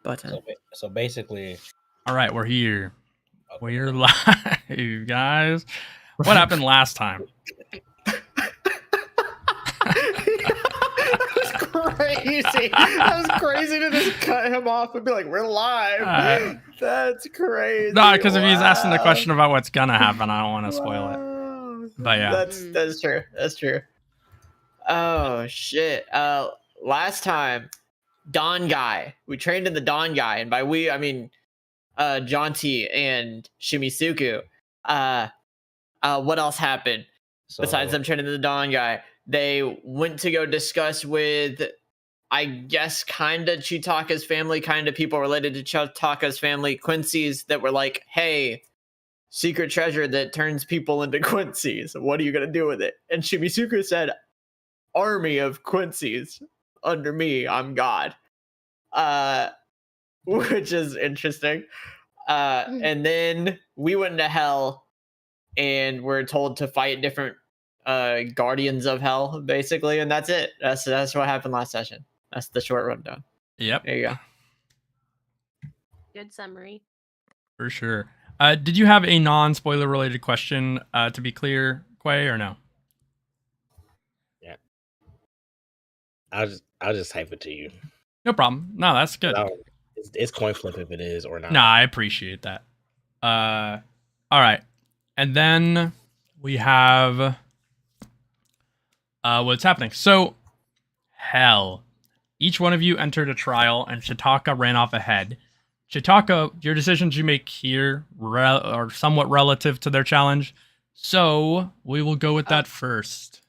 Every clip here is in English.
button. So basically... All right, we're here. Okay. We're live, guys. What happened last time? That was crazy. That was crazy to just cut him off and be like, we're live. That's crazy. No, because if he's asking the question about what's gonna happen, I don't want to spoil it. But yeah. That's true. That's true. Oh, shit. Last time, Don Guy. We trained in the Don Guy. And by we, I mean Jonty and Shimisuku. What else happened? Besides them training in the Don Guy? They went to go discuss with, I guess, kind of Chitaka's family, kind of people related to Chitaka's family, Quincy's, that were like, hey, secret treasure that turns people into Quincy's. What are you going to do with it? And Shimisuku said, army of Quincy's under me. I'm God. Which is interesting. And then we went into hell and we're told to fight different guardians of hell, basically, and that's it. That's what happened last session. That's the short rundown. Yep. There you go. Good summary. For sure. Did you have a non-spoiler related question to be clear, Quay, or no? Yeah. I'll just type it to you. No problem. No, that's good. No, it's coin flip if it is or not. No, I appreciate that. All right. And then we have what's happening. So, hell. Each one of you entered a trial, and Chitaka ran off ahead. Chitaka, your decisions you make here are somewhat relative to their challenge. So, we will go with that first.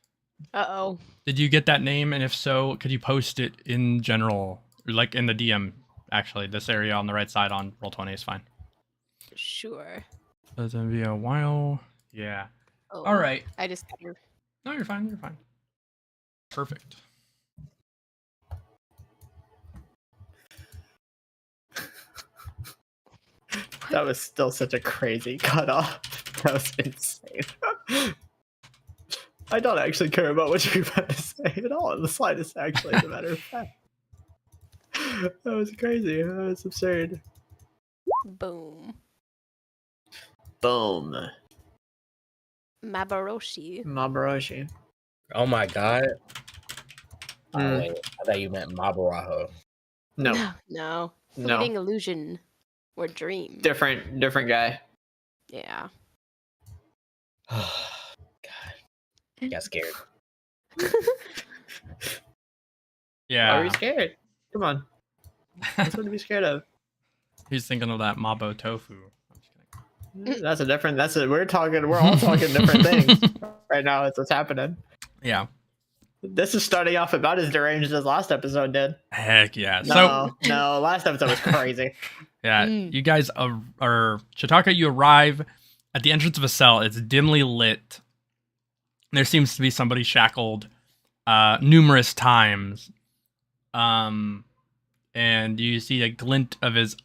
Uh-oh. Did you get that name? And if so, could you post it in general? Like in the DM, actually. This area on the right side on Roll20 is fine. Sure. It's gonna be a while. Yeah. Oh, all right. I just... No, you're fine. You're fine. Perfect. That was still such a crazy cutoff. That was insane. I don't actually care about what you're about to say at all in the slightest, actually, as a matter of fact. That was crazy. That was absurd. Boom. Boom. Maboroshi. Oh my god. I thought you meant Mabaraho. No. No. Fleeting illusion or dream. Different guy. Yeah. God. I got scared. Yeah. Why are you scared? Come on. What's what to be scared of? He's thinking of that Mabo tofu. We're all talking different things right now. It's what's happening. Yeah. This is starting off about as deranged as last episode did. Heck yeah. No, last episode was crazy. Yeah, you guys are Chitaka, you arrive at the entrance of a cell. It's dimly lit. There seems to be somebody shackled numerous times. And you see a glint of his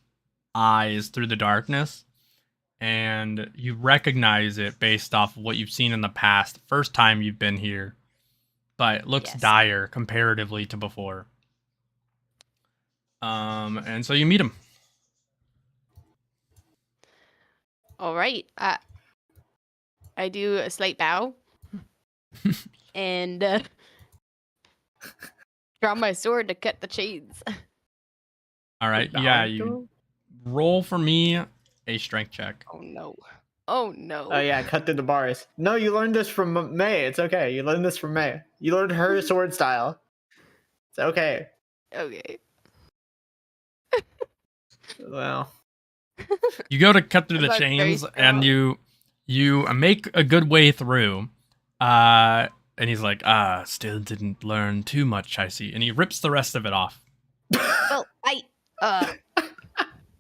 eyes through the darkness. And you recognize it based off of what you've seen in the past. First time you've been here. But it looks dire comparatively to before. And so you meet him. All right. I do a slight bow. And draw my sword to cut the chains. All right. Yeah, you roll for me a strength check. Oh no. Oh no. Oh yeah, cut through the bars. No, you learned this from May. It's okay. You learned this from May. You learned her sword style. It's okay. Okay. Well. You go to cut through the chains and you make a good way through. And he's like, still didn't learn too much, I see. And he rips the rest of it off. Well,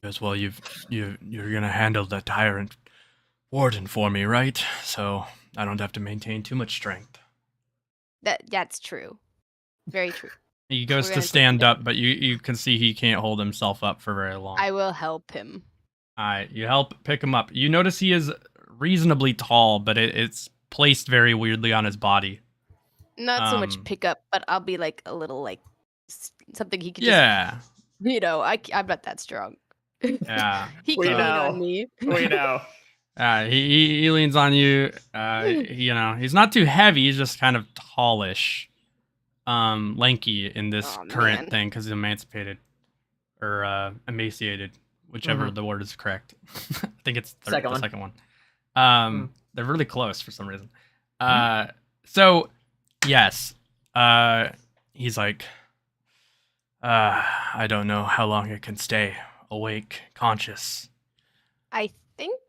Because, well, you're gonna handle the tyrant Warden for me, right? So I don't have to maintain too much strength. That's true. Very true. He goes to stand up, but you can see he can't hold himself up for very long. I will help him. Alright, you help pick him up. You notice he is reasonably tall, but it's placed very weirdly on his body. Not so much pick up, but I'll be like a little like something he could just I'm not that strong. Yeah. He We can lean know. on me. We know. He leans on you. He's not too heavy. He's just kind of tallish, lanky in this Aw, current man. thing because he's emancipated or emaciated, whichever the word is correct. I think it's the second one. They're really close for some reason. So yes, he's like, I don't know how long I can stay awake, conscious. I think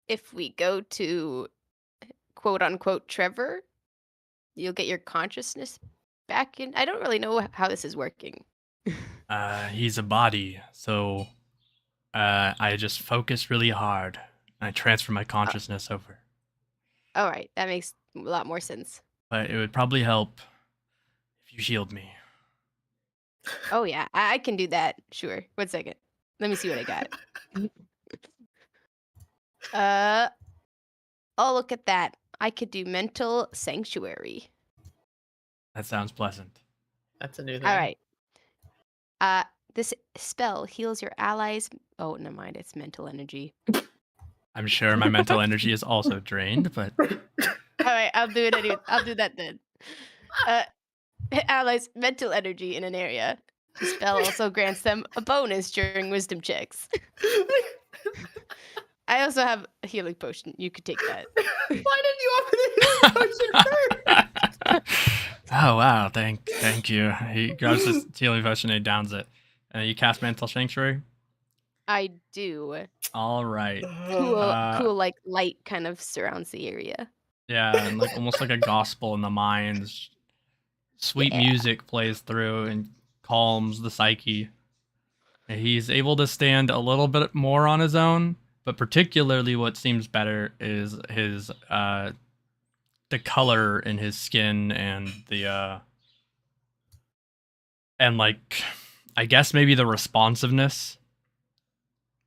if we go to quote unquote Trevor, you'll get your consciousness back in. I don't really know how this is working. He's a body, so I just focus really hard. And I transfer my consciousness over. All right, that makes a lot more sense. But it would probably help if you healed me. Oh yeah, I can do that. Sure. 1 second. Let me see what I got. Oh, look at that. I could do mental sanctuary. That sounds pleasant. That's a new thing. All right. This spell heals your allies. Oh, never mind. It's mental energy. I'm sure my mental energy is also drained, but All right, I'll do it anyway. I'll do that then. Allies mental energy in an area. The spell also grants them a bonus during wisdom checks. I also have a healing potion. You could take that. Why didn't you open the healing potion first? oh wow, thank you. He grabs his healing potion and he downs it. And you cast mental sanctuary. I do. All right. Cool, like light kind of surrounds the area. Yeah, and like almost like a gospel in the minds. Sweet music plays through and calms the psyche. And he's able to stand a little bit more on his own, but particularly what seems better is his the color in his skin and the and like I guess maybe the responsiveness.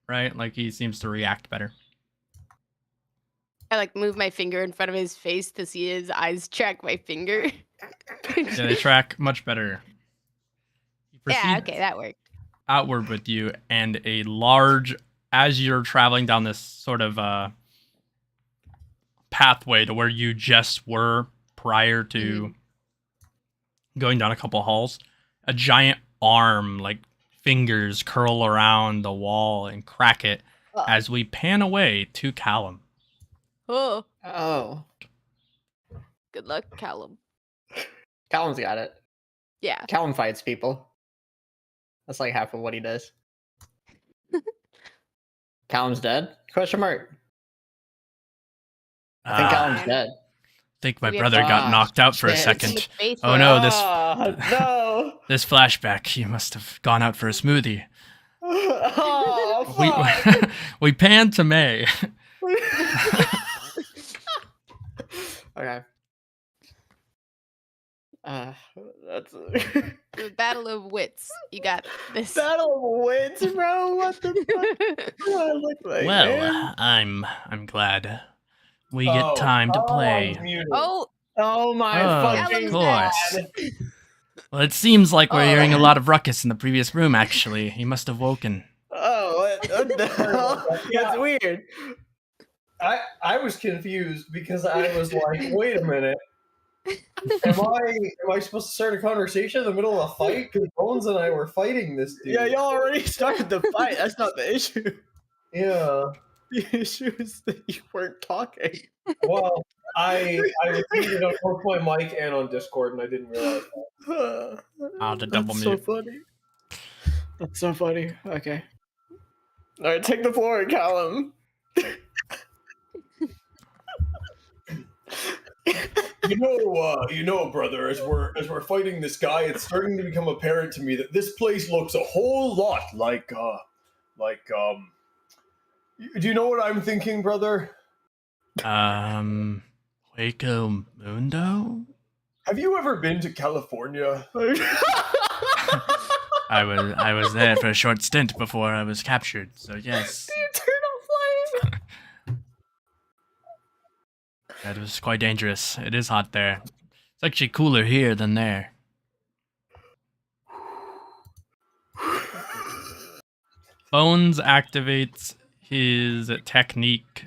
Right? Like he seems to react better. I like move my finger in front of his face to see his eyes track my finger. Yeah, they track much better. Yeah, okay, that worked. Outward with you, and a large, as you're traveling down this sort of pathway to where you just were prior to going down a couple halls, a giant arm, like fingers, curl around the wall and crack it as we pan away to Kallum. Oh. Good luck, Kallum. Callum's got it. Yeah. Kallum fights people. That's like half of what he does. Callum's dead? Question mark. I think Callum's dead. I think my brother got knocked out for a second. Oh no, this flashback. He must have gone out for a smoothie. Oh, we pan to May. Okay. That's The battle of wits. You got this. battle of wits, bro. What the fuck do I look like? Well, man? I'm glad we get time to play. Oh my fucking God. Well, it seems like we're hearing a lot of ruckus in the previous room. Actually, he must have woken. Oh, what the hell? That's weird. I was confused because I was like, wait a minute. Am I supposed to start a conversation in the middle of a fight? Because Bones and I were fighting this dude. Yeah, y'all already started the fight. That's not the issue. Yeah. The issue is that you weren't talking. Well, I was muted on both my mic and on Discord, and I didn't realize that. The double That's mute. so funny. That's so funny. Okay. All right, take the floor, Kallum. You know, brother, as we're fighting this guy, it's starting to become apparent to me that this place looks a whole lot like do you know what I'm thinking, brother? Waco Mundo? Have you ever been to California? I was there for a short stint before I was captured, so yes. The eternal flame. That was quite dangerous. It is hot there. It's actually cooler here than there. Bones activates his technique,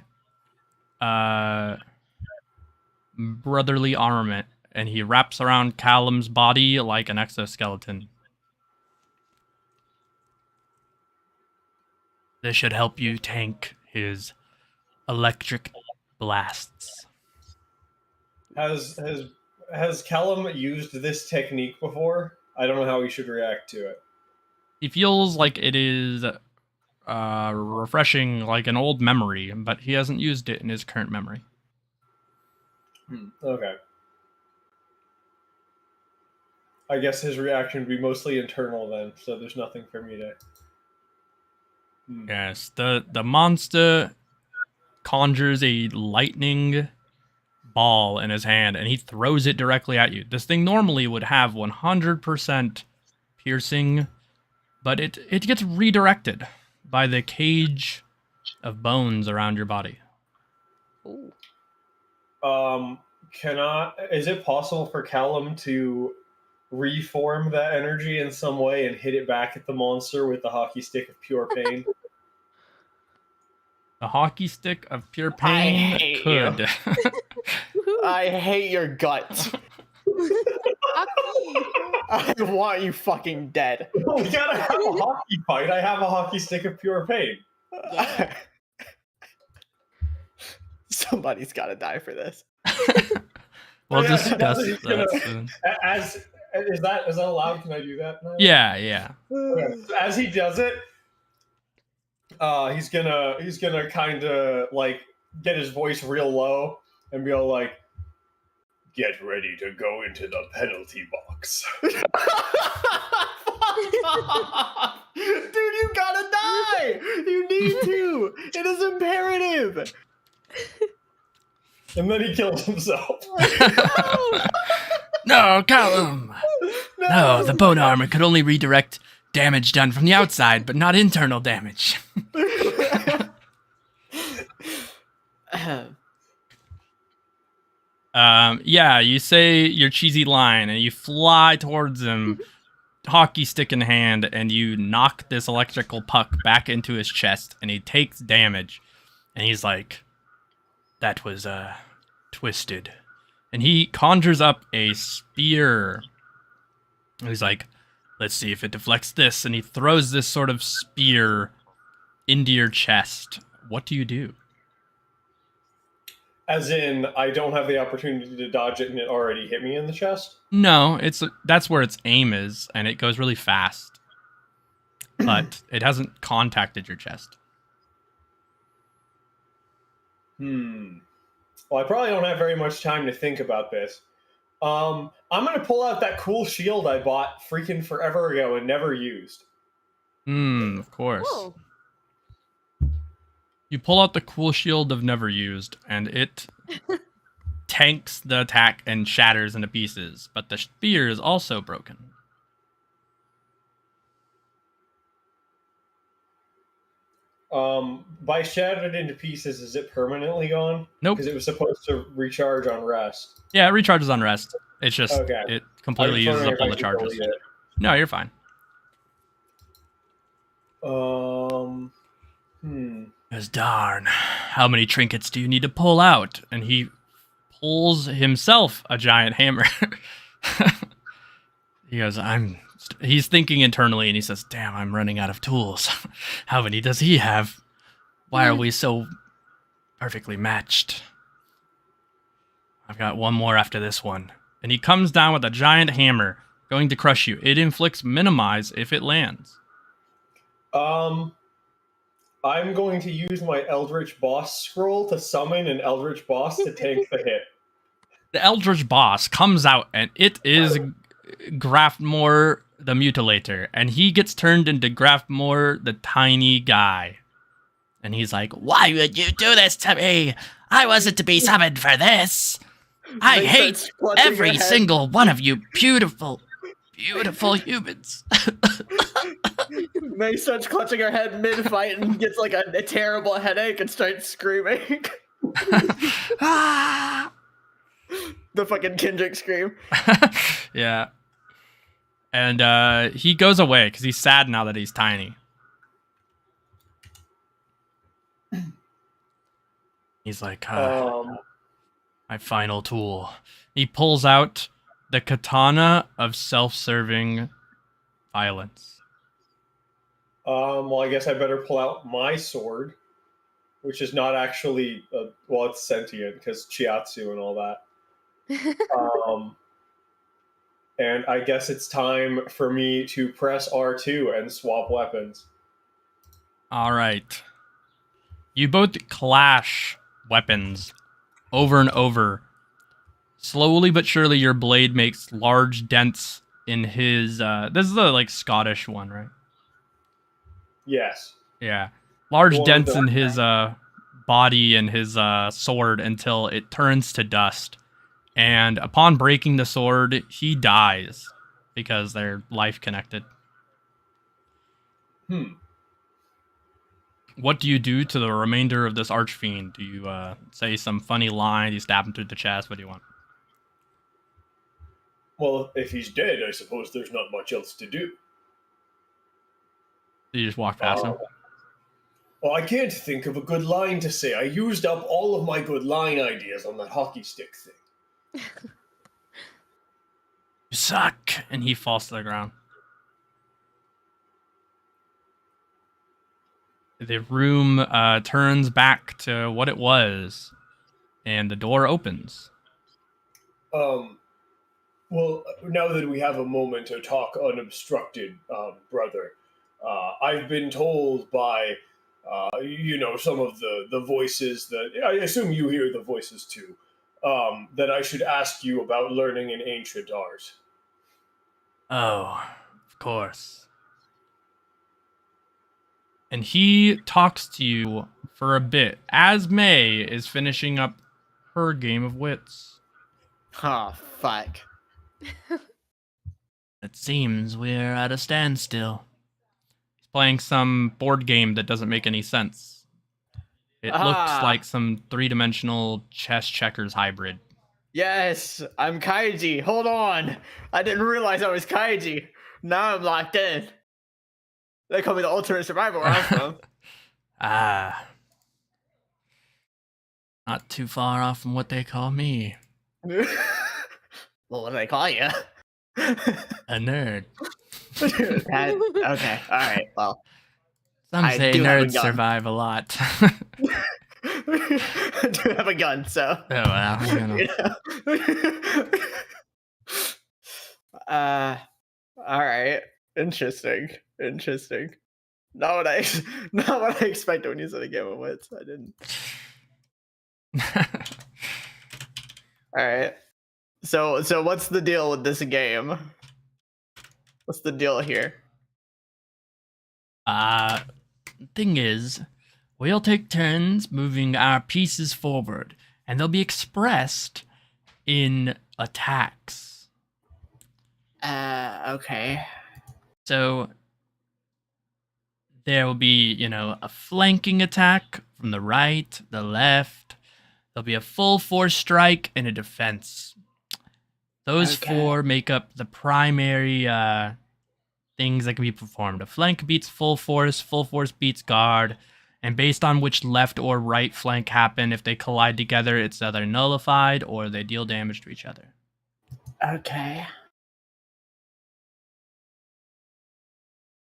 brotherly armament, and he wraps around Kallum's body like an exoskeleton. This should help you tank his electric blasts. Has Kallum used this technique before? I don't know how he should react to it. He feels like it is refreshing, like an old memory, but he hasn't used it in his current memory. Okay. I guess his reaction would be mostly internal then, so there's nothing for me to... Yes, the monster conjures a lightning ball in his hand, and he throws it directly at you. This thing normally would have 100% piercing, but it gets redirected by the cage of bones around your body. Ooh. Is it possible for Kallum to reform that energy in some way and hit it back at the monster with the hockey stick of pure pain? The hockey stick of pure pain hate could. I hate your guts. I want you fucking dead. We gotta have a hockey fight. I have a hockey stick of pure pain. Yeah. Somebody's gotta die for this. We'll Yeah, discuss he's that gonna- soon. Is that allowed? Can I do that now? Yeah. Okay. So as he does it, he's gonna kind of like get his voice real low and be all like, "Get ready to go into the penalty box." Fuck off! Dude, you gotta die! You need to! It is imperative! And then he kills himself. No, Kallum! No, the bone armor could only redirect damage done from the outside, but not internal damage. Yeah, you say your cheesy line, and you fly towards him, hockey stick in hand, and you knock this electrical puck back into his chest, and he takes damage. And he's like, that was, twisted. And he conjures up a spear. And he's like, let's see if it deflects this. And he throws this sort of spear into your chest. What do you do? As in, I don't have the opportunity to dodge it and it already hit me in the chest? No, that's where its aim is, and it goes really fast. But it hasn't contacted your chest. Well, I probably don't have very much time to think about this. I'm going to pull out that cool shield I bought freaking forever ago and never used. Of course. Oh. You pull out the cool shield of never used, and it tanks the attack and shatters into pieces, but the spear is also broken. By shattered into pieces, is it permanently gone? Nope. Because it was supposed to recharge on rest. Yeah, it recharges on rest. It's just, Okay. it completely uses up all the charges. No, you're fine. Because darn, how many trinkets do you need to pull out? And he pulls himself a giant hammer. He goes, he's thinking internally, and he says, damn, I'm running out of tools. How many does he have? Why are we so perfectly matched? I've got one more after this one. And he comes down with a giant hammer, going to crush you. It inflicts minimize if it lands. I'm going to use my Eldritch Boss scroll to summon an Eldritch Boss to tank the hit. The Eldritch Boss comes out, and it is Graftmore the Mutilator. And he gets turned into Graftmore the Tiny Guy. And he's like, why would you do this to me? I wasn't to be summoned for this. I hate every single one of you beautiful, beautiful humans. May starts clutching her head mid-fight and gets like a terrible headache and starts screaming. Ah! The fucking Kendrick scream. Yeah. And he goes away because he's sad now that he's tiny. He's like, Um, my final tool. He pulls out the katana of self-serving violence. well, I guess I better pull out my sword, which is not actually, well, it's sentient because Chiatsu and all that. And I guess it's time for me to press R2 and swap weapons. All right. You both clash weapons over and over. Slowly but surely, your blade makes large dents in his. This is the Scottish one, right? Yes. Yeah, large The one with dents the- in his body and his sword until it turns to dust. And upon breaking the sword, he dies because they're life connected. What do you do to the remainder of this archfiend? Do you say some funny line? Do you stab him through the chest? What do you want? Well, if he's dead, I suppose there's not much else to do. Do you just walk past him? Well, I can't think of a good line to say. I used up all of my good line ideas on that hockey stick thing. You suck! And he falls to the ground. The room turns back to what it was, and the door opens. Well, now that we have a moment to talk unobstructed, brother, I've been told by, some of the voices that I assume you hear the voices too, that I should ask you about learning an ancient art. Oh, of course. And he talks to you for a bit as May is finishing up her game of wits. Oh, fuck. It seems we're at a standstill. He's playing some board game that doesn't make any sense. It looks like some three-dimensional chess checkers hybrid. Yes, I'm Kaiji. Hold on. I didn't realize I was Kaiji. Now I'm locked in. They call me the ultimate survivor where I'm from. Not too far off from what they call me. Well, what do they call you? A nerd. Okay, alright, well. Some I say do have a nerds gun. survive a lot. I do have a gun, so. Oh, well, you know. Alright. Interesting. Not what I expected when you said a game of wits. I didn't. Alright. So what's the deal with this game? What's the deal here? Thing is, we'll take turns moving our pieces forward, and they'll be expressed in attacks. Okay. So there will be, a flanking attack from the right, the left. There'll be a full force strike and a defense. Those four make up the primary things that can be performed. A flank beats full force beats guard, and based on which left or right flank happen, if they collide together, it's either nullified or they deal damage to each other. Okay.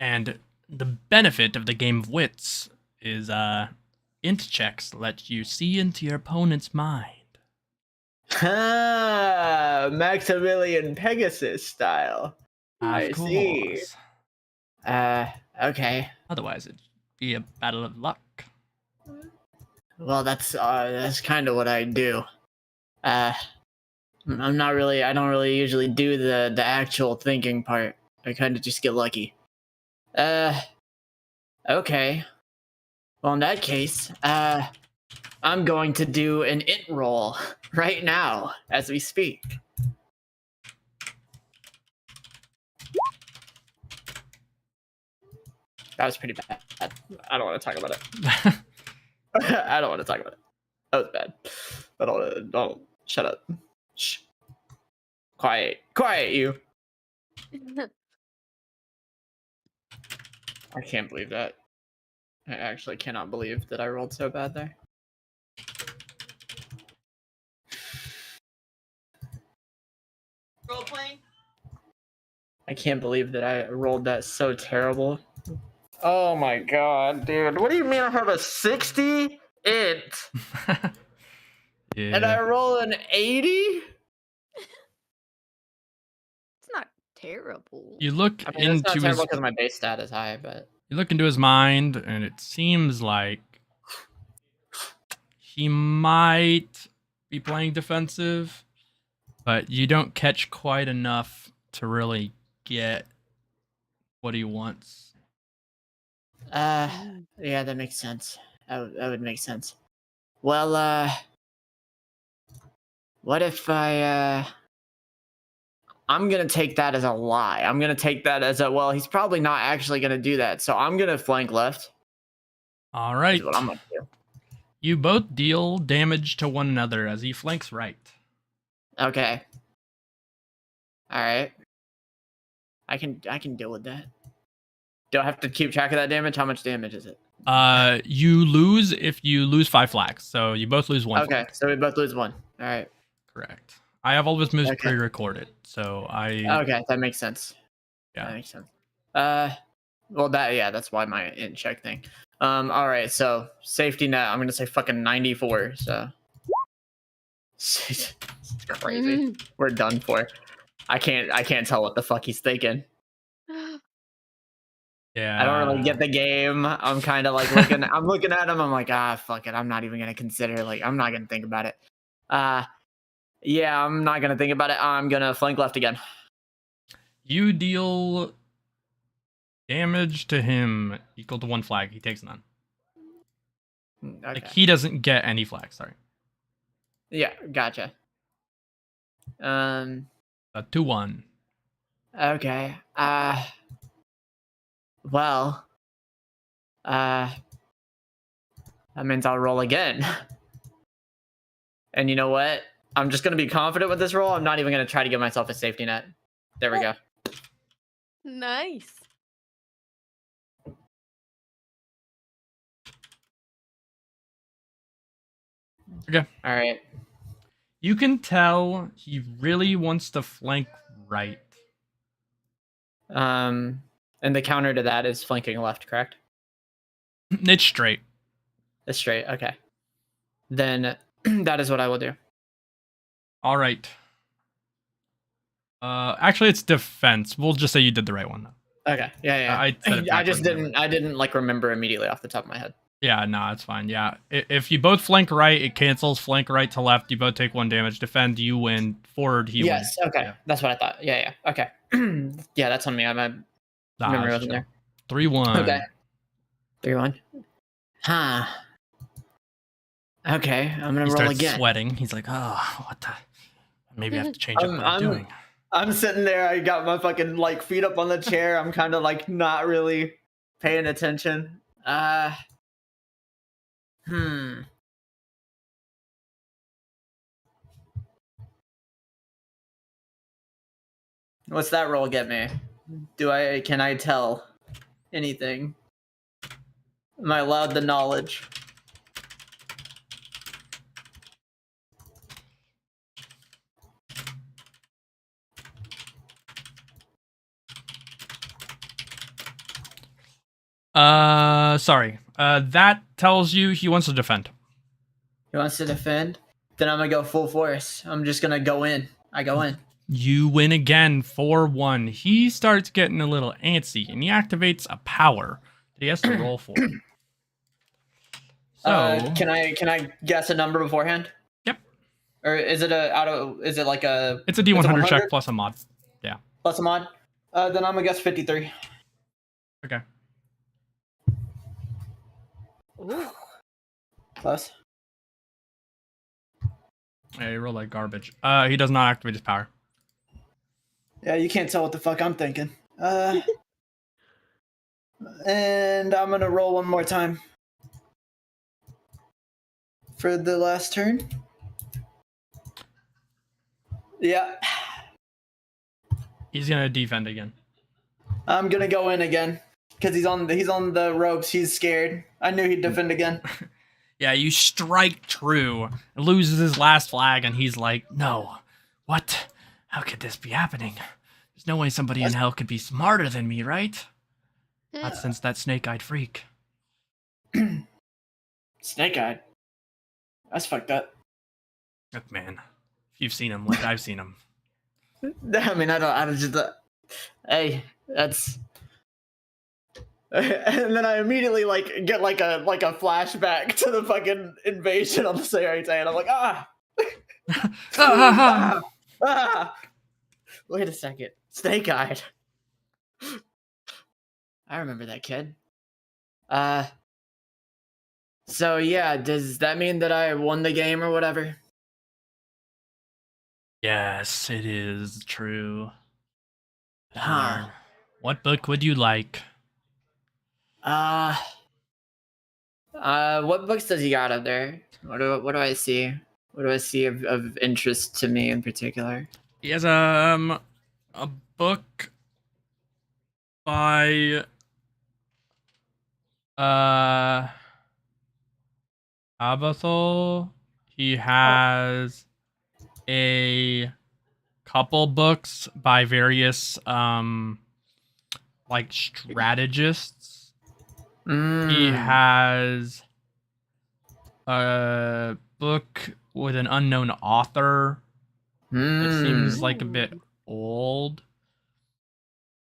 And the benefit of the game of wits is int checks let you see into your opponent's mind. Maximilian Pegasus style. I see. Okay. Otherwise, it'd be a battle of luck. Well, that's kind of what I do. I don't really usually do the actual thinking part. I kind of just get lucky. Okay. Well, in that case, I'm going to do an int roll right now as we speak. That was pretty bad. I don't want to talk about it. I don't want to talk about it. That was bad. Don't. Shut up. Shh. Quiet, you. I can't believe that. I actually cannot believe that I rolled so bad there. Roleplaying? I can't believe that I rolled that so terrible. Oh my god, dude. What do you mean I have a 60 int? Yeah. And I roll an 80? It's not terrible. You look I mean, it's not into terrible his because my base stat is high, but... you look into his mind, and it seems like he might be playing defensive, but you don't catch quite enough to really get what he wants. Yeah, that makes sense. That would make sense. Well, what if I'm gonna take that as a lie. I'm gonna take that as well, he's probably not actually gonna do that, so I'm gonna flank left. All right. Is what I'm gonna do. You both deal damage to one another as he flanks right. Okay. Alright. I can deal with that. Do I have to keep track of that damage? How much damage is it? You lose if you lose 5 flags, so you both lose 1 Okay, flag. so we both lose 1. Alright. Correct. I have all of his moves Okay. pre-recorded, so Okay, that makes sense. Yeah. That makes sense. Well, that's why my int check thing. All right, so safety net. I'm gonna say fucking 94. So it's crazy. We're done for. I can't tell what the fuck he's thinking. Yeah. I don't really get the game. I'm kind of like looking. I'm looking at him. I'm like, fuck it. I'm not even gonna consider. Like, I'm not gonna think about it. Yeah, I'm not gonna think about it. I'm gonna flank left again. You deal damage to him equal to 1 flag. He takes none. Okay. Like, he doesn't get any flags. Sorry. Yeah, gotcha. 2-1. Okay. Well. That means I'll roll again. And you know what? I'm just gonna be confident with this roll. I'm not even gonna try to give myself a safety net. There we go. Nice. Okay. All right. You can tell he really wants to flank right. And the counter to that is flanking left, correct? It's straight. It's straight. Okay. Then that is what I will do. All right. Actually, it's defense. We'll just say you did the right one, though. Okay. Yeah. I said it I just backwards. I didn't like remember immediately off the top of my head. Yeah, no, it's fine. Yeah, if you both flank right, it cancels. Flank right to left, you both take 1 damage. Defend, you win. Forward, he wins. Yes. Okay. Yeah. That's what I thought. Yeah. Okay. Yeah, that's on me. My memory wasn't there. 3-1. Okay. 3-1. Huh. Okay, I'm gonna He roll starts again. sweating. He's like, oh, what the? Maybe I have to change up what I'm doing. I'm sitting there. I got my fucking like feet up on the chair. I'm kind of like not really paying attention. What's that roll get me? Can I tell anything? Am I allowed the knowledge? Sorry. That tells you he wants to defend. He wants to defend? Then I'm gonna go full force. I'm just gonna go in. I go in. You win again, 4-1. He starts getting a little antsy, and he activates a power that he has to roll for. So, Can I guess a number beforehand? Yep. Or is it like a? It's a D100 check plus a mod. Yeah. Plus a mod. Then I'm gonna guess 53. Okay. Ooh. Close. Yeah, you roll like garbage. He does not activate his power. Yeah, you can't tell what the fuck I'm thinking. And I'm gonna roll one more time for the last turn. Yeah. He's gonna defend again. I'm gonna go in again because he's on the ropes. He's scared. I knew he'd defend again. Yeah, you strike true, loses his last flag, and he's like, "No, what? How could this be happening? There's no way somebody in hell could be smarter than me, right? Not since that snake-eyed freak. Snake-eyed. That's fucked up. Look, man, if you've seen him like I've seen him. I mean, I don't just. Hey, that's. And then I immediately like get like a flashback to the fucking invasion on the Sairite, and I'm like, Wait a second, Snake-eyed. I remember that kid. So yeah, does that mean that I won the game or whatever? Yes, it is true. Huh. What book would you like? What books does he got up there? What do I see? What do I see of interest to me in particular? He has a book by Abathol. He has a couple books by various like strategists. He has a book with an unknown author. It seems like a bit old.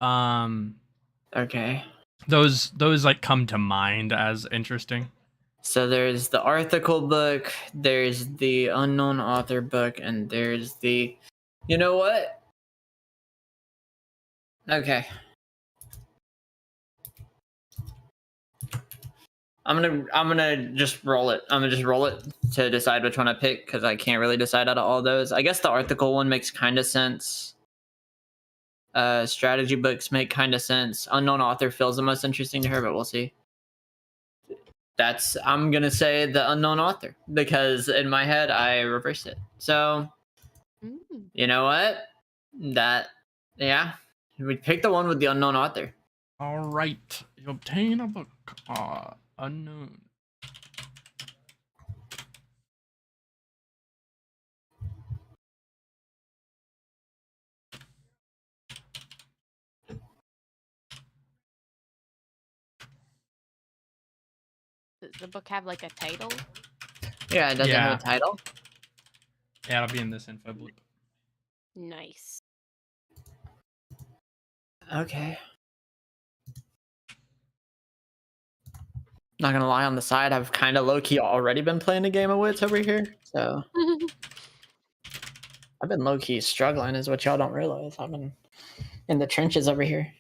Okay. Those like come to mind as interesting. So there's the Article book, there's the unknown author book, and there's the. You know what? Okay. I'm gonna just roll it. I'm gonna just roll it to decide which one I pick because I can't really decide out of all those. I guess the Article one makes kind of sense. Strategy books make kind of sense. Unknown author feels the most interesting to her, but we'll see. I'm gonna say the unknown author because in my head I reversed it. So you know what? We picked the one with the unknown author. All right, you obtain a book. Unknown. Does the book have like a title? Yeah, it doesn't have a title. Yeah, it'll be in this info blip. Nice. Okay. Not gonna lie, on the side, I've kind of low-key already been playing a game of Wits over here, so I've been low-key struggling, is what y'all don't realize. I've been in the trenches over here.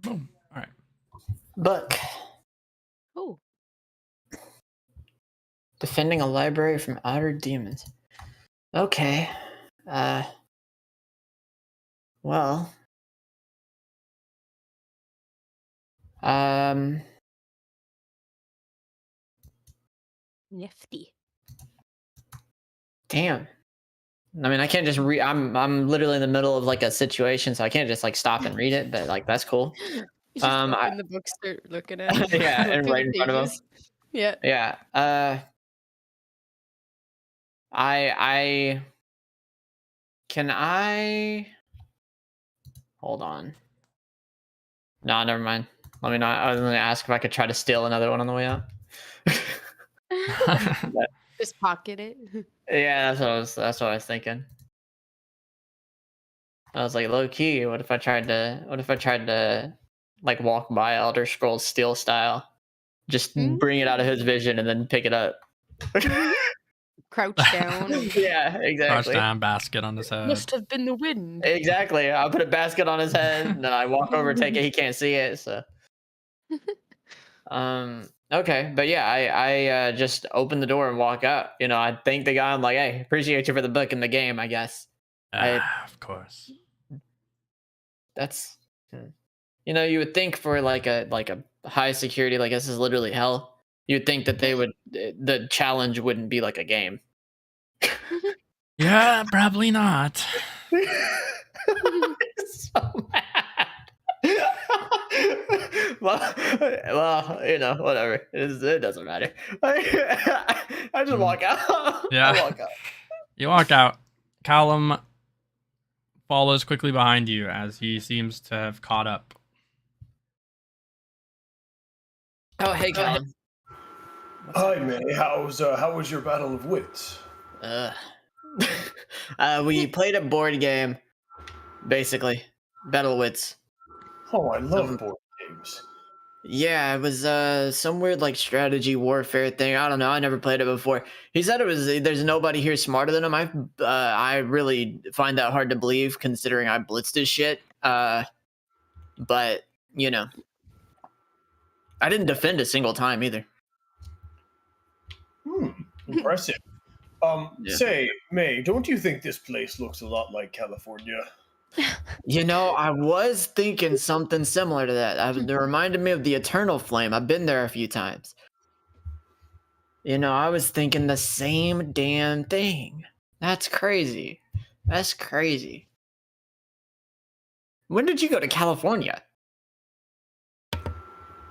Boom. All right. Book. Oh. Defending a library from outer demons. Okay. Well. Nifty. Damn. I mean, I can't just read. I'm literally in the middle of like a situation, so I can't just like stop and read it. But like, that's cool. You just open the book, start looking at it. Yeah, and right in front of us. Yeah. Yeah. Can I hold on? No, never mind. Let me not. I was gonna ask if I could try to steal another one on the way out. Just pocket it. Yeah, that's what I was thinking. I was like, low key, what if I tried to like walk by Elder Scrolls Steel style? Just bring it out of his vision and then pick it up. Crouch down. Yeah, exactly. Crouch down, basket on his head. Must have been the wind. Exactly. I put a basket on his head, and then I walk over, take it. He can't see it, so. Okay, but yeah, I just open the door and walk out. You know, I thank the guy. I'm like, hey, appreciate you for the book and the game. I guess. Of course. That's, you know, you would think for like a high security, like this is literally hell. You'd think that the challenge wouldn't be like a game. Yeah, probably not. So mad. well, you know, whatever. It doesn't matter. I just walk out. Yeah. I walk out. You walk out. Kallum follows quickly behind you as he seems to have caught up. Oh, hey, Kallum. Hi, May. How was your battle of wits? We played a board game, basically. Battle Wits. Oh, I love board games. Yeah, it was some weird like strategy warfare thing. I don't know. I never played it before. He said it was there's nobody here smarter than him. I really find that hard to believe considering I blitzed his shit. But you know, I didn't defend a single time either. Impressive. Yeah. Say, May, don't you think this place looks a lot like California? You know, I was thinking something similar to that. It reminded me of the Eternal Flame. I've been there a few times. You know, I was thinking the same damn thing. That's crazy. That's crazy. When did you go to California?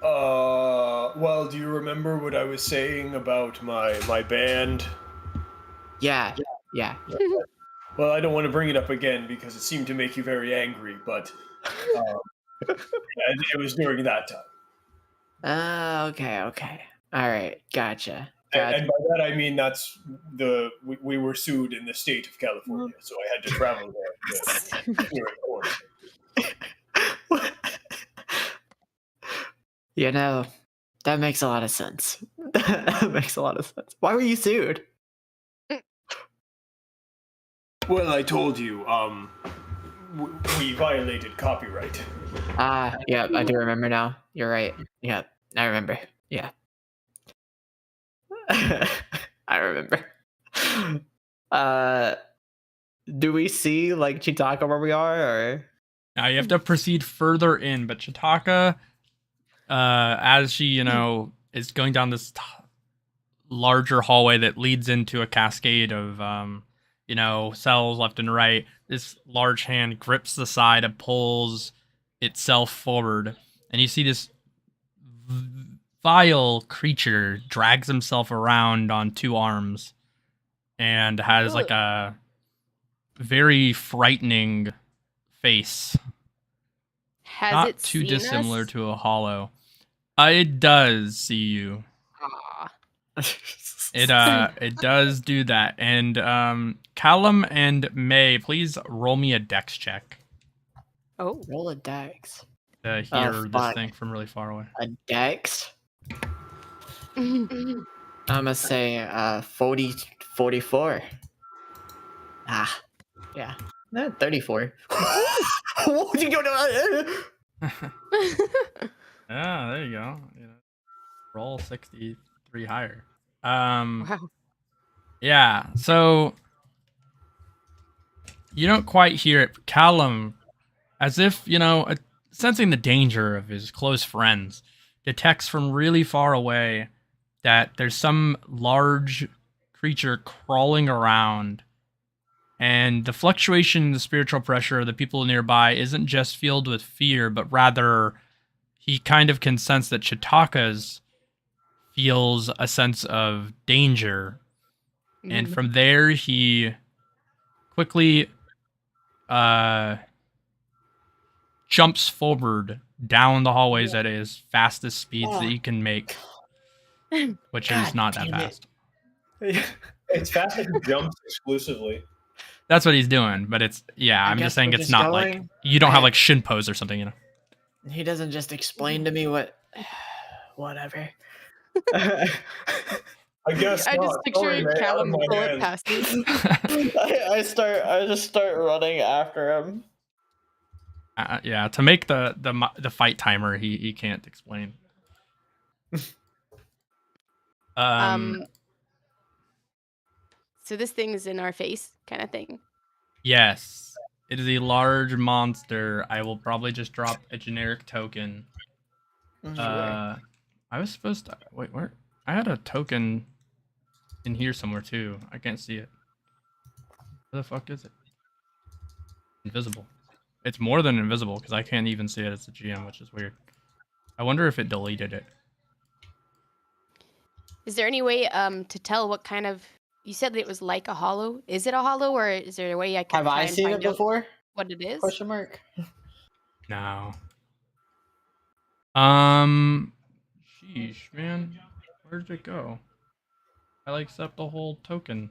Well, do you remember what I was saying about my band? Yeah. Well, I don't want to bring it up again because it seemed to make you very angry, but yeah, it was during that time. Okay. All right, gotcha. And by that I mean that's we were sued in the state of California, so I had to travel there to hear it court. You know, that makes a lot of sense. That makes a lot of sense. Why were you sued? Well, I told you, we violated copyright. Yeah, I do remember now. You're right. Yeah, I remember. Yeah. I remember. Do we see like Chitaka where we are, or Now you have to proceed further in, but Chitaka, as she, is going down this larger hallway that leads into a cascade of, cells left and right, this large hand grips the side and pulls itself forward, and you see this vile creature drags himself around on two arms and has like a very frightening face. Has Not it too seen dissimilar us? to a hollow. It does see you. Aw. It does do that. And Kallum and May, please roll me a dex check Oh. roll a dex? to hear this fuck. thing from really far away. A dex? I'm gonna say 44. Yeah. 34. What you go to? Yeah, there you go. Roll 63 higher. Wow. Yeah, so you don't quite hear it. Kallum, as if, sensing the danger of his close friends, detects from really far away that there's some large creature crawling around, and the fluctuation in the spiritual pressure of the people nearby isn't just filled with fear, but rather he kind of can sense that Chitaka's feels a sense of danger. And from there, he quickly jumps forward down the hallways at his fastest speeds that he can make, which is not that fast. It's fast as he jumps exclusively. That's what he's doing, but I'm just saying it's not like you don't have like shin pose or something, He doesn't just explain to me what. Whatever. I guess I just not. picture Sorry, man, out of Kallum my bullet hands. past you. I just start running after him. To make the fight timer, he can't explain. So this thing is in our face, kind of thing. Yes, it is a large monster. I will probably just drop a generic token. I was supposed to wait. Where? I had a token in here somewhere too. I can't see it. Where the fuck is it? Invisible. It's more than invisible because I can't even see it as a GM, which is weird. I wonder if it deleted it. Is there any way to tell what kind of? You said that it was like a hollow. Is it a hollow, or is there a way I can Have try I and seen it find out before? what it is? Question mark. No. Sheesh, man. Where did it go? I like set the whole token.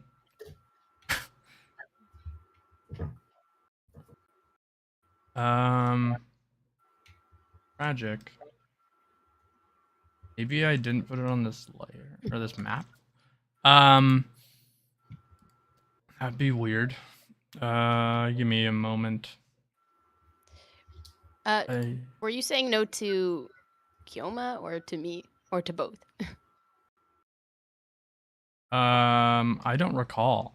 Tragic. Maybe I didn't put it on this layer or this map. That'd be weird. Give me a moment. Were you saying no to Kyouma or to me or to both? I don't recall.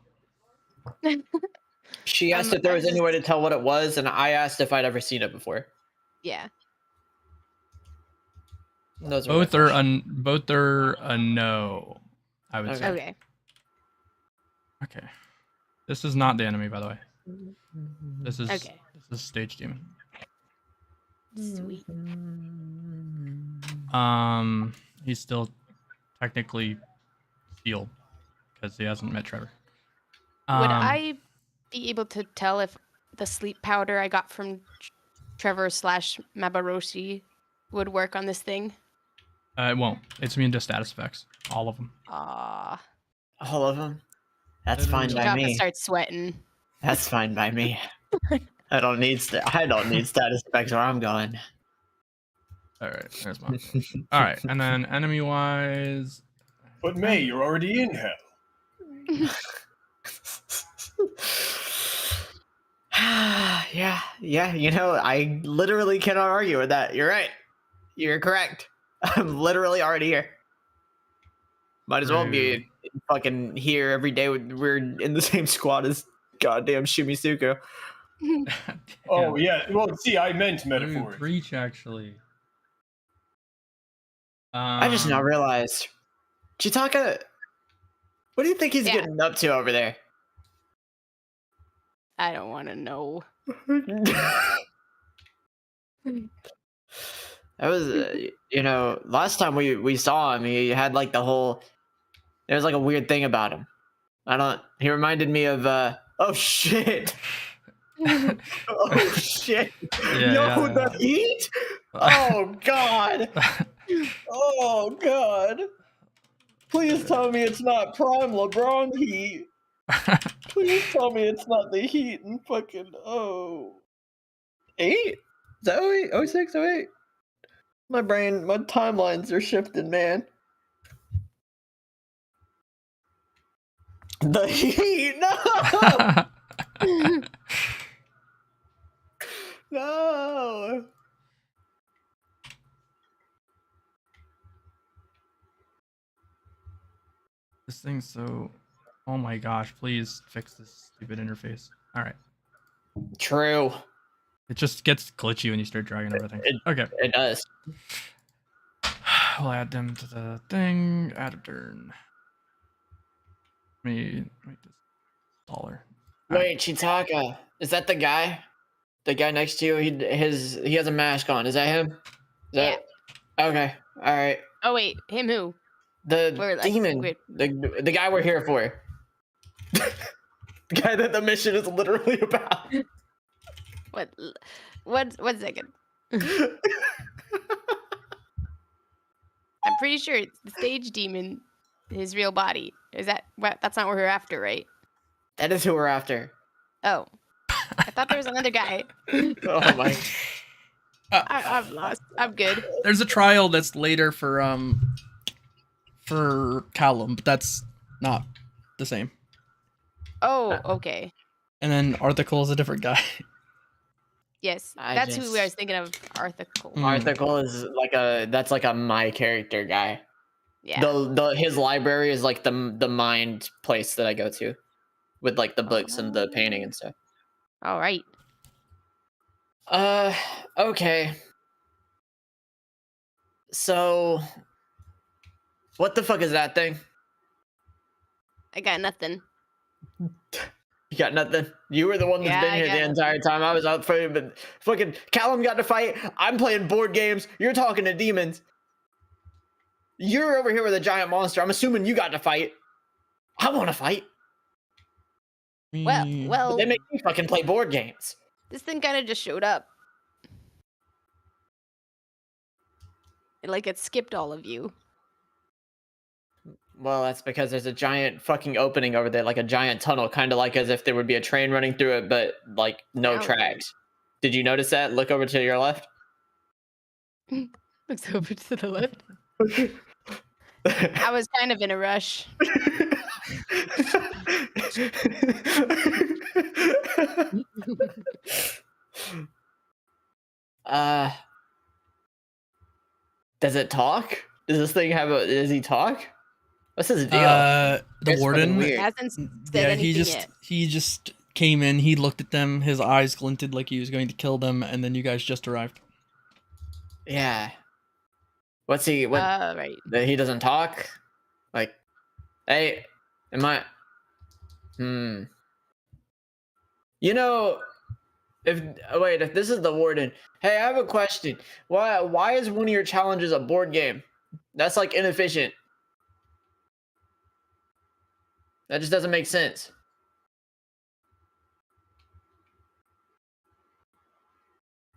She asked if there was any way to tell what it was, and I asked if I'd ever seen it before. Yeah. Those are both are a no. I would say. Okay. Okay. This is not the enemy, by the way. This is Okay. This is stage demon. Sweet. He's still technically sealed because he hasn't met Trevor. Would I be able to tell if the sleep powder I got from Trevor / Mabaroshi would work on this thing? It won't. It's immune to status effects. All of them. Ah. all of them. That's fine by Chitaka me. starts sweating. That's fine by me. I don't need status effects where I'm going. All right. There's one. All right, and then enemy wise. But May, you're already in hell. yeah. You know, I literally cannot argue with that. You're right. You're correct. I'm literally already here. Might as well be fucking here every day. We're in the same squad as goddamn Shimisuku. Oh yeah. Well, see, I meant metaphor. Breach actually. I just now realized, Chitaka, what do you think he's getting up to over there? I don't want to know. That was, you know, last time we saw him, he had like the whole. There was like a weird thing about him. He reminded me of. Oh shit! Oh shit! The heat! Oh god! Oh god! Please tell me it's not prime LeBron heat. Please tell me it's not the heat and fucking 8? Is that 08? 06, 08? My timelines are shifting, man. The heat, no! No! This thing's so. Oh my gosh! Please fix this stupid interface. All right. True. It just gets glitchy when you start dragging everything. Okay. It does. We'll add them to the thing. Add a turn. Let me make this taller. Wait, Chitaka, is that the guy? The guy next to you? He has a mask on. Is that him? Yeah. Okay. All right. Oh wait, him who? The demon. The guy we're here for. The guy that the mission is literally about. One second. I'm pretty sure it's the stage demon, his real body. Is that what? That's not what we're after, right? That is who we're after. Oh, I thought there was another guy. Oh my! I'm lost. I'm good. There's a trial that's later for Kallum, but that's not the same. Oh, okay. And then Article is a different guy. Yes, that's who I was thinking of. Article. Article is that's like a my character guy. Yeah. His library is like the mind place that I go to, with like the books and the painting and stuff. All right. Okay. So, what the fuck is that thing? I got nothing. You got nothing. You were the one that's Yeah, been I here got the nothing. entire time. I was out for but fucking Kallum got to fight. I'm playing board games. You're talking to demons. You're over here with a giant monster. I'm assuming you got to fight. I want to fight. Well, Me- But well, they make me fucking play board games. this thing kind of just showed up. Like it skipped all of you. Well, that's because there's a giant fucking opening over there, like a giant tunnel, kind of like as if there would be a train running through it, but like no Wow. tracks. Did you notice that? Look over to your left. Looks over to the left. I was kind of in a rush. Does it talk? Does this thing have a? Does he talk? What's his deal? The It's fucking warden. weird. Hasn't said Yeah, anything yet. he just came in. He looked at them. His eyes glinted like he was going to kill them, and then you guys just arrived. Yeah. What's he? What? Right. That he doesn't talk? Like, hey, am I? You know, if this is the warden, hey, I have a question. Why is one of your challenges a board game? That's like inefficient. That just doesn't make sense.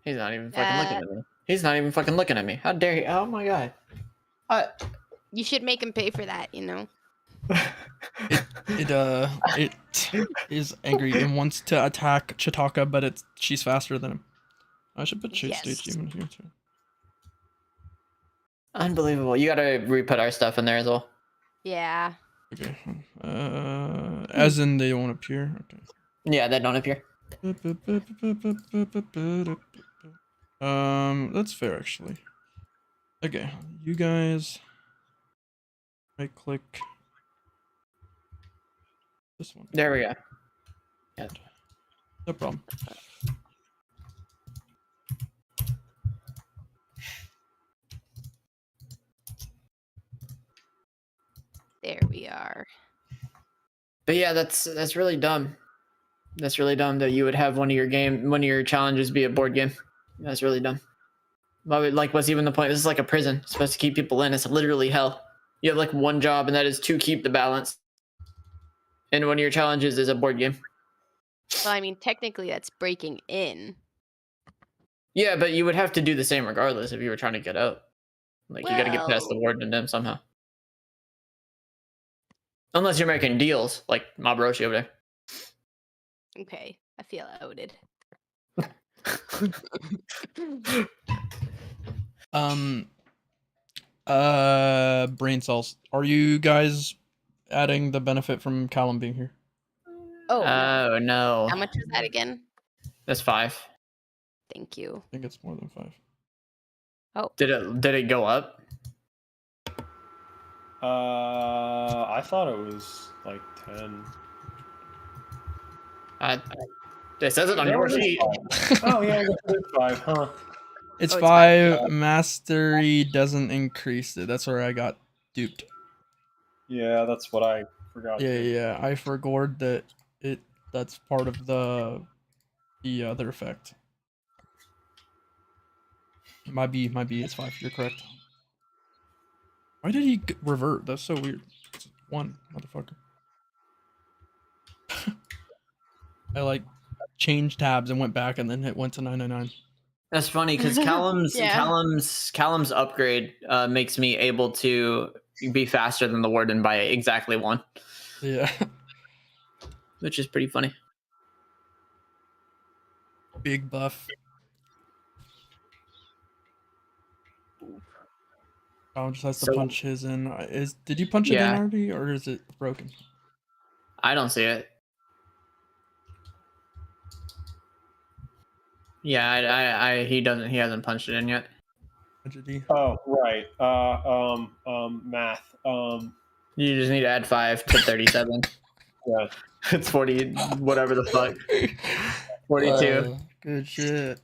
He's not even fucking looking at me. He's not even fucking looking at me. How dare he? Oh my god. You should make him pay for that, you know. It is angry and wants to attack Chitaka, but she's faster than him. I should put Shade Stage Yes. Demon here too. Unbelievable. You gotta re-put our stuff in there as well. Yeah. Okay. As in they won't appear. Okay. Yeah, that don't appear. That's fair actually. Okay, you guys right click this one. There we go. Yeah. No problem. There we are. But yeah, that's really dumb. That's really dumb that you would have one of your challenges be a board game. That's really dumb. Like, what's even the point? This is like a prison. It's supposed to keep people in. It's literally hell. You have like one job, and that is to keep the balance. And one of your challenges is a board game. Well, I mean, technically that's breaking in. Yeah, but you would have to do the same regardless if you were trying to get out. Like, you got to get past the Well- warden and them somehow. Unless you're making deals, like Mob Roshi over there. Okay, I feel outed. Brain cells. Are you guys adding the benefit from Kallum being here? Oh, no. Oh no. How much is that again? That's 5. Thank you. I think it's more than 5. Oh, Did it go up? I thought it was like 10. It says it on your sheet. Oh yeah, it's 5, huh? It's Oh, it's 5. Mastery doesn't increase it. That's where I got duped. Yeah, that's what I forgot. Yeah. I forgot that that's part of the other effect. My B is 5. You're correct. Why did he revert? That's so weird. It's 1, motherfucker. I like changed tabs and went back and then it went to 999. That's funny because Kallum's Yeah. Kallum's upgrade makes me able to be faster than the warden by exactly 1, Yeah. which is pretty funny. Big buff. Oh, just has to So- punch his in. Did you punch it in Yeah. already, or is it broken? I don't see it. Yeah, he hasn't punched it in yet. Tragedy. Oh right. Math. You just need to add 5 to 37. Yeah. It's 40, whatever the fuck. 42. Good shit.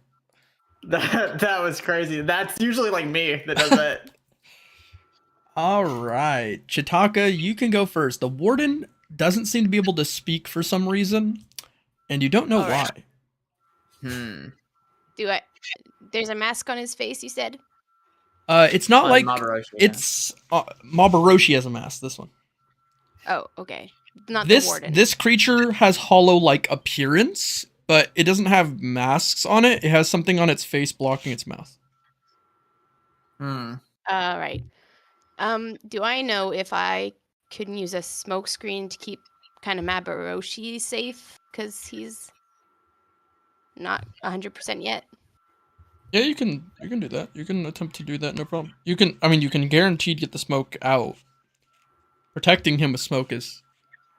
That was crazy. That's usually like me that does that. All right, Chitaka, you can go first. The warden doesn't seem to be able to speak for some reason. and you don't know All right. why. There's a mask on his face, you said? It's not On like Mabaroshi, yeah. it's Mabaroshi has a mask. This one. Oh, okay. Not the warden. This creature has hollow-like appearance, but it doesn't have masks on it. It has something on its face blocking its mouth. Hmm. All right. Do I know if I could use a smoke screen to keep kind of Mabaroshi safe? Because he's not 100% yet. Yeah, you can do that. You can attempt to do that, no problem. You can guaranteed get the smoke out. Protecting him with smoke is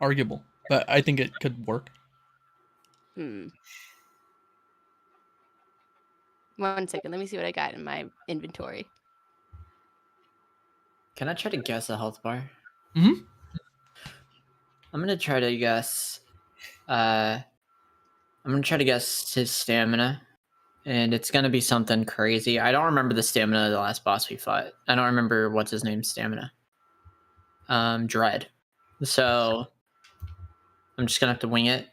arguable, but I think it could work. 1 second. Let me see what I got in my inventory. Can I try to guess a health bar? Mm-hmm. I'm gonna try to guess. I'm gonna try to guess his stamina, and it's gonna be something crazy. I don't remember the stamina of the last boss we fought. I don't remember what's his name's stamina. Dread. So I'm just gonna have to wing it.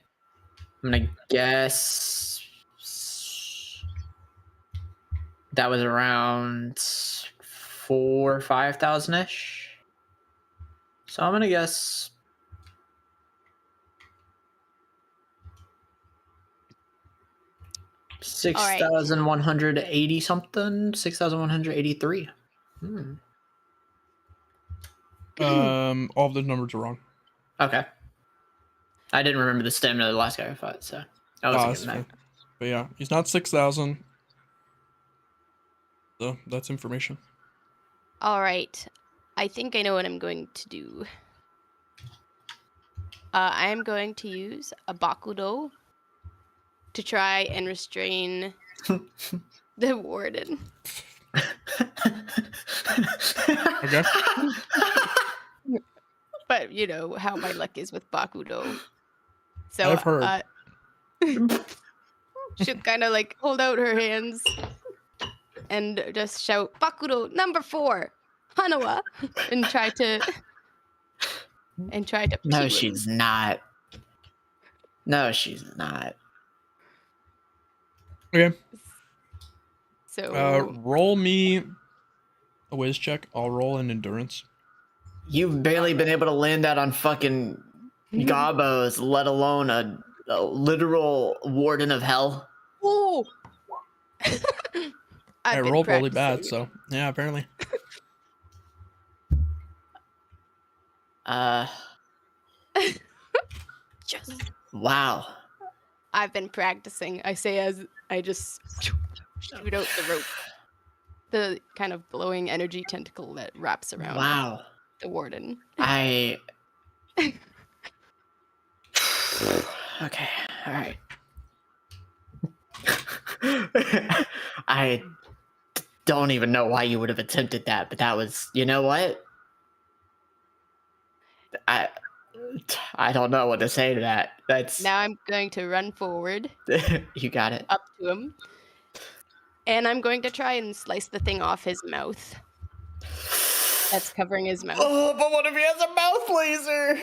I'm gonna guess that was around 4,000 or 5,000 ish. So I'm gonna guess 6,180 something. 6,183. All of those numbers are wrong. Okay. I didn't remember the stamina of the last guy I fought, so I wasn't That's getting that. fair. But yeah, he's not 6,000. So that's information. All right. I think I know what I'm going to do. I am going to use a Bakudo to try and restrain the warden. Okay. But you know how my luck is with Bakudo. So I've heard. she'll kind of like hold out her hands and just shout Bakudo number 4, Hanawa, and try to No, pee she's him. not. No, she's not. Okay. So Roll me a whiz check. I'll roll an endurance. You've barely been able to land that on fucking gobos, let alone a literal warden of hell. oh, I I've been rolled really bad, practicing. so yeah, apparently. Just Wow. I've been practicing. I say as I just shoot out the rope, the kind of glowing energy tentacle that wraps around Wow. the warden. Okay. All right. I don't even know why you would have attempted that, but that was, you know what? I don't know what to say to that. That's Now I'm going to run forward you got it. up to him, and I'm going to try and slice the thing off his mouth. That's covering his mouth. Oh, but what if he has a mouth laser?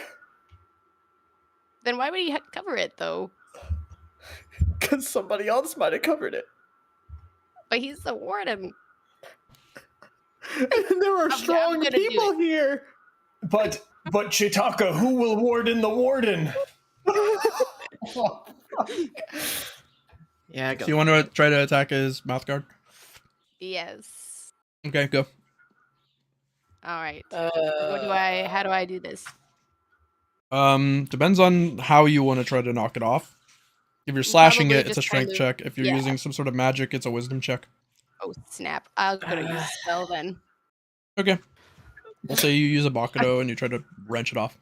Then why would he cover it though? Because somebody else might have covered it. But he's the warden. And there are strong gonna do people here. But Chitaka, who will warden the warden? Yeah, Do you want to try to attack his mouth guard? Yes. Okay, go. All right. How do I do this? Depends on how you want to try to knock it off. If you're slashing Probably it, it's a just kind strength of- check. If you're yeah. using some sort of magic, it's a wisdom check. Oh snap! I'm gonna use a spell then. Okay. We'll say you use a Bakudo and you try to wrench it off.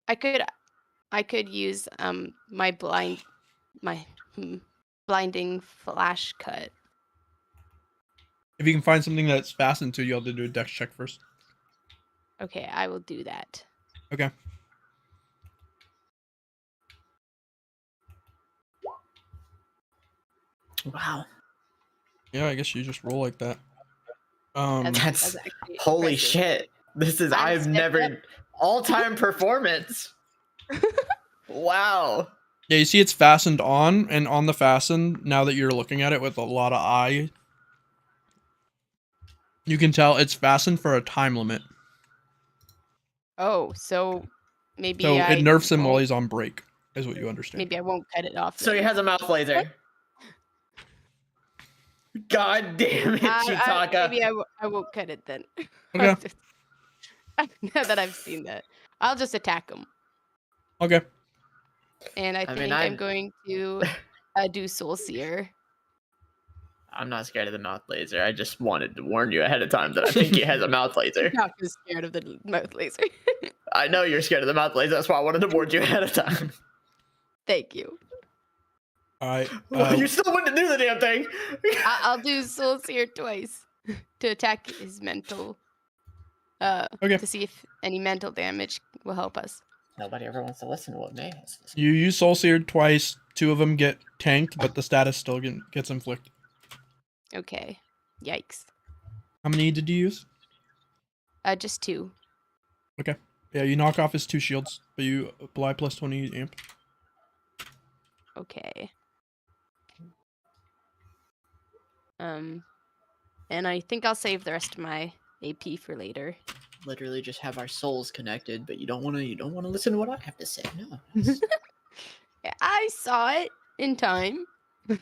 I could use my blinding flash cut. If you can find something that's fastened to, you'll have to do a dex check first. Okay, I will do that. Okay. Wow. Yeah, I guess you just roll like that. That's actually holy impressive. shit. This is I'm I've stepped never up. all-time performance. Wow. Yeah, you see it's fastened on, and on the fasten, now that you're looking at it with a lot of eye, you can tell it's fastened for a time limit. Oh, so maybe So I it nerfs him while won't- he's on break, is what you understand. Maybe I won't cut it off. So he then. has a mouth laser. God damn it, Chitaka. Maybe I won't cut it then. Okay. Now that I've seen that, I'll just attack him. Okay. And I think I'm going to do Soul Seer. I'm not scared of the mouth laser. I just wanted to warn you ahead of time that I think he has a mouth laser. Not just scared of the mouth laser. I know you're scared of the mouth laser. That's why I wanted to warn you ahead of time. Thank you. All right. You still wouldn't do the damn thing. I'll do Soul Seer twice to attack his mental. Okay. To see if any mental damage will help us. Nobody ever wants to listen to what May has to say. You use Soul Seared twice. 2 of them get tanked, but the status still gets inflicted. Okay. Yikes. How many did you use? Just 2. Okay. Yeah, you knock off his 2 shields, but you apply plus 20 amp. Okay. And I think I'll save the rest of my AP for later. Literally just have our souls connected, but you don't want to listen to what I have to say. No. Yeah, I saw it in time. Oh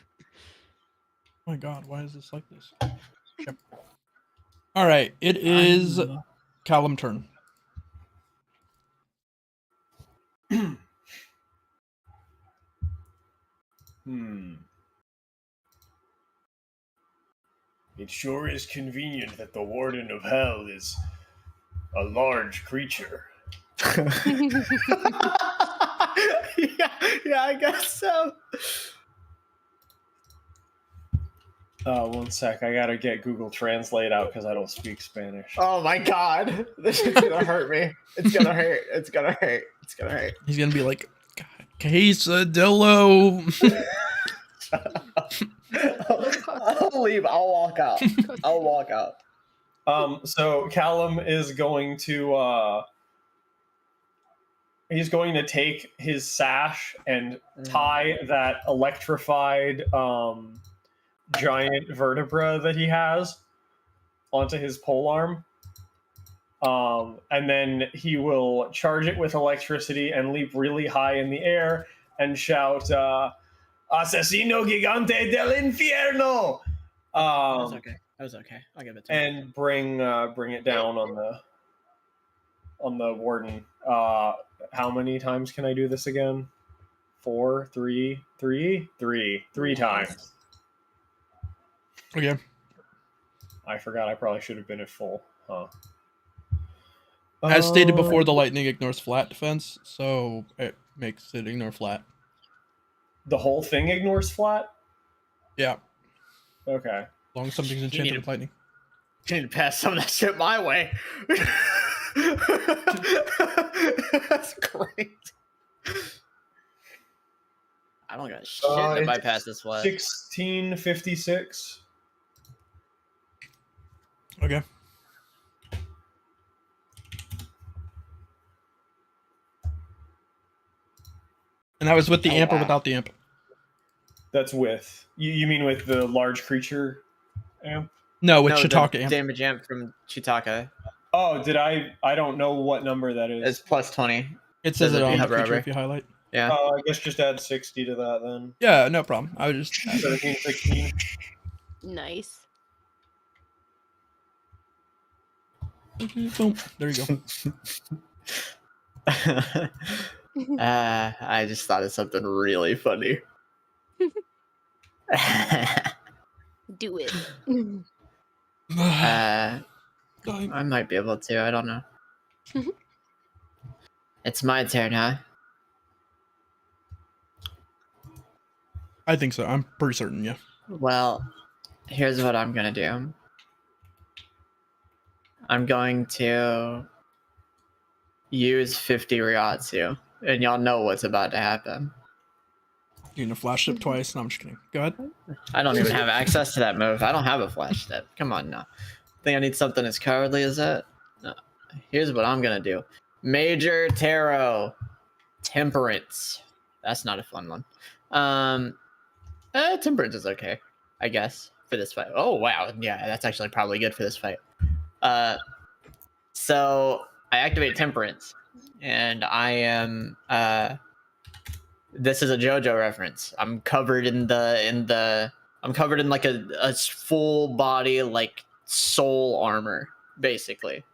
my god, why is this like this? Yep. All right, it is Kallum turn. It sure is convenient that the Warden of Hell is a large creature. yeah, I guess so. One sec, I gotta get Google Translate out because I don't speak Spanish. Oh my god. This is gonna hurt me. It's gonna hurt. It's gonna hurt. It's gonna hurt. He's gonna be like, God, quesadillo. I'll leave. I'll walk out. I'll walk out. So Kallum is going to he's going to take his sash and tie that electrified giant vertebra that he has onto his polearm. And then he will charge it with electricity and leap really high in the air and shout, Asesino Gigante del Infierno! That was okay. That was okay. I'll give it to him. And bring it down on the Warden. How many times can I do this again? 4, 3 times. Okay. I forgot I probably should have been at full, huh? As stated before, the lightning ignores flat defense, so it makes it ignore flat. The whole thing ignores flat? Yeah. Okay. As long as something's enchanted with lightning. You need to pass some of that shit my way. That's great. I don't got shit to bypass this flat. 1656. Okay. And that was with the amp or without the amp? That's with. You mean with the large creature amp? No, with Chitaka amp. Damage amp from Chitaka. Oh, did I don't know what number that is. It's plus 20. It says it on the hover creature over. if you highlight. Yeah. I guess just add 60 to that then. Yeah, no problem. I was just... 17, 16. Nice. Boom. There you go. I just thought of something really funny. Do it. I might be able to. I don't know. It's my turn, huh? I think so. I'm pretty certain, yeah. Well, here's what I'm gonna do. I'm going to use 50 Ryatsu, and y'all know what's about to happen. You're gonna flash step twice. No, I'm just kidding. Go ahead. I don't even have access to that move. I don't have a flash step. Come on now. Think I need something as cowardly as that? No. Here's what I'm gonna do. Major Tarot. Temperance. That's not a fun one. Temperance is okay, I guess, for this fight. Oh wow, yeah, that's actually probably good for this fight. So I activate Temperance, and I am this is a JoJo reference. I'm covered in I'm covered in like a full body like soul armor, basically.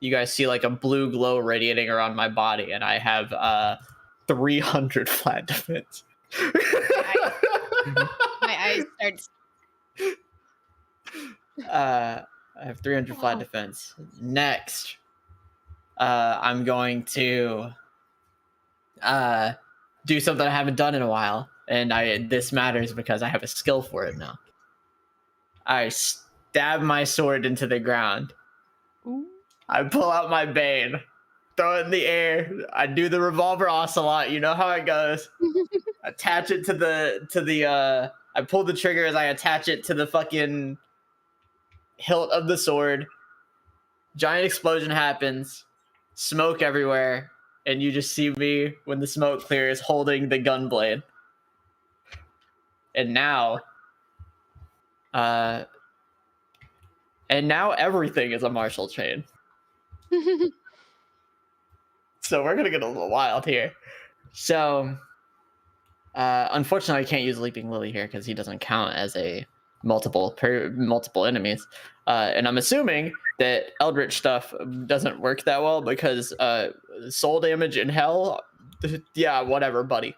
You guys see like a blue glow radiating around my body, and I have 300 flat defense. My eyes start. I have 300 flat defense. Next, I'm going to do something I haven't done in a while, and this matters because I have a skill for it now. I stab my sword into the ground. Ooh. I pull out my bane, throw it in the air. I do the revolver ocelot. You know how it goes. Attach it to the. I pull the trigger as I attach it to the fucking hilt of the sword. Giant explosion happens. Smoke everywhere. And you just see me, when the smoke clears, holding the gun blade. And now everything is a martial chain. So we're gonna get a little wild here. So unfortunately I can't use Leaping Lily here because he doesn't count as a multiple enemies. And I'm assuming that Eldritch stuff doesn't work that well because soul damage in hell, yeah, whatever, buddy.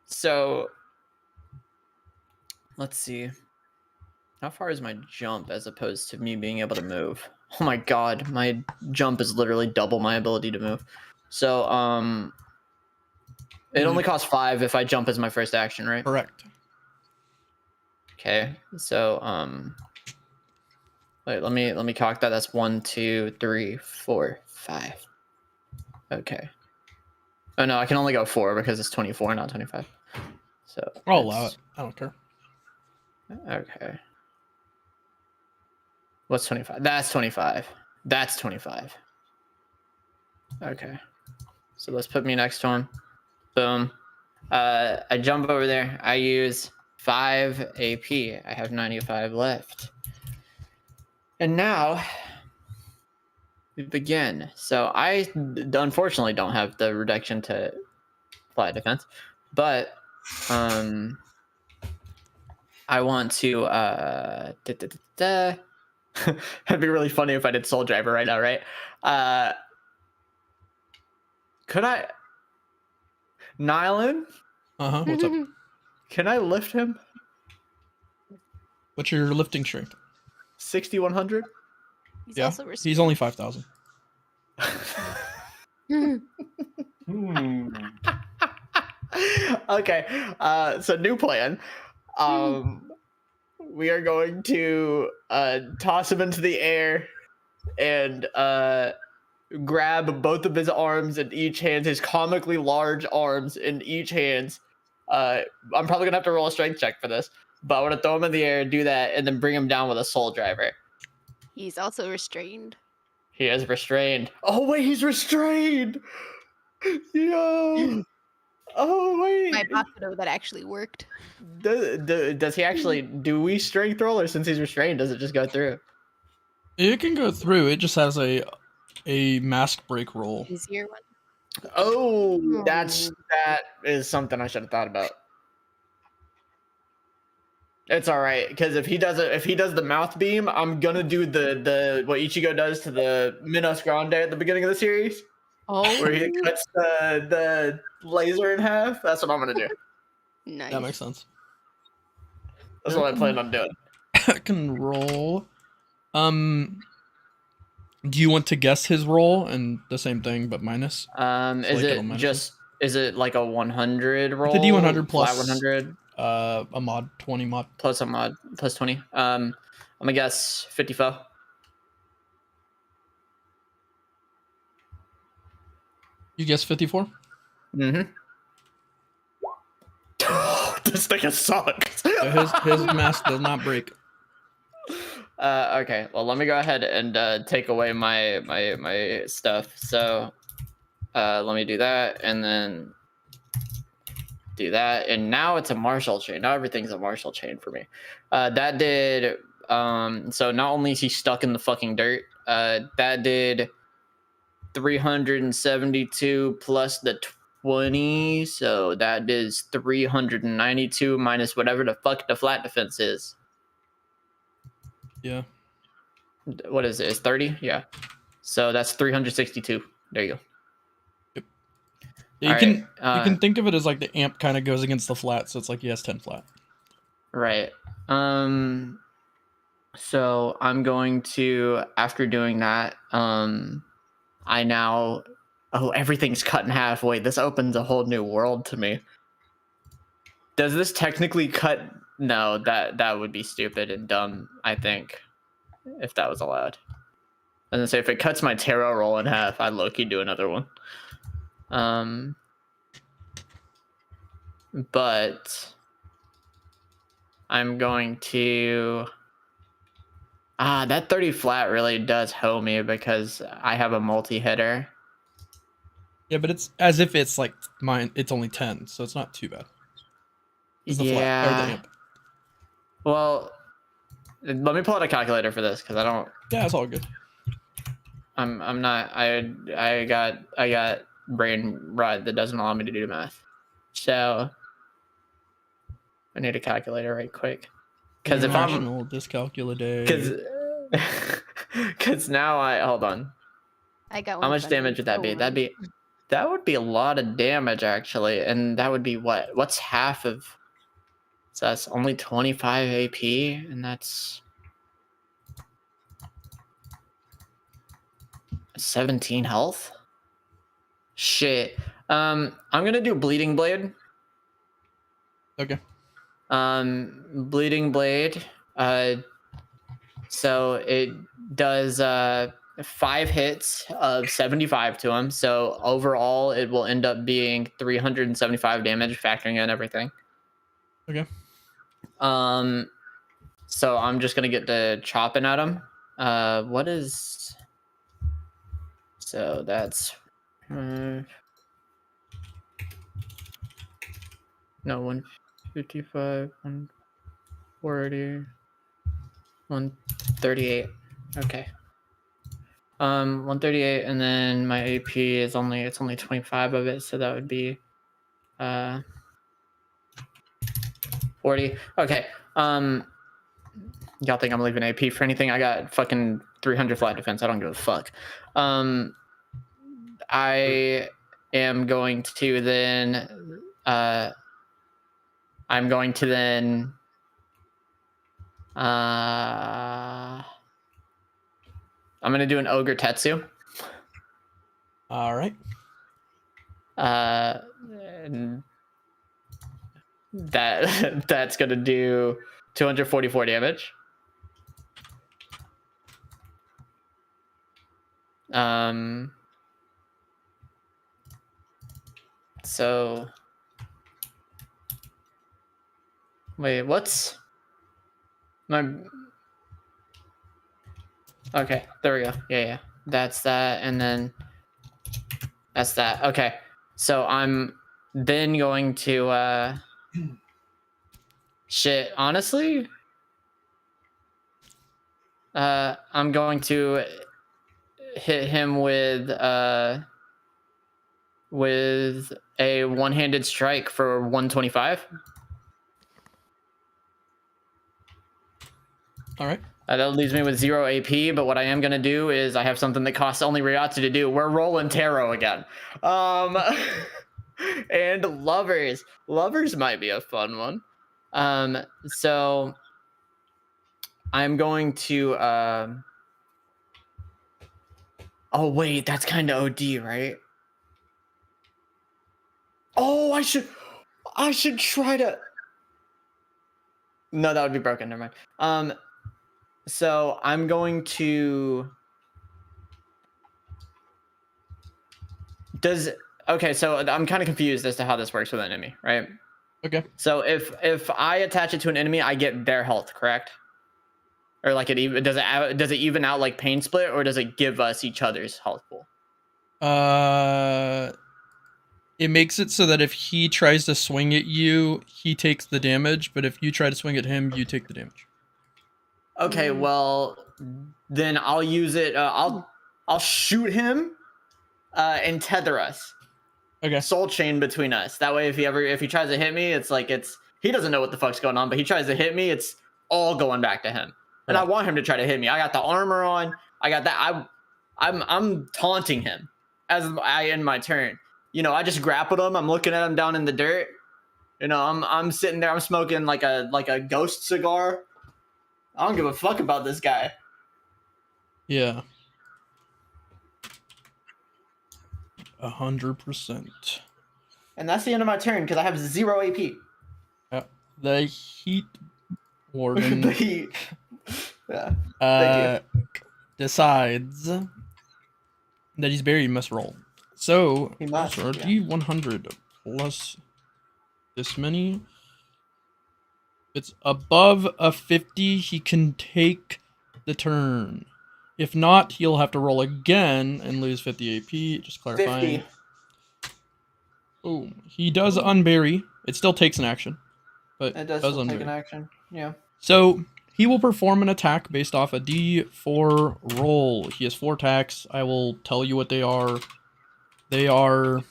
So let's see. How far is my jump as opposed to me being able to move? Oh my god, my jump is literally double my ability to move. So it only costs 5 if I jump as my first action, right? Correct. Okay, so wait, let me calc that. That's 1, 2, 3, 4, 5. Okay. Oh no, I can only go 4 because it's 24, not 25. So I'll allow it. I don't care. Okay. What's 25? That's 25. That's 25. Okay. So let's put me next to him. Boom. I jump over there. I use 5 AP. I have 95 left. And now we begin. So I unfortunately don't have the reduction to flat defense, but I want to it'd be really funny if I did Soul Driver right now, right? Could I Nylan? What's up? Can I lift him? What's your lifting strength? 6,100? He's Yeah, also he's only 5,000. Okay, so new plan. We are going to toss him into the air and grab both of his arms in each hand, his comically large arms in each hand. I'm probably gonna have to roll a strength check for this, but I want to throw him in the air, do that, and then bring him down with a soul driver. He's also restrained. He is restrained. Oh wait, he's restrained. Yo. Oh wait. My boss would know that actually worked. Does he actually? Do we strength roll, or since he's restrained, does it just go through? It can go through. It just has a mask break roll. Easier one. Oh, that is something I should have thought about. It's all right, because if he does the mouth beam, I'm gonna do the what Ichigo does to the Minos Grande at the beginning of the series, where he cuts the laser in half. That's what I'm gonna do. Nice. That makes sense. That's what I plan on doing. I can roll. Do you want to guess his roll and the same thing but minus? Is it like a 100 roll? The D100 plus flat 100. A mod 20 mod plus a mod plus 20. I'm gonna guess 54. You guess 54? Mm-hmm. This thing sucks. His mask does not break. Okay, well let me go ahead and take away my stuff. So Let me do that, and then do that, and now it's a Marshall chain. Now everything's a Marshall chain for me. That did. So not only is he stuck in the fucking dirt, that did 372 plus the 20, so that is 392 minus whatever the fuck the flat defense is. Yeah. What is it? It's 30? Yeah. So that's 362. There you go. Yep. You can right, you can think of it as like the amp kind of goes against the flat, so it's like he has 10 flat. Right. So I'm going to, after doing that, I now, everything's cut in half. Wait, this opens a whole new world to me. Does this technically cut? No, that would be stupid and dumb, I think, if that was allowed. I was gonna say, if it cuts my tarot roll in half, I'd low-key do another one. But I'm going to... that 30 flat really does hoe me because I have a multi-hitter. Yeah, but it's as if it's like mine. It's only 10, so it's not too bad. It's the flat, or the amp. Well, let me pull out a calculator for this because I don't. Yeah, it's all good. I'm not. I got brain rot that doesn't allow me to do math. So I need a calculator right quick. Because if I'm dyscalculator. Because now hold on. I got one. How much damage would that be? That would be a lot of damage actually, and that would be what? What's half of? So that's only 25 AP, and that's 17 health. Shit. I'm gonna do Bleeding Blade. Okay. Bleeding Blade. So it does 5 hits of 75 to him. So overall, it will end up being 375 damage, factoring in everything. Okay. So I'm just gonna get to chopping at him. What is? So that's. No, 155, 140, 138. Okay. 138, and then my AP is only 25 of it, so that would be 40. Okay. Y'all think I'm leaving AP for anything? I got fucking 300 flat defense. I don't give a fuck. I am going to then I'm going to then I'm gonna do an Ogre Tetsu. All right. And that's gonna do 244 damage. So wait, what's my? Okay, there we go. Yeah, that's that, and then that's that. Okay, so I'm then going to shit. Honestly, I'm going to hit him with a one-handed strike for 125. All right. That leaves me with 0 AP, but what I am going to do is I have something that costs only Ryatsu to do. We're rolling tarot again. And lovers. Lovers might be a fun one. So I'm going to... Oh, wait, that's kind of OD, right? Oh, I should try to... No, that would be broken. Never mind. So I'm going to... Okay, so I'm kind of confused as to how this works with an enemy, right? Okay. So if I attach it to an enemy, I get their health, correct? Or like does it even out like Pain Split, or does it give us each other's health pool? It makes it so that if he tries to swing at you, he takes the damage, but if you try to swing at him, you take the damage. Okay, well, then I'll use it. I'll shoot him, and tether us. Okay. Soul chain between us. That way, if he tries to hit me, he doesn't know what the fuck's going on, but he tries to hit me, it's all going back to him. And I want him to try to hit me. I got the armor on. I got that. I'm taunting him as I end my turn. I just grappled him. I'm looking at him down in the dirt. I'm sitting there. I'm smoking like a ghost cigar. I don't give a fuck about this guy. Yeah. 100%. And that's the end of my turn because I have 0 AP. Yeah. The Heat Warden The heat. Yeah. decides that he's buried. Must roll. So He must, so D100 plus this many. It's above a 50. He can take the turn. If not, he'll have to roll again and lose 50 AP. Just clarifying. 50. Oh, he does unbury. It still takes an action, but It does still take an action. Yeah. So he will perform an attack based off a D4 roll. He has 4 attacks. I will tell you what they are. They are...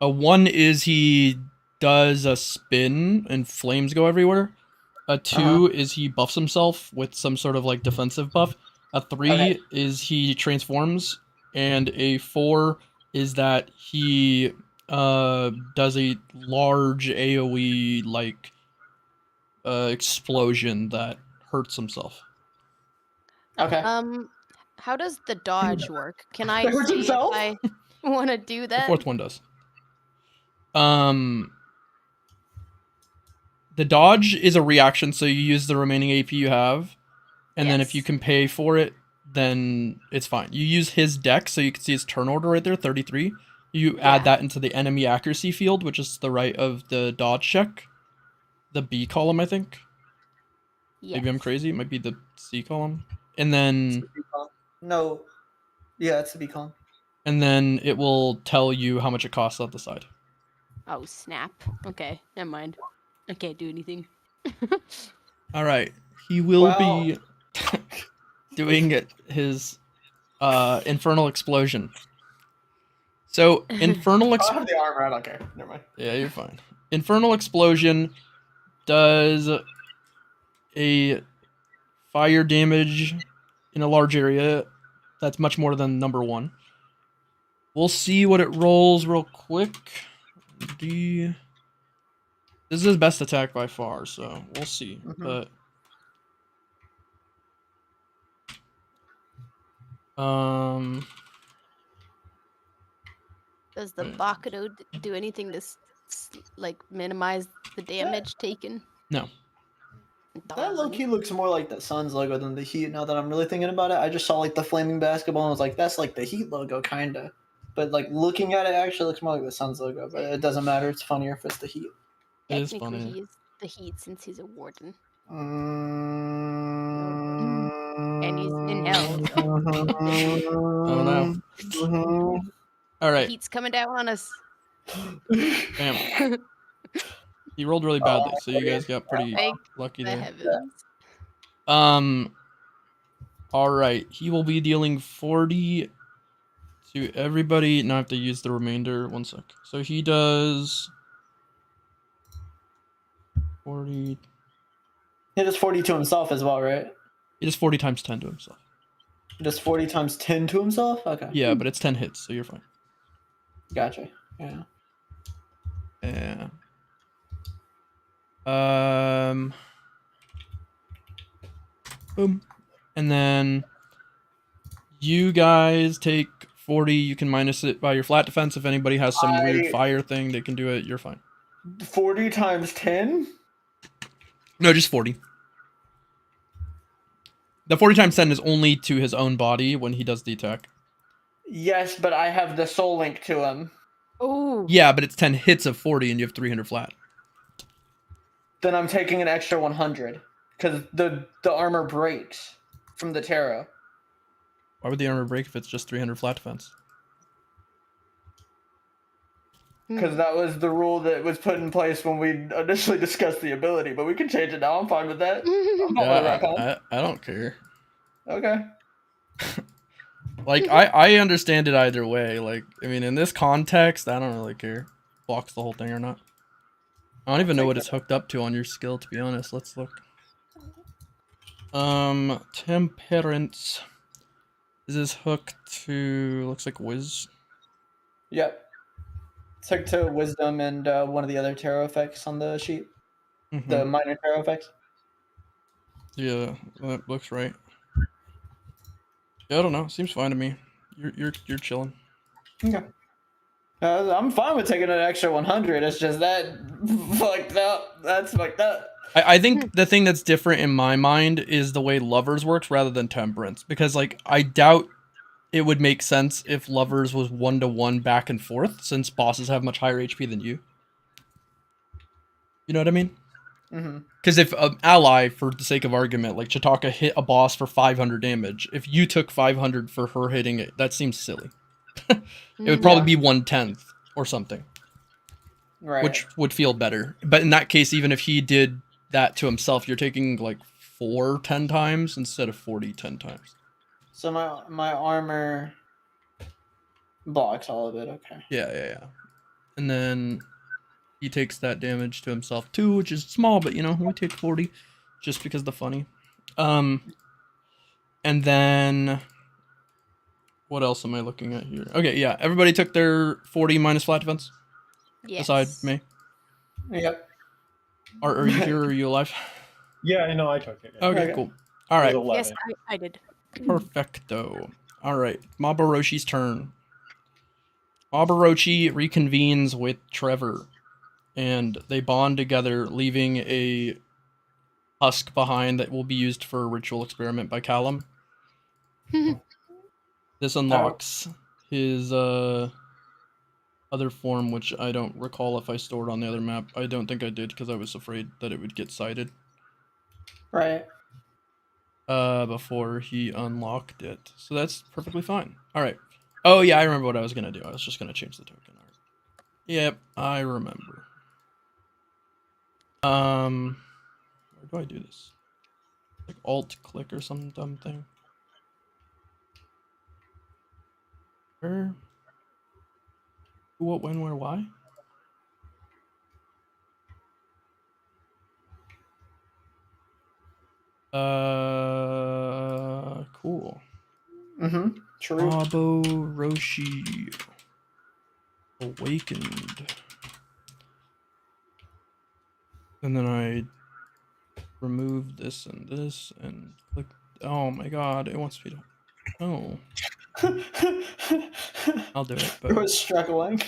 A 1 is he does a spin and flames go everywhere. A 2 is he buffs himself with some sort of like defensive buff. A 3 is he transforms. And a 4 is that he does a large AoE like explosion that hurts himself. Okay. How does the dodge work? Can I Hurts see himself? if I want to do The that? 4th one does. The dodge is a reaction, so you use the remaining AP you have, and then if you can pay for it, then it's fine. You use his deck, so you can see his turn order right there, 33. You add that into the enemy accuracy field, which is the right of the dodge check. The B column, I think. Yes. Maybe I'm crazy. It might be the C column. And then... No. Yeah, it's the B column. And then it will tell you how much it costs on the side. Oh, snap. Okay, never mind. I can't do anything. All right. He will be doing his infernal explosion. So, infernal I have the armor. I don't care. Never mind. Yeah, you're fine. Infernal explosion does a fire damage in a large area. That's much more than number 1. We'll see what it rolls real quick. This is his best attack by far, so we'll see. But does the Bakudo do anything to like minimize the damage taken? No. That low-key looks more like the Suns logo than the Heat now that I'm really thinking about it. I just saw like the flaming basketball and was like, that's like the Heat logo, kinda. But like looking at it, actually looks more like the Suns logo. But it doesn't matter. It's funnier if it's the Heat. It is Technically, funny. he is the Heat since he's a warden. And he's in hell. Oh no. All right. Heat's coming down on us. Bam. He rolled really badly, so you guys got pretty lucky The there. heavens. All right. He will be dealing 40 to everybody. Now I have to use the remainder. 1 sec. So he does 40. He does 40 to himself as well, right? He does 40 times 10 to himself. He does 40 times 10 to himself? Okay. Yeah, but it's 10 hits, so you're fine. Gotcha. Yeah. Yeah. Boom. And then you guys take 40. You can minus it by your flat defense. If anybody has some weird fire thing, they can do it. You're fine. 40 times 10? No, just 40. The 40 times 10 is only to his own body when he does the attack. Yes, but I have the soul link to him. Oh. Yeah, but it's 10 hits of 40 and you have 300 flat. Then I'm taking an extra 100 because the armor breaks from the tarot. Why would the armor break if it's just 300 flat defense? Because that was the rule that was put in place when we initially discussed the ability, but we can change it now. I'm fine with that. I'm fine with that, Kallum. I don't care. Okay. Like, I understand it either way. Like, I mean, in this context, I don't really care. Blocks the whole thing or not. I don't even know what it's hooked up to on your skill, to be honest. Let's look. Temperance. Is this hooked to, looks like Wiz? Yep. It's hooked to wisdom and one of the other tarot effects on the sheet. Mhm. The minor tarot effects. Yeah, that looks right. Yeah, I don't know. Seems fine to me. You're chilling. Okay. I'm fine with taking an extra 100. It's just that fucked up. That's fucked up. I think the thing that's different in my mind is the way Lovers works rather than Temperance. Because, like, I doubt it would make sense if Lovers was 1-to-1 back and forth, since bosses have much higher HP than you. You know what I mean? Mm-hmm. Because if an ally, for the sake of argument, like Chitaka hit a boss for 500 damage, if you took 500 for her hitting it, that seems silly. It would probably be 1/10 or something. Right. Which would feel better. But in that case, even if he did that to himself, you're taking like 4 10 times instead of 40 10 times. So my armor blocks all of it. Okay. Yeah. And then he takes that damage to himself too, which is small, but you know, we take 40 just because the funny. And then what else am I looking at here? Okay, yeah, everybody took their 40 minus flat defense. Yes. Besides me. Yep. Are you here or are you alive? Yeah, I know. I took it. Yeah. Okay, cool. All right. It was 11. Yes, I did. Perfecto. All right, Mabaroshi's turn. Mabaroshi reconvenes with Trevor, and they bond together, leaving a husk behind that will be used for a ritual experiment by Kallum. This unlocks his other form, which I don't recall if I stored on the other map. I don't think I did because I was afraid that it would get cited. Right. Before he unlocked it. So that's perfectly fine. Alright. Oh yeah, I remember what I was gonna do. I was just gonna change the token art. Yep, I remember. Where do I do this? Like alt click or some dumb thing. Where? Who, what, when, where, why? Cool. Mm-hmm. True. Mabaroshi awakened. And then I remove this and click. Oh my god, it wants me to. Oh. I'll do it. It But... was struggling.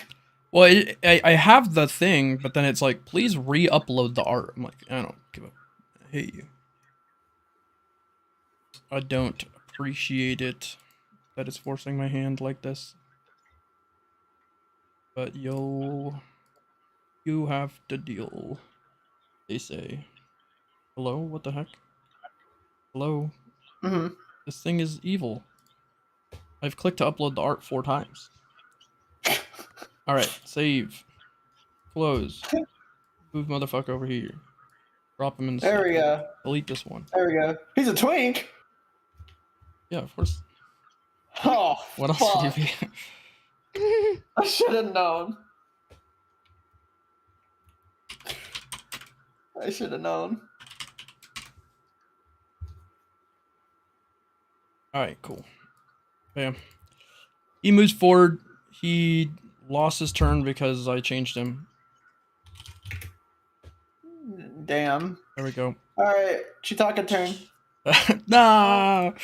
Well, I have the thing, but then it's like, please re-upload the art. I'm like, I don't give a. I hate you. I don't appreciate it that it's forcing my hand like this. But you have to deal. They say. Hello? What the heck? Hello? Mm-hmm. This thing is evil. I've clicked to upload the art 4 times. Alright, save. Close. Move motherfucker over here. Drop him in the There we go. Delete this one. There we go. He's a twink. Yeah, of course. Oh, What else fuck. would you be? I should have known. I should have known. Alright, cool. Bam. He moves forward. He lost his turn because I changed him. Damn. There we go. All right, Chitaka turn. No.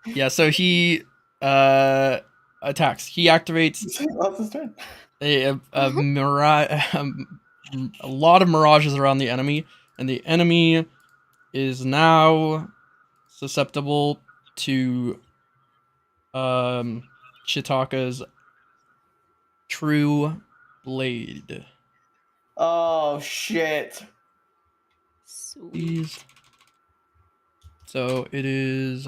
Yeah, so he attacks. He activates Lost his turn. a lot of mirages around the enemy, and the enemy is now susceptible to Chitaka's true blade. Oh shit. Sweet. Please. So it is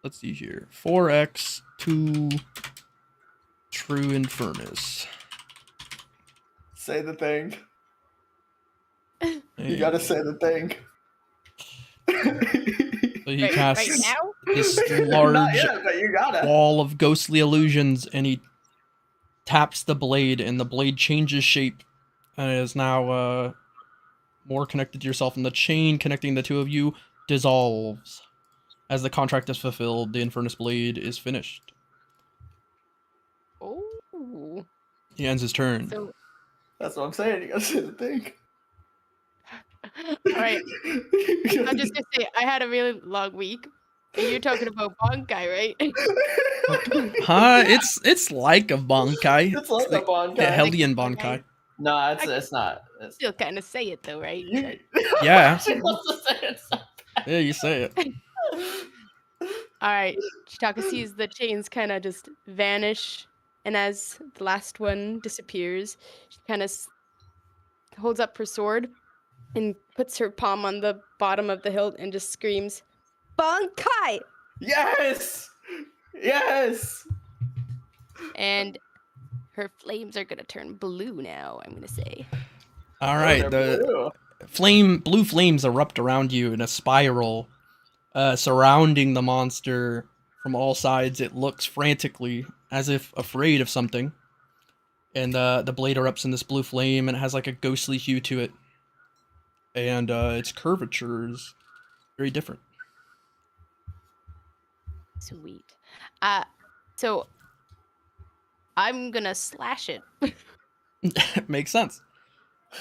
let's see here. 4x 2 True Infernus. Say the thing. You And gotta say the thing. so he Right casts now? this Not large yet, but you gotta. wall of ghostly illusions, and he taps the blade, and the blade changes shape and is now more connected to yourself, and the chain connecting the two of you dissolves. As the contract is fulfilled, the Infernus blade is finished. Oh. He ends his turn. So, That's what I'm saying. You gotta say the thing. all right. I'm just gonna say I had a really long week, and you're talking about Bankai, right? Huh? It's like a Bankai. It's like a Bankai. A Hellion Like a Bankai. No, it's not. It's, Still kind of say it though, right? you, Yeah. She wants to say it. Yeah, you say it. All right. Chitaka sees the chains kind of just vanish, and as the last one disappears, she kind of holds up her sword and puts her palm on the bottom of the hilt and just screams, "Bankai!" Yes! Yes! And her flames are gonna turn blue now. I'm gonna say. All right. Oh, The blue flames erupt around you in a spiral, surrounding the monster from all sides. It looks frantically as if afraid of something, and the blade erupts in this blue flame, and it has like a ghostly hue to it, and its curvature is very different. Sweet. So I'm gonna slash it. Makes sense.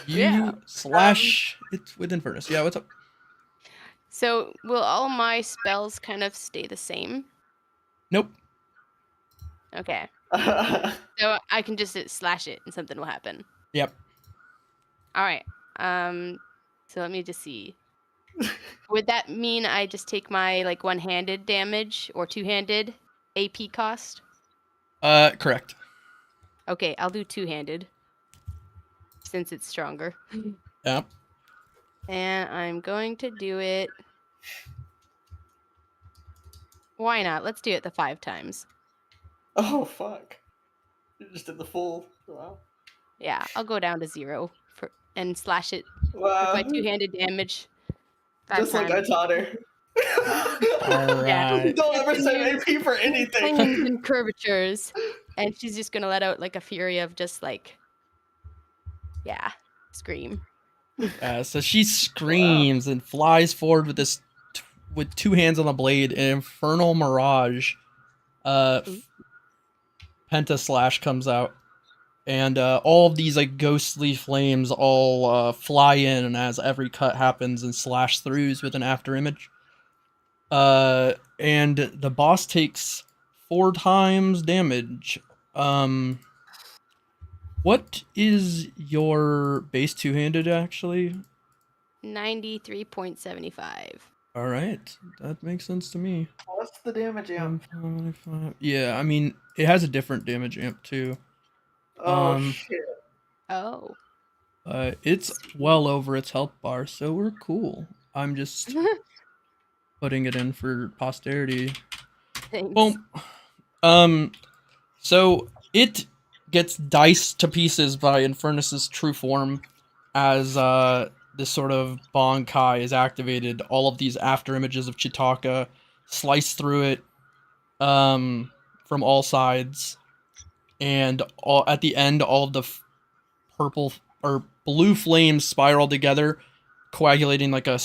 You Yeah, slash it with Infernus. Yeah, what's up? So will all my spells kind of stay the same? Nope. Okay. no. So I can just slash it and something will happen. Yep. All right. So let me just see. Would that mean I just take my like one-handed damage or two-handed AP cost? Correct. Okay, I'll do two-handed since it's stronger. Yep. And I'm going to do it. Why not? Let's do it the 5 times. Oh, fuck. You just did the full. Wow. Yeah, I'll go down to 0 and slash it with Wow. my two-handed damage. 5 Just like I times. taught her. All Yeah. right. Don't ever say AP for anything. Flames and curvatures, and she's just gonna let out like a fury of just like, yeah, scream. So she screams and flies forward with this, with two hands on the blade. An infernal mirage, penta slash comes out, and all of these like ghostly flames all fly in as every cut happens and slash throughs with an after image. And the boss takes 4 times damage. What is your base two-handed actually? 93.75. All right, that makes sense to me. What's the damage amp? 1.5. Yeah, I mean it has a different damage amp too. Oh, Um, shit. Oh. It's well over its health bar, so we're cool. I'm just putting it in for posterity. Thanks. Well, so it gets diced to pieces by Infernus's true form as this sort of Bankai is activated. All of these after images of Chitaka slice through it from all sides, and at the end, all of the purple or blue flames spiral together, coagulating like a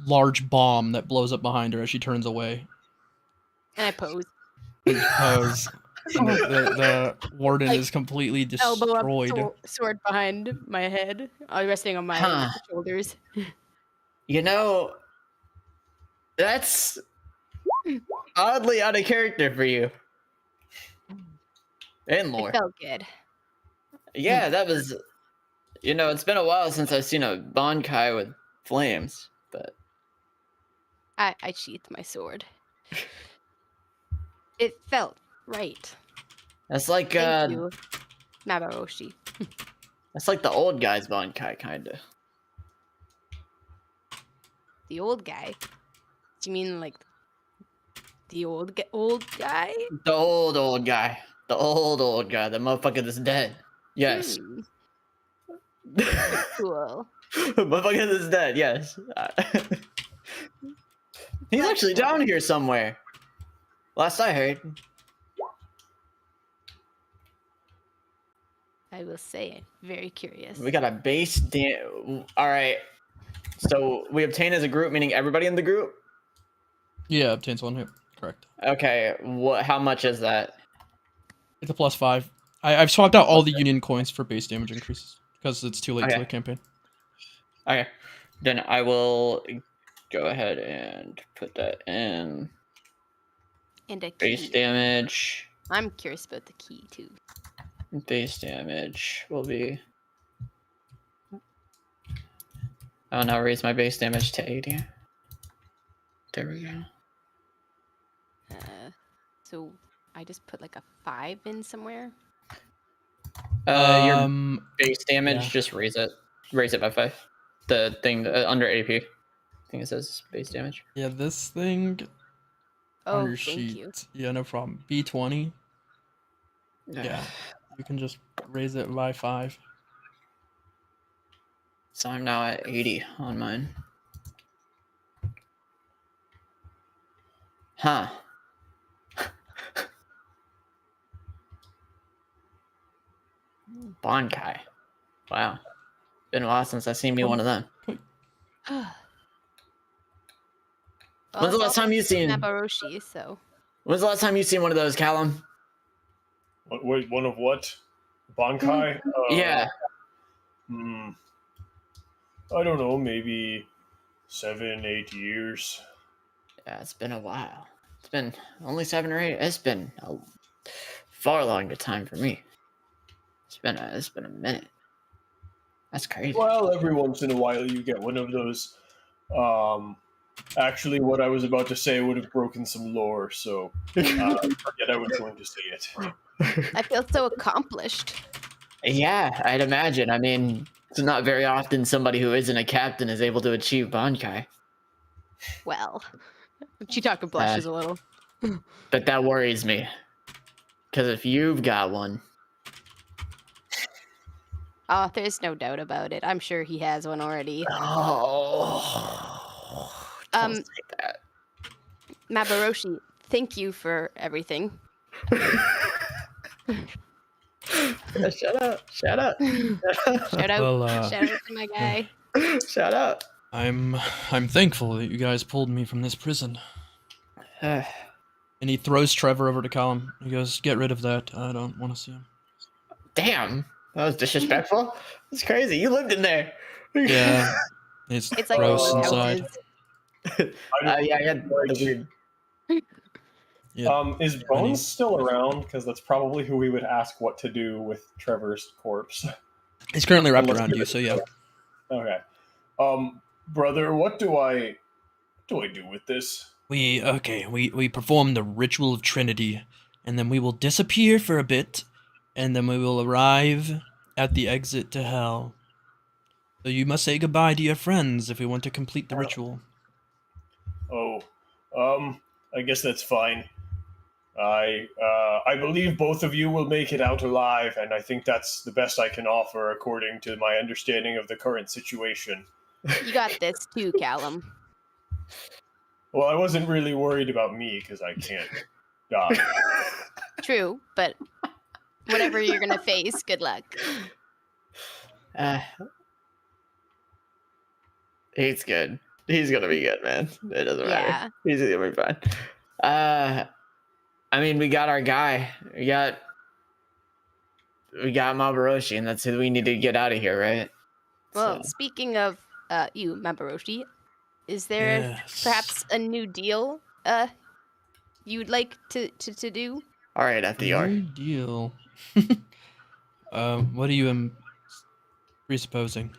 large bomb that blows up behind her as she turns away. And I pose. Because the warden Like, is completely Elbow up, destroyed. sword behind my head, resting on my Huh. shoulders. You know, that's oddly out of character for you. And It more. felt good. Yeah, that was. You know, it's been a while since I've seen a Bankai with flames, but I sheathed my sword. It felt right. that's like Thank you, Mabaroshi. that's like the old guy's Bankai, kinda. The old guy. Do you mean like The old guy? The old guy. The old guy. The motherfucker that's dead. Yes. Cool. Motherfucker that's dead, yes. He's actually down here somewhere. Last I heard. I will say, very curious. We got a base Alright. So we obtain as a group, meaning everybody in the group? Yeah, obtains 1 hit. Correct. Okay, how much is that? It's a +5. I've swapped out all the union coins for base damage increases because it's too late to the campaign. Okay. Then I will go ahead and put that in. And a key. Base damage. I'm curious about the key too. Base damage will be. I'll now raise my base damage to 80. There we go. So I just put like a 5 in somewhere. Your base damage, just raise it. Raise it by 5. The thing under AP. I think it says base damage. Yeah, this thing. Oh, on your thank sheet. you. Yeah, no problem. B20. Yeah, you can just raise it by 5. So I'm now at 80 on mine. Huh. Bonkai. Wow. Been a while since I've seen me one of them. When's the last time you seen Nabaroshi, so. When's the last time you seen one of those, Kallum? Wait, one of what? Bonkai? Yeah. I don't know, maybe 7, 8 years. Yeah, it's been a while. It's been only 7 or 8. It's been a far longer time for me. It's been a minute. That's crazy. Well, every once in a while you get one of those. Actually, what I was about to say would have broken some lore, so forget I was going to say it. I feel so accomplished. Yeah, I'd imagine. I mean, it's not very often somebody who isn't a captain is able to achieve Bonkai. Well, Chitaka blushes a little. But that worries me. Because if you've got one... Oh, there's no doubt about it. I'm sure he has one already. Oh, don't say that. Mabaroshi, thank you for everything. Shut up. Shout out. Well, Shout out to my guy. Shut up. I'm thankful that you guys pulled me from this prison. And he throws Trevor over to Kallum. He goes, "Get rid of that. I don't want to see him." Damn. That was disrespectful. That's crazy. You lived in there. Yeah. It's It's like gross old inside. houses. Yeah, I had the weird. Yeah. Is Bones still around? Because that's probably who we would ask what to do with Trevor's corpse. He's currently wrapped Unless around you're- you, so yeah. Okay. Brother, what do I do with this? We perform the ritual of Trinity, and then we will disappear for a bit, and then we will arrive at the exit to hell. So you must say goodbye to your friends if we want to complete the ritual. Oh, I guess that's fine. I believe both of you will make it out alive, and I think that's the best I can offer according to my understanding of the current situation. You got this too, Kallum. Well, I wasn't really worried about me because I can't die. True, but whatever you're gonna face, good luck. He's good. He's gonna be good, man. It doesn't Yeah. matter. He's gonna be fine. I mean, we got our guy. We got Mabaroshi, and that's who we need to get out of here, right? Well, So- speaking of you, Mabaroshi, is there Yes. perhaps a new deal you'd like to do? all right, FDR. New deal. What are you presupposing?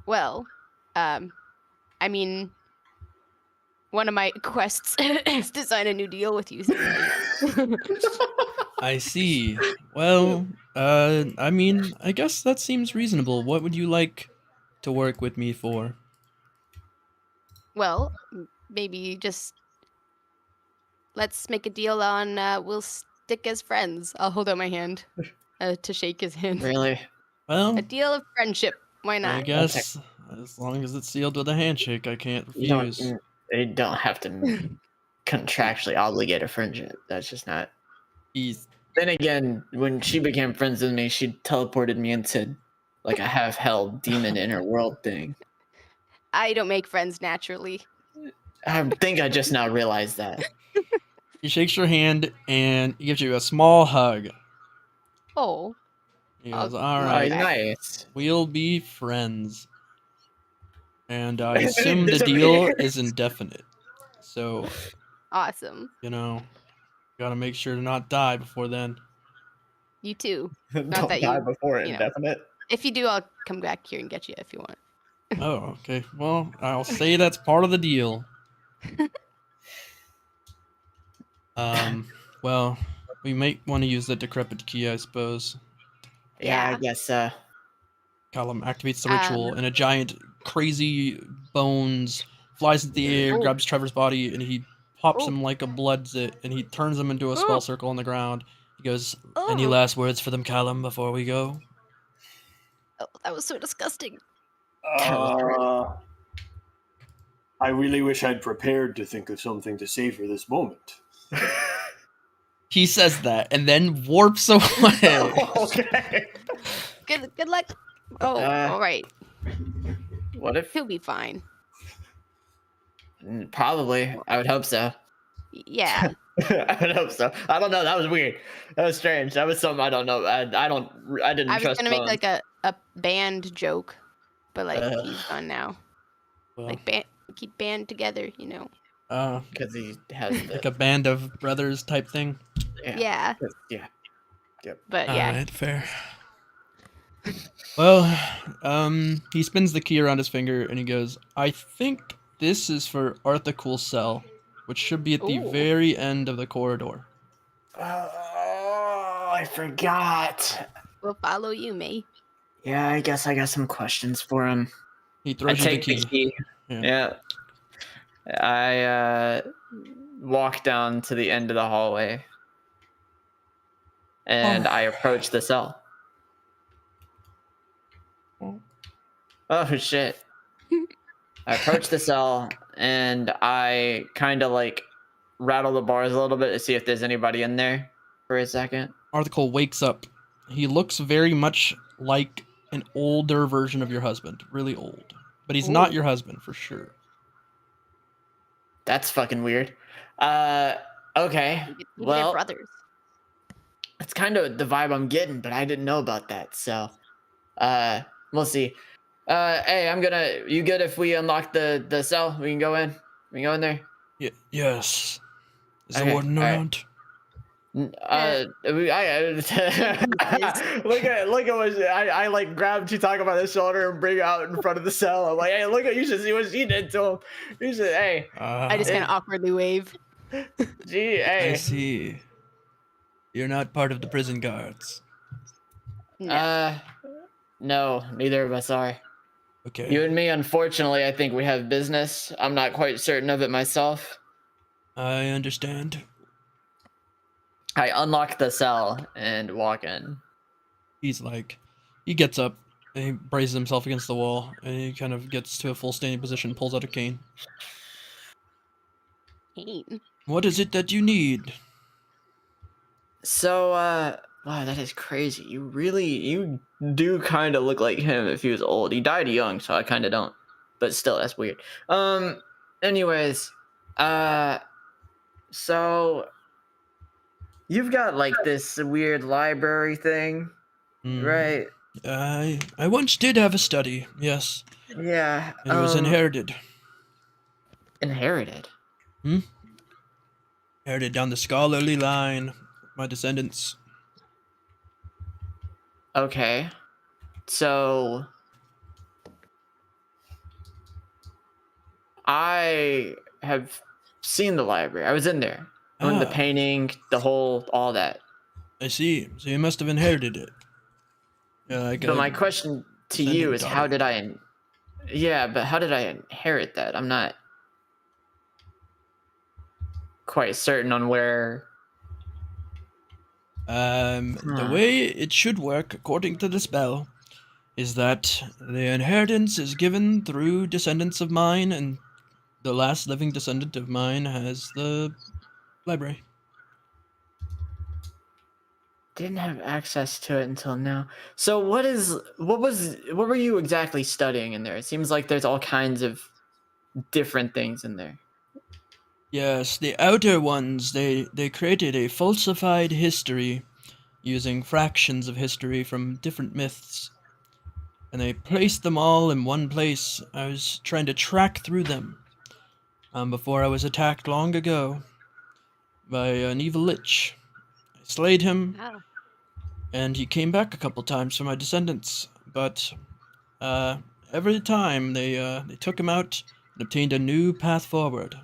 Well, I mean, one of my quests is to sign a new deal with you. I see. Well, I mean, I guess that seems reasonable. What would you like to work with me for? Well, maybe just let's make a deal on we'll stick as friends. I'll hold out my hand to shake his hand. Really? Well, A deal of friendship. Why I not? guess as long as it's sealed with a handshake, I can't You refuse. don't have to contractually obligate a friendship. That's just not. He's Then again, when she became friends with me, she teleported me into like a half hell demon inner world thing. I don't make friends naturally. I think I just now realized that. He shakes your hand and he gives you a small hug. Oh. He goes, I'll all love right, that. Nice. we'll be friends. And I assume the Disappear. deal is indefinite. So, Awesome. gotta make sure to not die before then. You too. Don't that die you- before you know. indefinite. If you do, I'll come back here and get you if you want. Oh, okay. Well, I'll say that's part of the deal. Well, we might want to use the decrepit key, I suppose. Yeah, I Yeah. guess. Kallum activates the ritual, and a giant, crazy bones flies into the air, Oh. grabs Trevor's body, and he pops Oh. him like a blood zit, and he turns him into a skull Oh. circle on the ground. He goes, "Any Oh. last words for them, Kallum, before we go?" Oh, that was so disgusting. I really wish I'd prepared to think of something to say for this moment. He says that, and then warps away. Okay. Good luck. Oh, all right. What if? He'll be fine. Probably. I would hope so. Yeah. I would hope so. I don't know. That was weird. That was strange. That was something I don't know. I didn't I was trust gonna make Bones. like a band joke, but like he's gone now. Well, Like keep band together, you know. Because he has the like a band of brothers type thing. Yeah. yeah. But yeah. Alright, fair. Well, he spins the key around his finger and he goes, I think this is for Arthicul cell, which should be at the Ooh. very end of the corridor. Oh, I forgot. We'll follow you, May. Yeah, I guess I got some questions for him. He I throws you the take key. the key. Yeah. I walk down to the end of the hallway, and I approach the cell. Oh shit! I approach the cell, and I kind of like rattle the bars a little bit to see if there's anybody in there for a second. Arthicul wakes up. He looks very much like an older version of your husband, really old. But he's not your husband for sure. That's fucking weird. Okay. Maybe Well, they're brothers. that's kind of the vibe I'm getting, but I didn't know about that. So, we'll see. Hey, you good if we unlock the cell? We can go in. We can go in there. Yes. Is Okay, the warden all right. around? Look at what I like grab Chitaka by the shoulder and bring her out in front of the cell. I'm like, hey, look at, you should see what she did to him. You should, hey, I just kind of awkwardly wave. gee, hey. I see. You're not part of the prison guards. No. No, neither of us are. Okay. You and me, unfortunately, I think we have business. I'm not quite certain of it myself. I understand. I unlock the cell and walk in. He gets up, and he braces himself against the wall, and he kind of gets to a full standing position, pulls out a cane. Cane. What is it that you need? So, wow, that is crazy. You do kind of look like him if he was old. He died young, so I kind of don't. But still, that's weird. Anyways, so you've got like this weird library thing, right? I once did have a study, yes. Yeah. And it was inherited. Inherited? Inherited down the scholarly line. My descendants. Okay. So I have seen the library. I was in there. When the painting, all that. I see. So you must have inherited it. So my question to you is, how did I? Yeah, but how did I inherit that? I'm not quite certain on where. The way it should work, according to the spell, is that the inheritance is given through descendants of mine, and the last living descendant of mine has the library. Didn't have access to it until now. So what were you exactly studying in there? It seems like there's all kinds of different things in there. Yes, the outer ones, they created a falsified history using fractions of history from different myths. And they placed them all in one place. I was trying to track through them before I was attacked long ago by an evil lich. I slayed him, Wow. and he came back a couple times for my descendants. But every time they took him out and obtained a new path forward.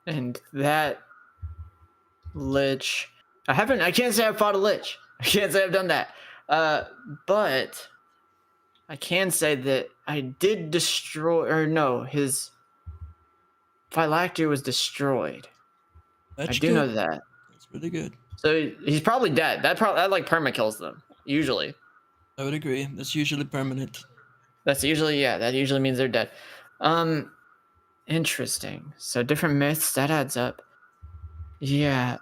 And that lich, I can't say I've fought a lich. I can't say I've done that. But I can say that I did his phylactery was destroyed. That's I do good. know that. That's really good. So he's probably dead. That like perma kills them, usually. I would agree. That's usually permanent. That usually means they're dead. Interesting. So different myths, that adds up. Yeah,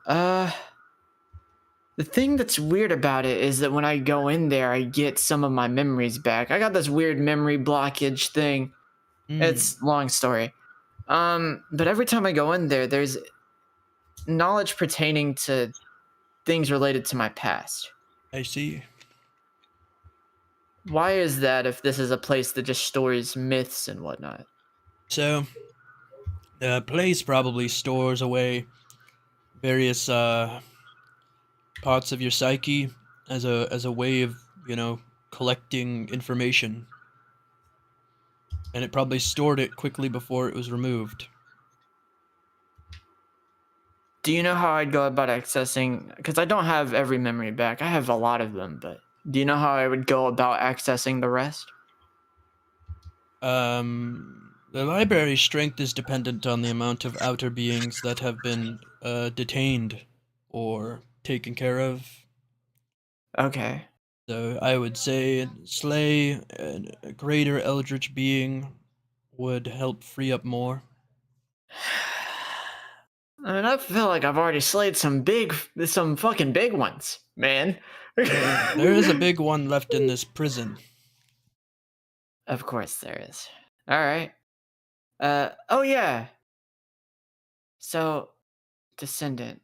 the thing that's weird about it is that when I go in there, I get some of my memories back. I got this weird memory blockage thing. It's long story. But every time I go in there, there's knowledge pertaining to things related to my past. I see. Why is that if this is a place that just stores myths and whatnot? So, the place probably stores away various parts of your psyche as a way of, collecting information. And it probably stored it quickly before it was removed. Do you know how I'd go about accessing? Because I don't have every memory back. I have a lot of them, but do you know how I would go about accessing the rest? The library's strength is dependent on the amount of outer beings that have been detained or taken care of. Okay. So I would say slay a greater eldritch being would help free up more. I mean, I feel like I've already slayed some fucking big ones, man. There is a big one left in this prison. Of course there is. All right. Oh yeah. So, descendant.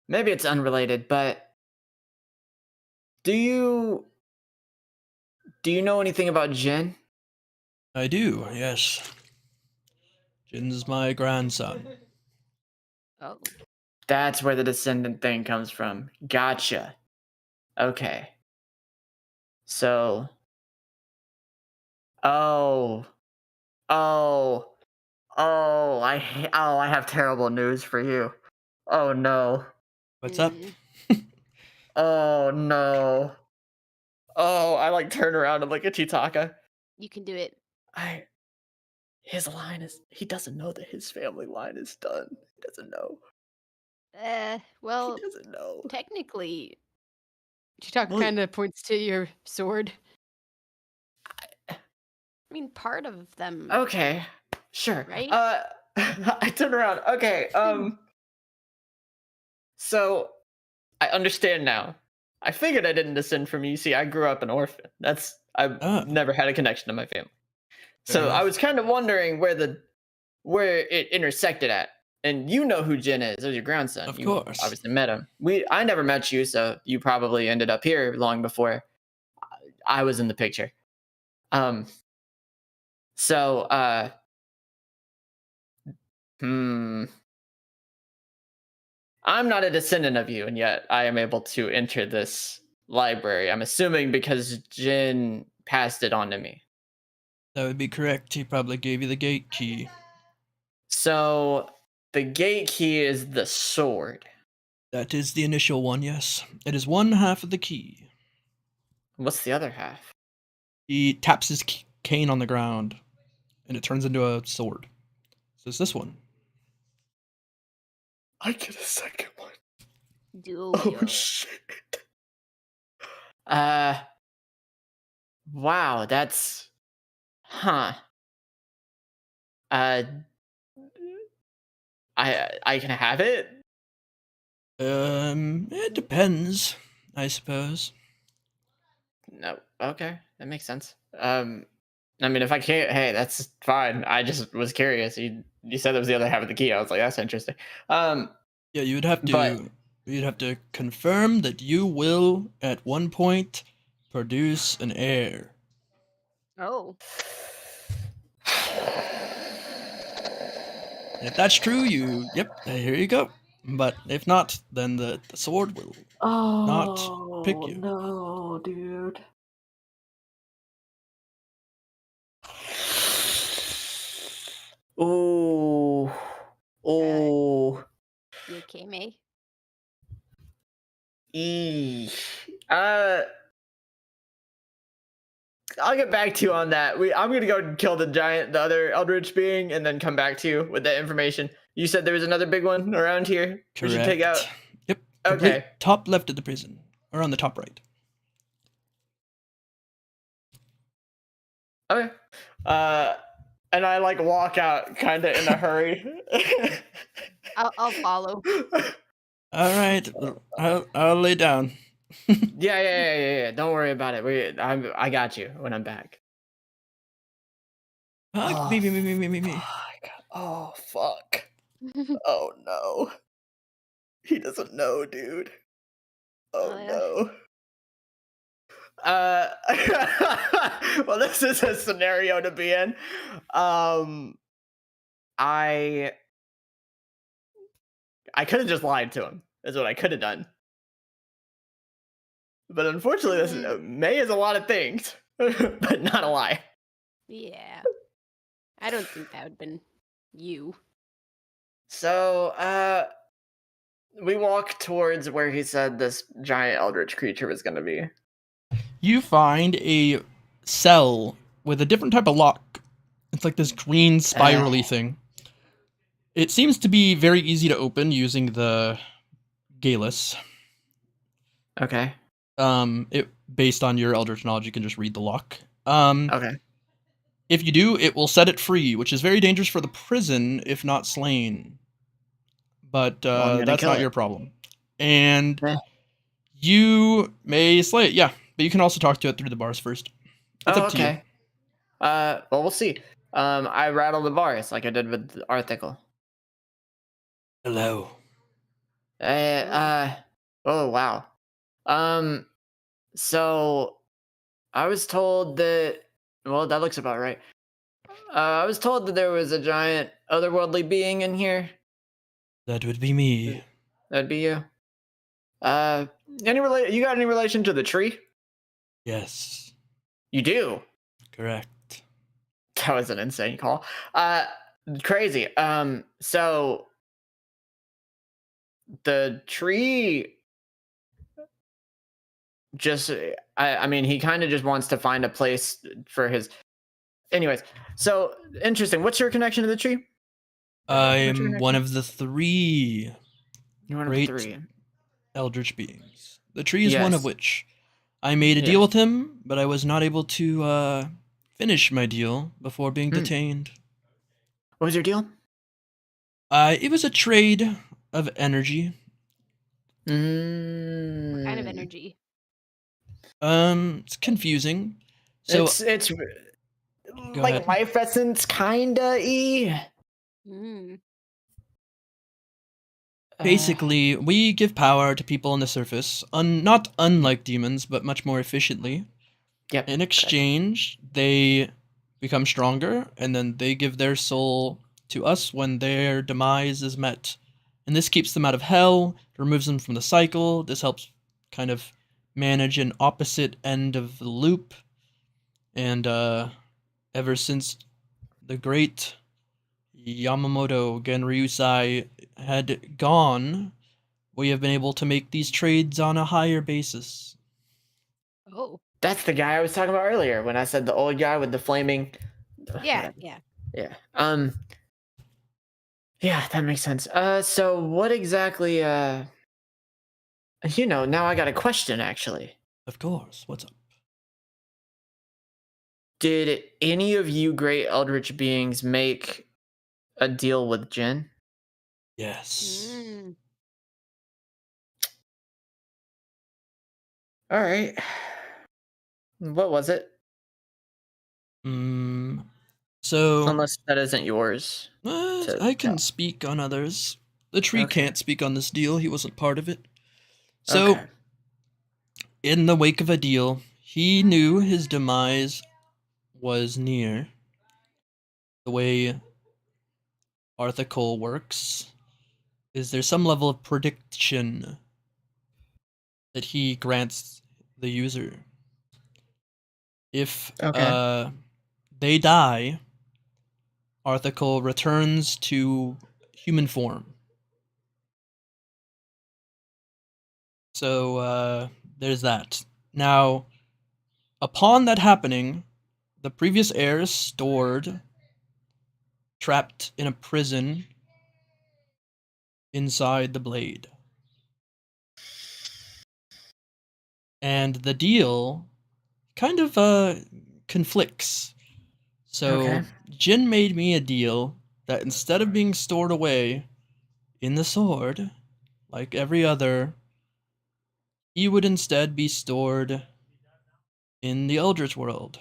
Maybe it's unrelated, but do you know anything about Jin? I do, yes. Jin's my grandson. Oh. That's where the descendant thing comes from. Gotcha. Okay. So. Oh. I have terrible news for you. Oh no. What's up? Oh no. Oh, I like turn around and look at Chitaka. You can do it. He doesn't know that his family line is done. He doesn't know. Well, He doesn't know. technically, Chitaka Well, kind of points to your sword. I mean, part of them. Okay. Sure. Right? I turn around. Okay. So I understand now. I figured I didn't descend from you. See, I grew up an orphan. I've never had a connection to my family. So I was kind of wondering where it intersected at. And you know who Jin is. It was your grandson. Of you course. obviously met him. I never met you, so you probably ended up here long before I was in the picture. So I'm not a descendant of you, and yet I am able to enter this library. I'm assuming because Jin passed it on to me. That would be correct. He probably gave you the gate key. So the gate key is the sword. That is the initial one, yes. It is one half of the key. What's the other half? He taps his cane on the ground, and it turns into a sword. So it's this one. I get a second one. Do Oh ya? shit. Wow, that's huh. Uh, I can have it. It depends, I suppose. No, okay, that makes sense. I mean, if I can't, hey, that's fine. I just was curious. You said that was the other half of the key. I was like, that's interesting. Um, Yeah, you'd but have to confirm that you will at one point produce an heir. Oh. And if that's true, here you go. But if not, then the sword will not pick you. No, dude. ooh, ooh, You okay, May? eesh. I'll get back to you on that. I'm gonna go and kill the other eldritch being, and then come back to you with that information. You said there was another big one around here. We should take out. Yep. Okay. Complete top left of the prison, or on the top right. Okay. And I like walk out kind of in a hurry. I'll follow. All right, I'll lay down. Yeah. Don't worry about it. I got you when I'm back. Oh, Me. fuck. Oh, fuck. Oh, no. He doesn't know, dude. Oh, yeah. no. Well, this is a scenario to be in. I could have just lied to him. Is what I could have done. But unfortunately, May is a lot of things, but not a lie. Yeah. I don't think that would have been you. So, we walk towards where he said this giant eldritch creature was going to be. You find a cell with a different type of lock. It's like this green spirally thing. It seems to be very easy to open using the Galus. Okay. Based on your Eldritch knowledge, you can just read the lock. Okay. If you do, it will set it free, which is very dangerous for the prison if not slain. But that's not your problem. And you may slay it, yeah. But you can also talk to it through the bars first. It's up to you. Well, we'll see. I rattle the bars like I did with Arthicle. Hello. Oh wow. So I was told that. Well, that looks about right. I was told that there was a giant otherworldly being in here. That would be me. That'd be you. You got any relation to the tree? Yes. You do. Correct. That was an insane call. Crazy. So the tree just, I mean, he kind of just wants to find a place for his. Anyways, so interesting. What's your connection to the tree? I'm one of the three You're one of great the three eldritch beings. The tree is one of which. I made a deal with him, but I was not able to finish my deal before being detained. What was your deal? It was a trade of energy. What kind of energy? It's confusing. So it's like ahead. life essence, kinda. Basically, we give power to people on the surface, not unlike demons, but much more efficiently. Yep. In exchange, they become stronger, and then they give their soul to us when their demise is met. And this keeps them out of hell, removes them from the cycle. This helps kind of manage an opposite end of the loop. And ever since the great Yamamoto Genryusai had gone, we have been able to make these trades on a higher basis. Oh. That's the guy I was talking about earlier when I said the old guy with the flaming. Yeah. Yeah. Yeah, that makes sense. So what exactly? Now I got a question. Actually, Of course. What's up? did any of you great eldritch beings make a deal with Jin? Yes. Mm. All right. What was it? So Unless that isn't yours. to I can tell. speak on others. The tree Okay. can't speak on this deal. He wasn't part of it. So, Okay. in the wake of a deal, he knew his demise was near. The way Arthical works is there's some level of prediction that he grants the user. If Okay. they die, Arthical returns to human form. So there's that. Now, upon that happening, the previous heir is stored, trapped in a prison inside the blade. And the deal kind of conflicts. So Okay. Jin made me a deal that instead of being stored away in the sword, like every other, he would instead be stored in the Eldritch world.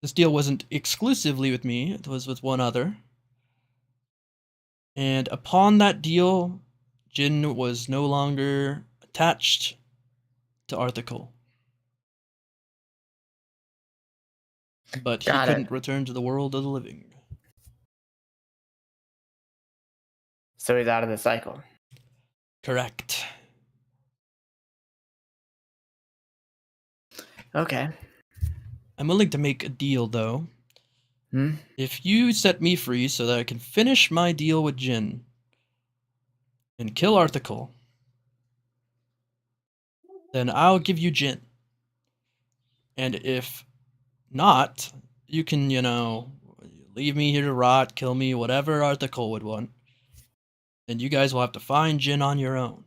This deal wasn't exclusively with me, it was with one other. And upon that deal, Jin was no longer attached to Arthical. But he Got it. couldn't return to the world of the living. So he's out of the cycle. Correct. Okay. I'm willing to make a deal, though. Hmm? If you set me free so that I can finish my deal with Jin and kill Arthical, then I'll give you Jin. And if not, you can, leave me here to rot, kill me, whatever Arthical would want. And you guys will have to find Jin on your own.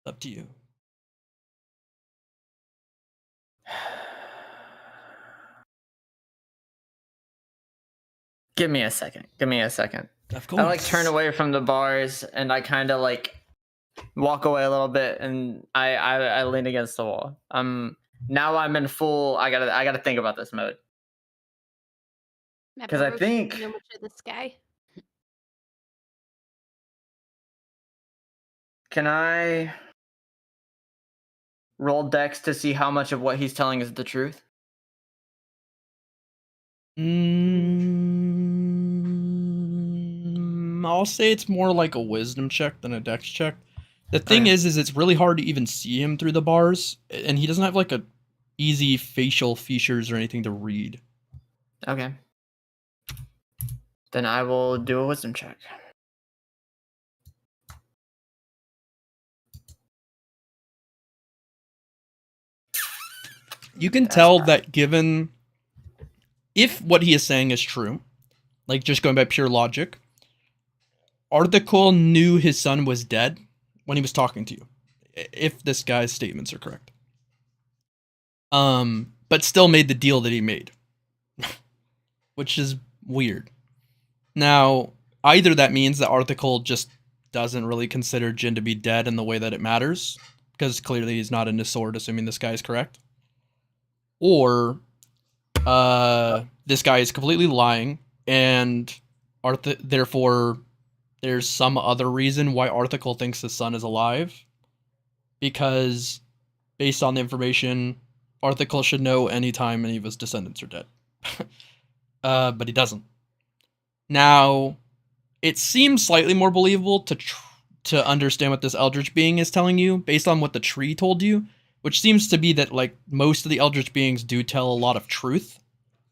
Up to you. Give me a second. Give me a second. Of course. I turn away from the bars and I kind of walk away a little bit and I lean against the wall. Now I'm in full. I gotta think about this mode. 'Cause I think- So much of this guy. Can I roll Dex to see how much of what he's telling is the truth? I'll say it's more like a wisdom check than a dex check. The thing Okay. is it's really hard to even see him through the bars, and he doesn't have like a easy facial features or anything to read. Okay. Then I will do a wisdom check. You can That's tell bad. that given if what he is saying is true, like just going by pure logic, Arthical knew his son was dead when he was talking to you. If this guy's statements are correct. But still made the deal that he made. Which is weird. Now, either that means that Arthical just doesn't really consider Jin to be dead in the way that it matters, because clearly he's not in his sword, assuming this guy is correct. Or this guy is completely lying, and therefore there's some other reason why Arthical thinks his son is alive, because based on the information, Arthical should know anytime any of his descendants are dead. But he doesn't. Now, it seems slightly more believable to understand what this Eldritch being is telling you, based on what the tree told you, which seems to be that most of the Eldritch beings do tell a lot of truth,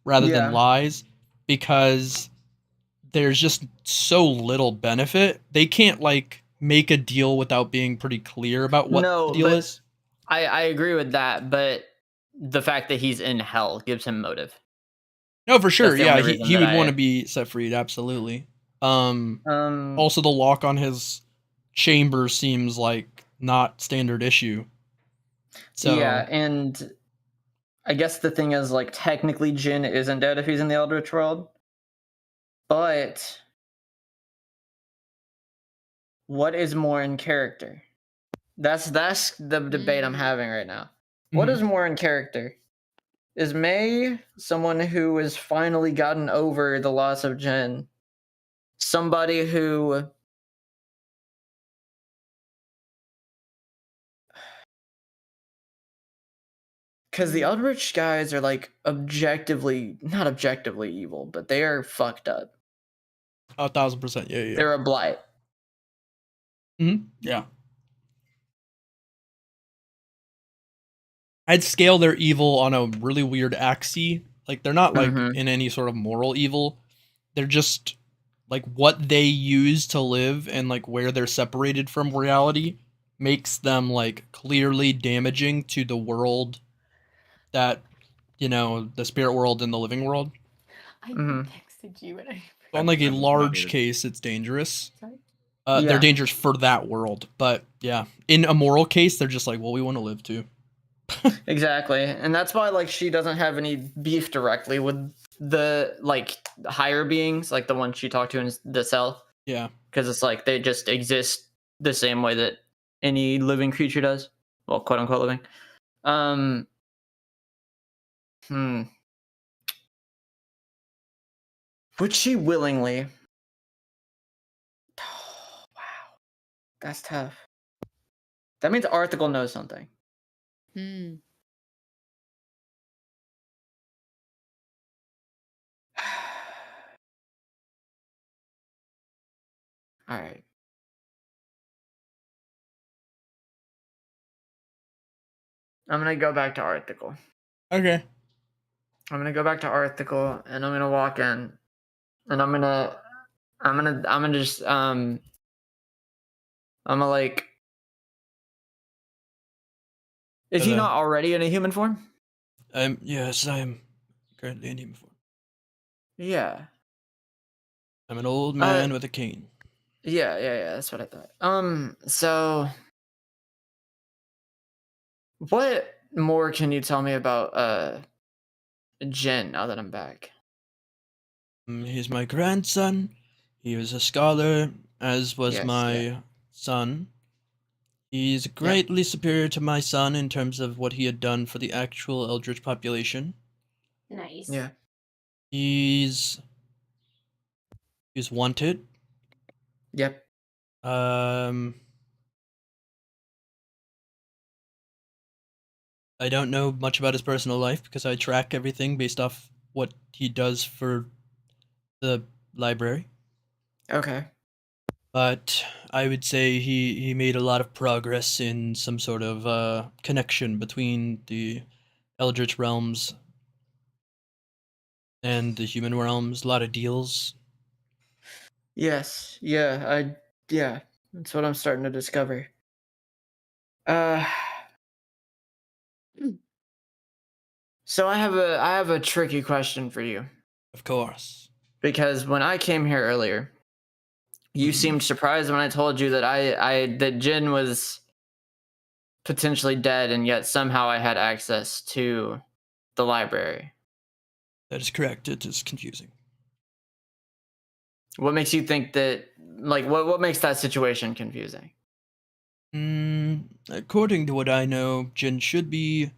rather than lies, because there's just so little benefit. They can't make a deal without being pretty clear about what No, the deal but- is. I agree with that, but the fact that he's in hell gives him motive. No, for sure. That's the Yeah, only he, reason he that would I- want to be set free. Absolutely. Um. Also, the lock on his chamber seems like not standard issue. So Yeah, and I guess the thing is, like, technically Jin isn't dead if he's in the Eldritch world, but what is more in character? That's the debate I'm having right now. What Mhm. is more in character? Is May someone who has finally gotten over the loss of Jin? Somebody who because the Eldritch guys are like not objectively evil, but they are fucked up. 1,000%. Yeah. They're a blight. Yeah. I'd scale their evil on a really weird axis. Like, they're not like Mhm. in any sort of moral evil. They're just like what they use to live and like where they're separated from reality makes them like clearly damaging to the world that, the spirit world and the living world. I Mhm. texted you and I. On like a I'm large muted. case, it's dangerous. Sorry. They're Yeah. dangerous for that world, but yeah, in a moral case, they're just like, well, we want to live too. Exactly. And that's why like she doesn't have any beef directly with the like higher beings, like the one she talked to in the cell. Yeah. Because it's like they just exist the same way that any living creature does. Well, quote unquote living. Would she willingly? Wow. That's tough. That means Article knows something. Hmm. All right. I'm gonna go back to Article. Okay. I'm gonna go back to Article, and I'm gonna walk in, and I'm gonna just I'm gonna like. Is he not already in a human form? Yes, I am currently in human form. Yeah. I'm an old man with a cane. Yeah. That's what I thought. So, what more can you tell me about Jin now that I'm back? He's my grandson. He was a scholar, as was Yes, my yeah. son. He's greatly superior to my son in terms of what he had done for the actual Eldritch population. Nice. Yeah. He's wanted. Yep. I don't know much about his personal life because I track everything based off what he does for the library. Okay. But I would say he made a lot of progress in some sort of connection between the Eldritch realms and the human realms. A lot of deals. Yes. Yeah. Yeah. That's what I'm starting to discover. So I have a tricky question for you, Of course. because when I came here earlier, you seemed surprised when I told you that that Jin was potentially dead, and yet somehow I had access to the library. That is correct. It is confusing. What makes you think that? Like, what makes that situation confusing? According to what I know, Jin should be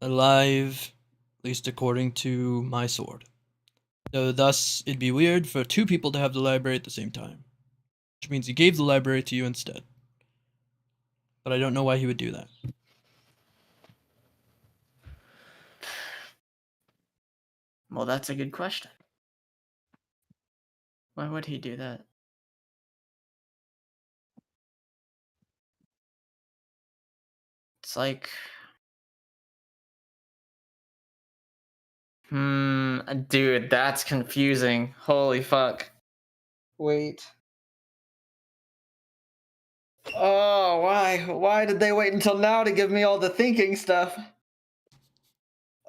alive, at least according to my sword. So thus, it'd be weird for two people to have the library at the same time. Which means he gave the library to you instead. But I don't know why he would do that. Well, that's a good question. Why would he do that? It's like, dude, that's confusing. Holy fuck. Wait. Oh, why? Why did they wait until now to give me all the thinking stuff?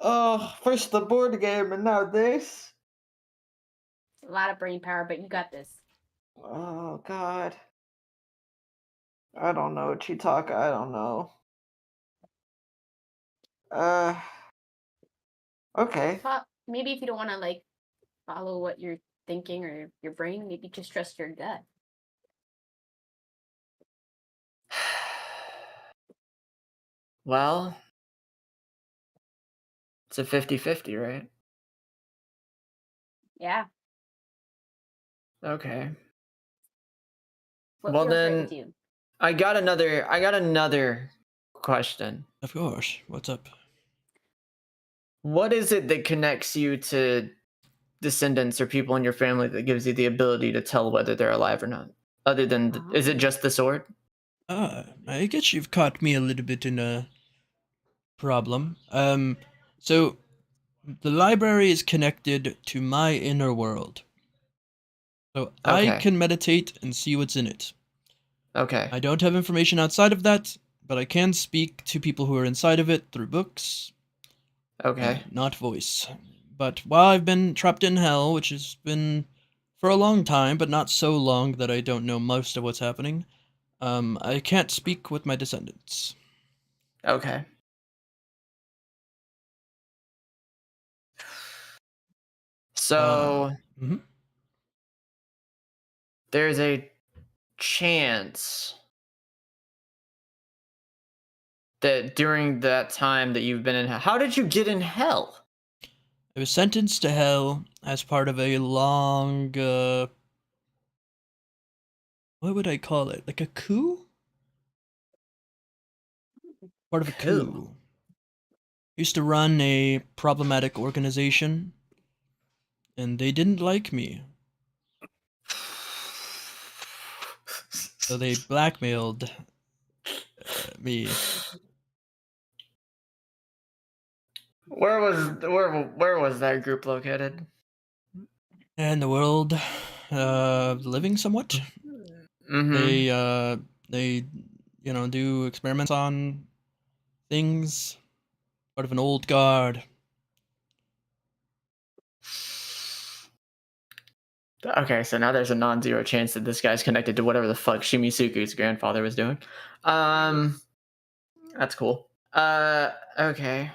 Oh, first the board game and now this. A lot of brain power, but you got this. Oh God. I don't know, Chitaka. I don't know. Okay. Maybe if you don't want to like follow what you're thinking or your brain, maybe just trust your gut. Well, it's a 50-50, right? Yeah. Okay. What Well, feels right then- with you? I got another question. Of course. What's up? What is it that connects you to descendants or people in your family that gives you the ability to tell whether they're alive or not? Other than, is it just the sword? I guess you've caught me a little bit in a problem. So the library is connected to my inner world. So I Okay. can meditate and see what's in it. Okay. I don't have information outside of that, but I can speak to people who are inside of it through books. Okay. Not voice. But while I've been trapped in hell, which has been for a long time, but not so long that I don't know most of what's happening, I can't speak with my descendants. Okay. So Mhm. there's a chance that during that time that you've been in hell, how did you get in hell? I was sentenced to hell as part of a long, what would I call it? Like a coup? Part of a coup. Used to run a problematic organization, and they didn't like me. So they blackmailed me. Where was that group located? And the world, living somewhat. Mm-hmm. They, do experiments on things. Part of an old guard. Okay, so now there's a non-zero chance that this guy's connected to whatever the fuck Shimisuku's grandfather was doing. That's cool. Okay.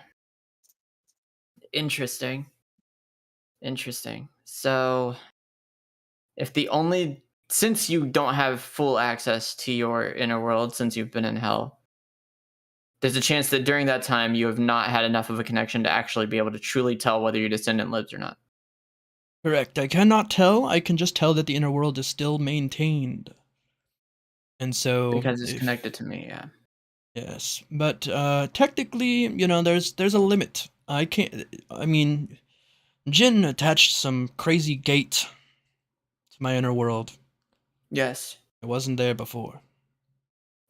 Interesting. So, since you don't have full access to your inner world since you've been in hell, there's a chance that during that time you have not had enough of a connection to actually be able to truly tell whether your descendant lives or not. Correct. I cannot tell. I can just tell that the inner world is still maintained. And so Because it's connected to me, yeah. Yes, but technically, there's a limit. Jin attached some crazy gate to my inner world. Yes. It wasn't there before.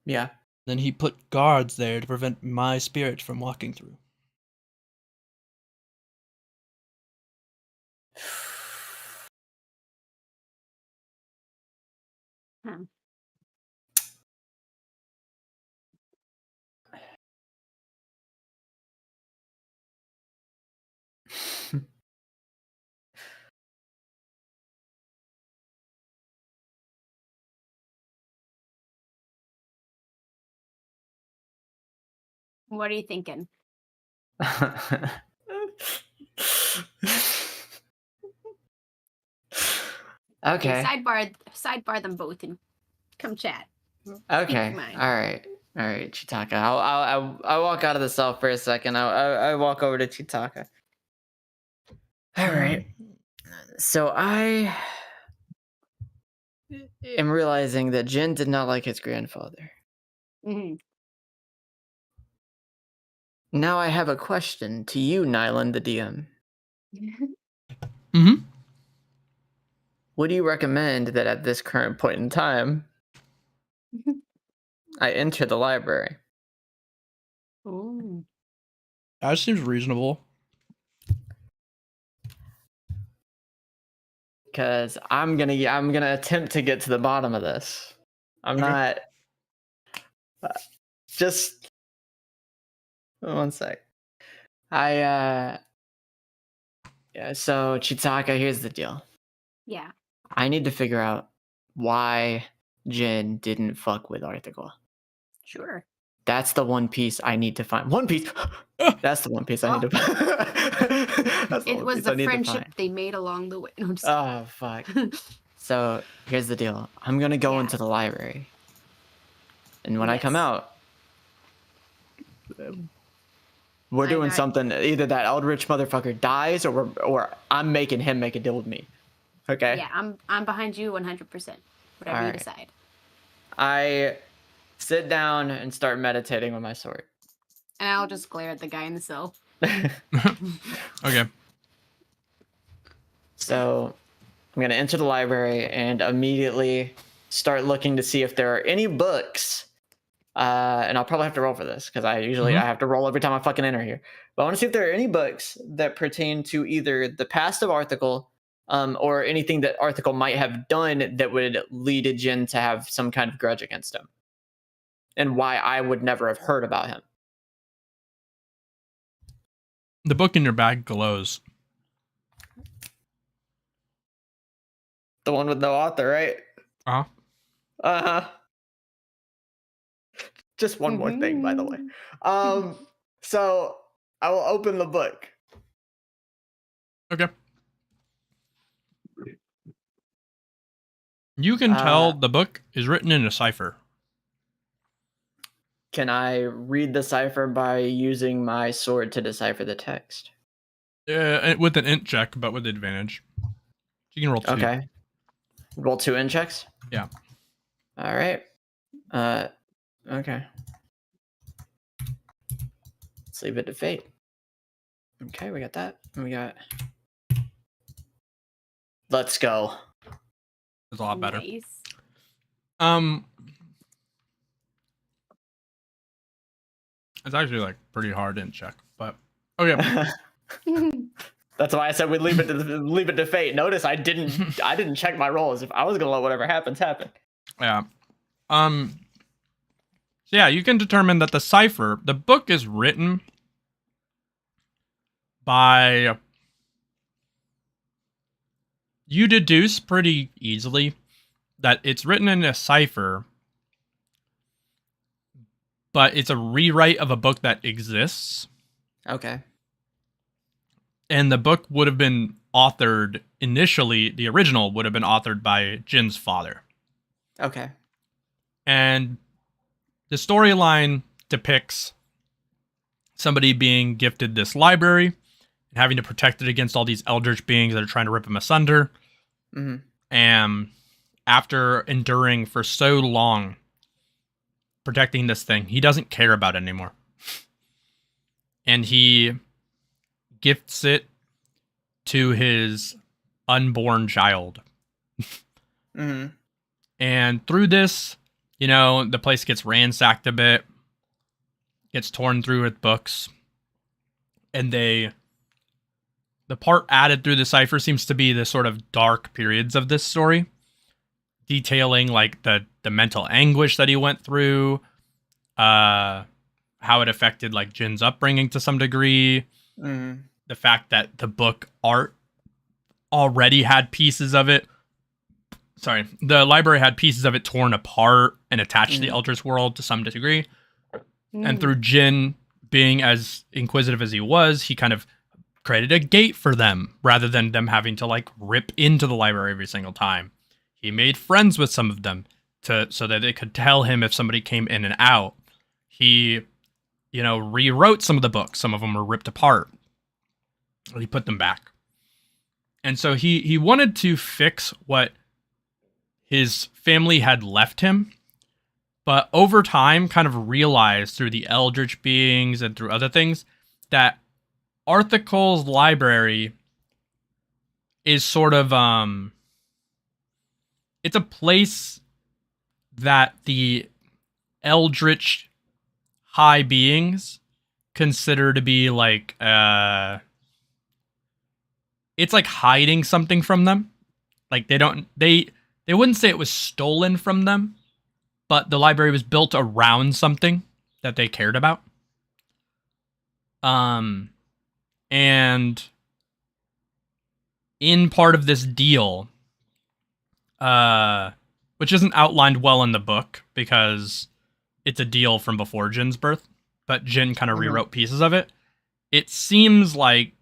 Yeah. Then he put guards there to prevent my spirit from walking through. What are you thinking? Okay. Sidebar them both and come chat. Okay. your mind. All right. Chitaka. I'll walk out of the cell for a second. I walk over to Chitaka. All right. So I am realizing that Jin did not like his grandfather. Mm-hmm. Now I have a question to you, Nyland, the DM. Mm-hmm. Would you recommend that at this current point in time, I enter the library? Ooh. That seems reasonable. Because I'm gonna attempt to get to the bottom of this. I'm not. Just 1 sec. Yeah, so Chitaka, here's the deal. Yeah. I need to figure out why Jin didn't fuck with Article. Sure. That's the one piece I need to find. One piece. That's the one piece I need to find. That's the It one was piece I the need to friendship find. they made along the way. No, I'm just Oh fuck. So here's the deal. I'm gonna go Yeah. into the library, and when I come out, we're doing something. Either that Eldritch motherfucker dies, or I'm making him make a deal with me. Okay. Yeah, I'm behind you 100%. Whatever you Alright. decide. I sit down and start meditating with my sword. And I'll just glare at the guy in the cell. Okay. So I'm gonna enter the library and immediately start looking to see if there are any books. And I'll probably have to roll for this because I have to roll every time I fucking enter here. But I want to see if there are any books that pertain to either the past of Article, or anything that Article might have done that would lead a Jin to have some kind of grudge against him, and why I would never have heard about him. The book in your bag glows. The one with no author, right? Uh-huh. Uh-huh. Just one more thing, by the way. So I will open the book. Okay. You can tell the book is written in a cipher. Can I read the cipher by using my sword to decipher the text? With an int check, but with advantage. You can roll 2. Okay. Roll 2 int checks? Yeah. All right. Okay. Let's leave it to fate. Okay, we got that. We got... Let's go. It's a lot better. Nice. It's actually like pretty hard int check, but okay. That's why I said we leave it to fate. Notice I didn't check my rolls. If I was gonna let whatever happens happen. Yeah. So yeah, you can determine that the book is written by... You deduce pretty easily that it's written in a cipher, but it's a rewrite of a book that exists. Okay. And the book would have been authored initially, the original would have been authored by Jin's father. Okay. And the storyline depicts somebody being gifted this library and having to protect it against all these eldritch beings that are trying to rip him asunder. Mm-hmm. And after enduring for so long protecting this thing, he doesn't care about it anymore. And he gifts it to his unborn child. Mm-hmm. And through this, the place gets ransacked a bit, gets torn through with books, and the part added through the cipher seems to be the sort of dark periods of this story, detailing like the mental anguish that he went through, how it affected like Jin's upbringing to some degree, the fact that the book art already had pieces of it. Sorry, the library had pieces of it torn apart and attached to the Eldritch world to some degree. And through Jin being as inquisitive as he was, he kind of created a gate for them rather than them having to like rip into the library every single time. He made friends with some of them so that they could tell him if somebody came in and out. He, rewrote some of the books. Some of them were ripped apart. He put them back. And so he wanted to fix what his family had left him, but over time kind of realized through the eldritch beings and through other things that Article's library is sort of it's a place that the eldritch high beings consider to be like it's like hiding something from them. Like they wouldn't say it was stolen from them, but the library was built around something that they cared about. And in part of this deal, which isn't outlined well in the book because it's a deal from before Jin's birth, but Jin kind of rewrote pieces of it. It seems like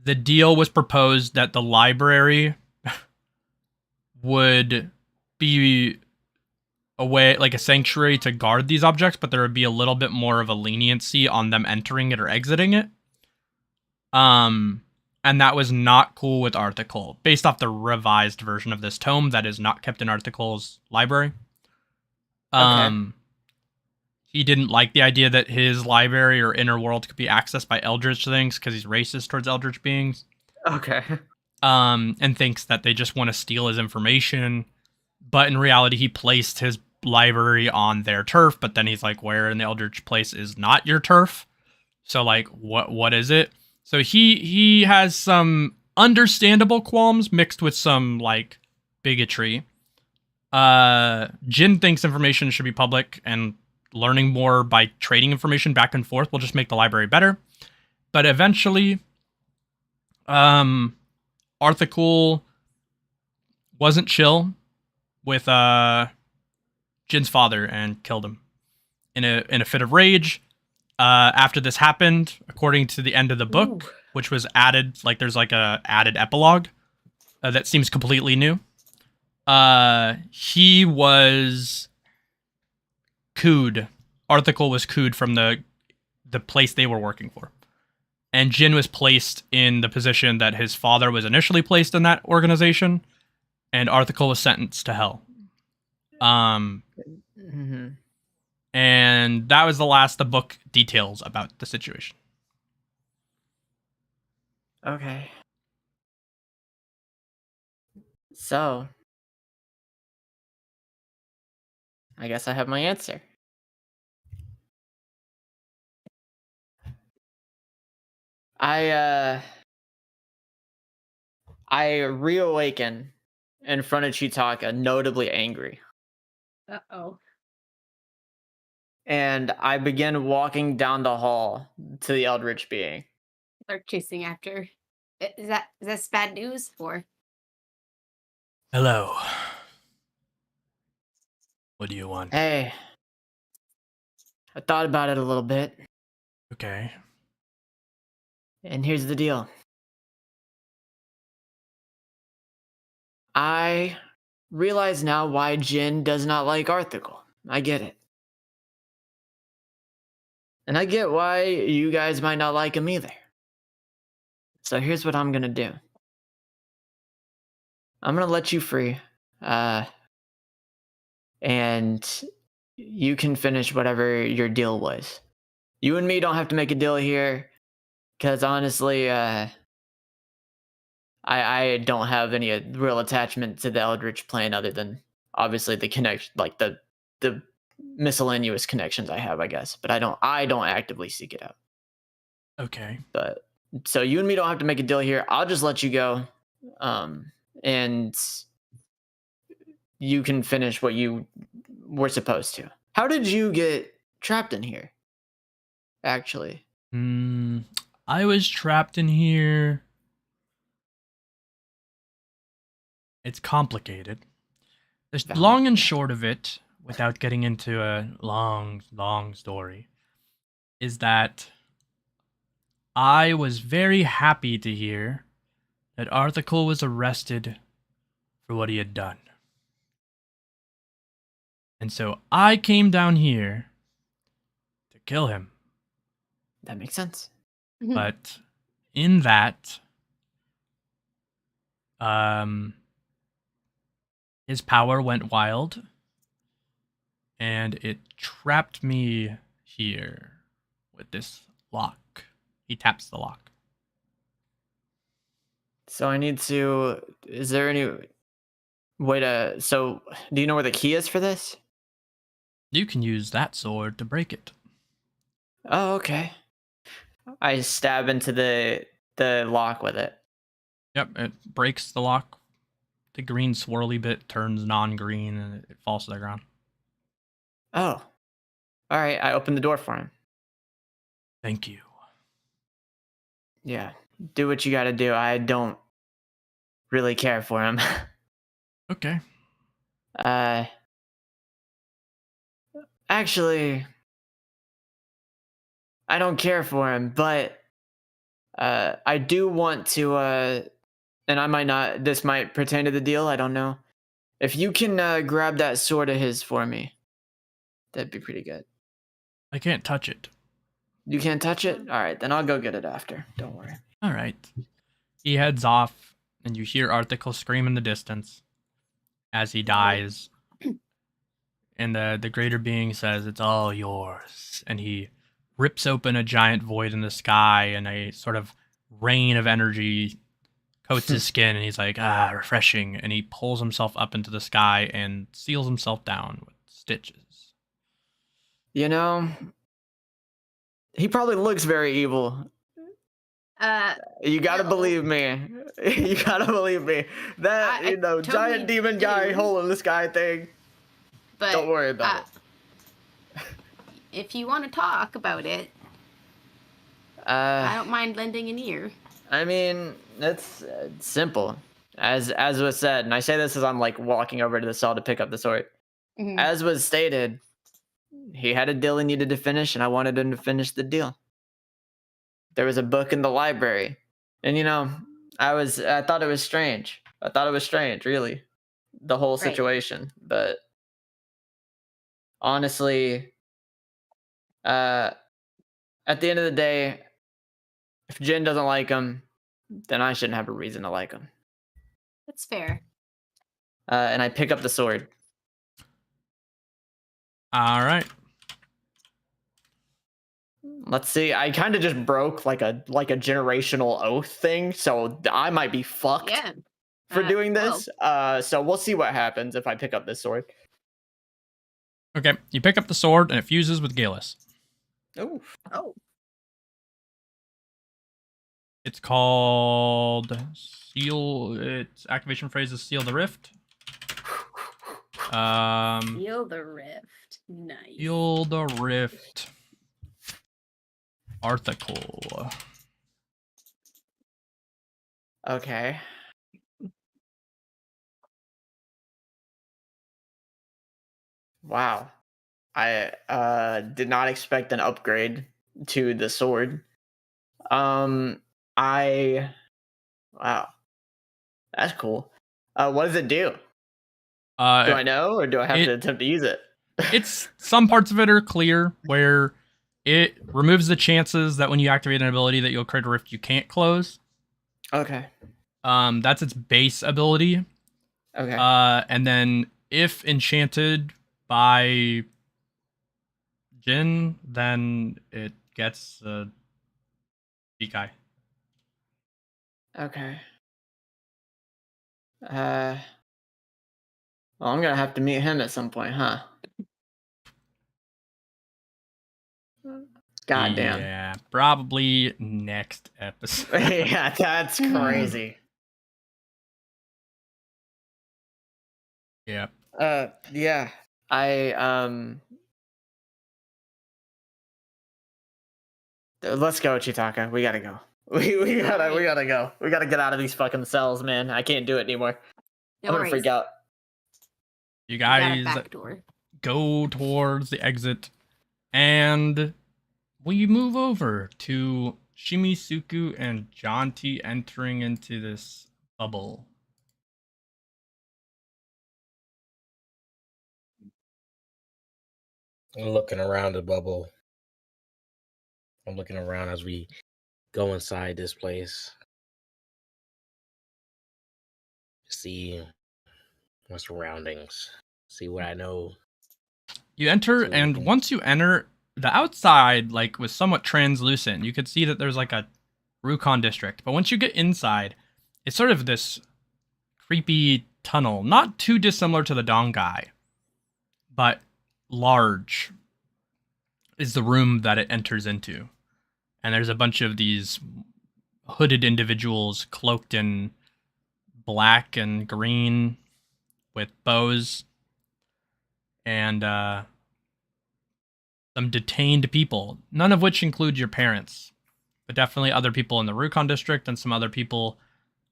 the deal was proposed that the library would be a way, like a sanctuary to guard these objects, but there would be a little bit more of a leniency on them entering it or exiting it. And that was not cool with Article, based off the revised version of this tome that is not kept in Article's library. He didn't like the idea that his library or inner world could be accessed by eldritch things because he's racist towards eldritch beings. Okay. And thinks that they just want to steal his information. But in reality, he placed his library on their turf, but then he's like, where in the eldritch place is not your turf? So, like, what is it? So he has some understandable qualms mixed with some, like, bigotry. Jin thinks information should be public, and learning more by trading information back and forth will just make the library better. But eventually, Article wasn't chill with Jin's father and killed him in a fit of rage. After this happened, according to the end of the book, which was added, like there's like a added epilogue that seems completely new. He was cooed. Article was cooed from the place they were working for. And Jin was placed in the position that his father was initially placed in that organization, and Article was sentenced to hell. And that was the last the book details about the situation. Okay. So, I guess I have my answer. I reawaken in front of Chitaka, notably angry. Uh-oh. And I begin walking down the hall to the Eldritch being. Start chasing after. Is that bad news or? Hello. What do you want? Hey, I thought about it a little bit, Okay. and here's the deal. I realize now why Jin does not like Article. I get it. And I get why you guys might not like him either. So here's what I'm gonna do. I'm gonna let you free. And you can finish whatever your deal was. You and me don't have to make a deal here, because honestly, I don't have any real attachment to the Eldritch plane other than obviously the connection, like the miscellaneous connections I have, I guess. But I don't actively seek it out. Okay. But so you and me don't have to make a deal here. I'll just let you go, and you can finish what you were supposed to. How did you get trapped in here? Actually, I was trapped in here. It's complicated. The long and short of it, without getting into a long story, is that I was very happy to hear that Article was arrested for what he had done. And so I came down here to kill him. that makes sense. But in that, his power went wild, and it trapped me here with this lock. He taps the lock. So I need to. Is there any way to? So do you know where the key is for this? You can use that sword to break it. Oh, okay. I stab into the lock with it. Yep, it breaks the lock. The green swirly bit turns non-green, and it falls to the ground. Oh, all right. I opened the door for him. Thank you. Yeah, do what you gotta do. I don't really care for him. Okay. Actually, I don't care for him, but I do want to, and I might not, this might pertain to the deal, I don't know. If you can grab that sword of his for me, that'd be pretty good. I can't touch it. You can't touch it? All right, then I'll go get it after. Don't worry. All right. He heads off, and you hear Article scream in the distance as he dies. And the greater being says, "It's all yours." And he rips open a giant void in the sky, and a sort of rain of energy coats his skin, and he's like, refreshing. And he pulls himself up into the sky and seals himself down with stitches. You know, he probably looks very evil. You gotta no. believe me. You gotta believe me. That, I giant totally demon guy, do. hole in the sky thing. But Don't worry about it. if you want to talk about it, I don't mind lending an ear. I mean, it's simple. As was said, and I say this as I'm like walking over to the cell to pick up the sword. Mhm. As was stated, he had a deal he needed to finish, and I wanted him to finish the deal. There was a book in the library, and I thought it was strange. I thought it was strange, really, the whole Right. situation. But honestly, at the end of the day, if Jin doesn't like him, then I shouldn't have a reason to like him. That's fair. And I pick up the sword. All right. Let's see. I kind of just broke like a generational oath thing, so I might be fucked Yeah. for doing well. this. So we'll see what happens if I pick up this sword. Okay. You pick up the sword, and it fuses with Galus. Oh. Oh. It's called Seal. Its activation phrase is Seal the Rift. Feel the rift. Nice. Seal the Rift. Article. Okay. Wow. I did not expect an upgrade to the sword. Wow. That's cool. What does it do? Do I know, or do I have to attempt to use it? It's some parts of it are clear, where it removes the chances that when you activate an ability that you'll create a rift you can't close. Okay. That's its base ability. Okay. And then if enchanted by Jin, then it gets Kai. Okay. Well, I'm gonna have to meet him at some point, huh? Goddamn. Yeah, probably next episode. Yeah, that's crazy. Yeah. Yeah. Let's go, Chitaka. We gotta go. We gotta go. We gotta get out of these fucking cells, man. I can't do it anymore. No I'm gonna worries. freak out. You We got a guys back door. go towards the exit, and we move over to Shimisuku and Jonty entering into this bubble. I'm looking around the bubble. I'm looking around as we go inside this place. See my surroundings. See what I know. You enter, and once you enter, the outside was somewhat translucent. You could see that there's a Rukon district, but once you get inside, it's sort of this creepy tunnel, not too dissimilar to the Dongai, but large is the room that it enters into. And there's a bunch of these hooded individuals cloaked in black and green with bows, and some detained people, none of which include your parents, but definitely other people in the Rukon district and some other people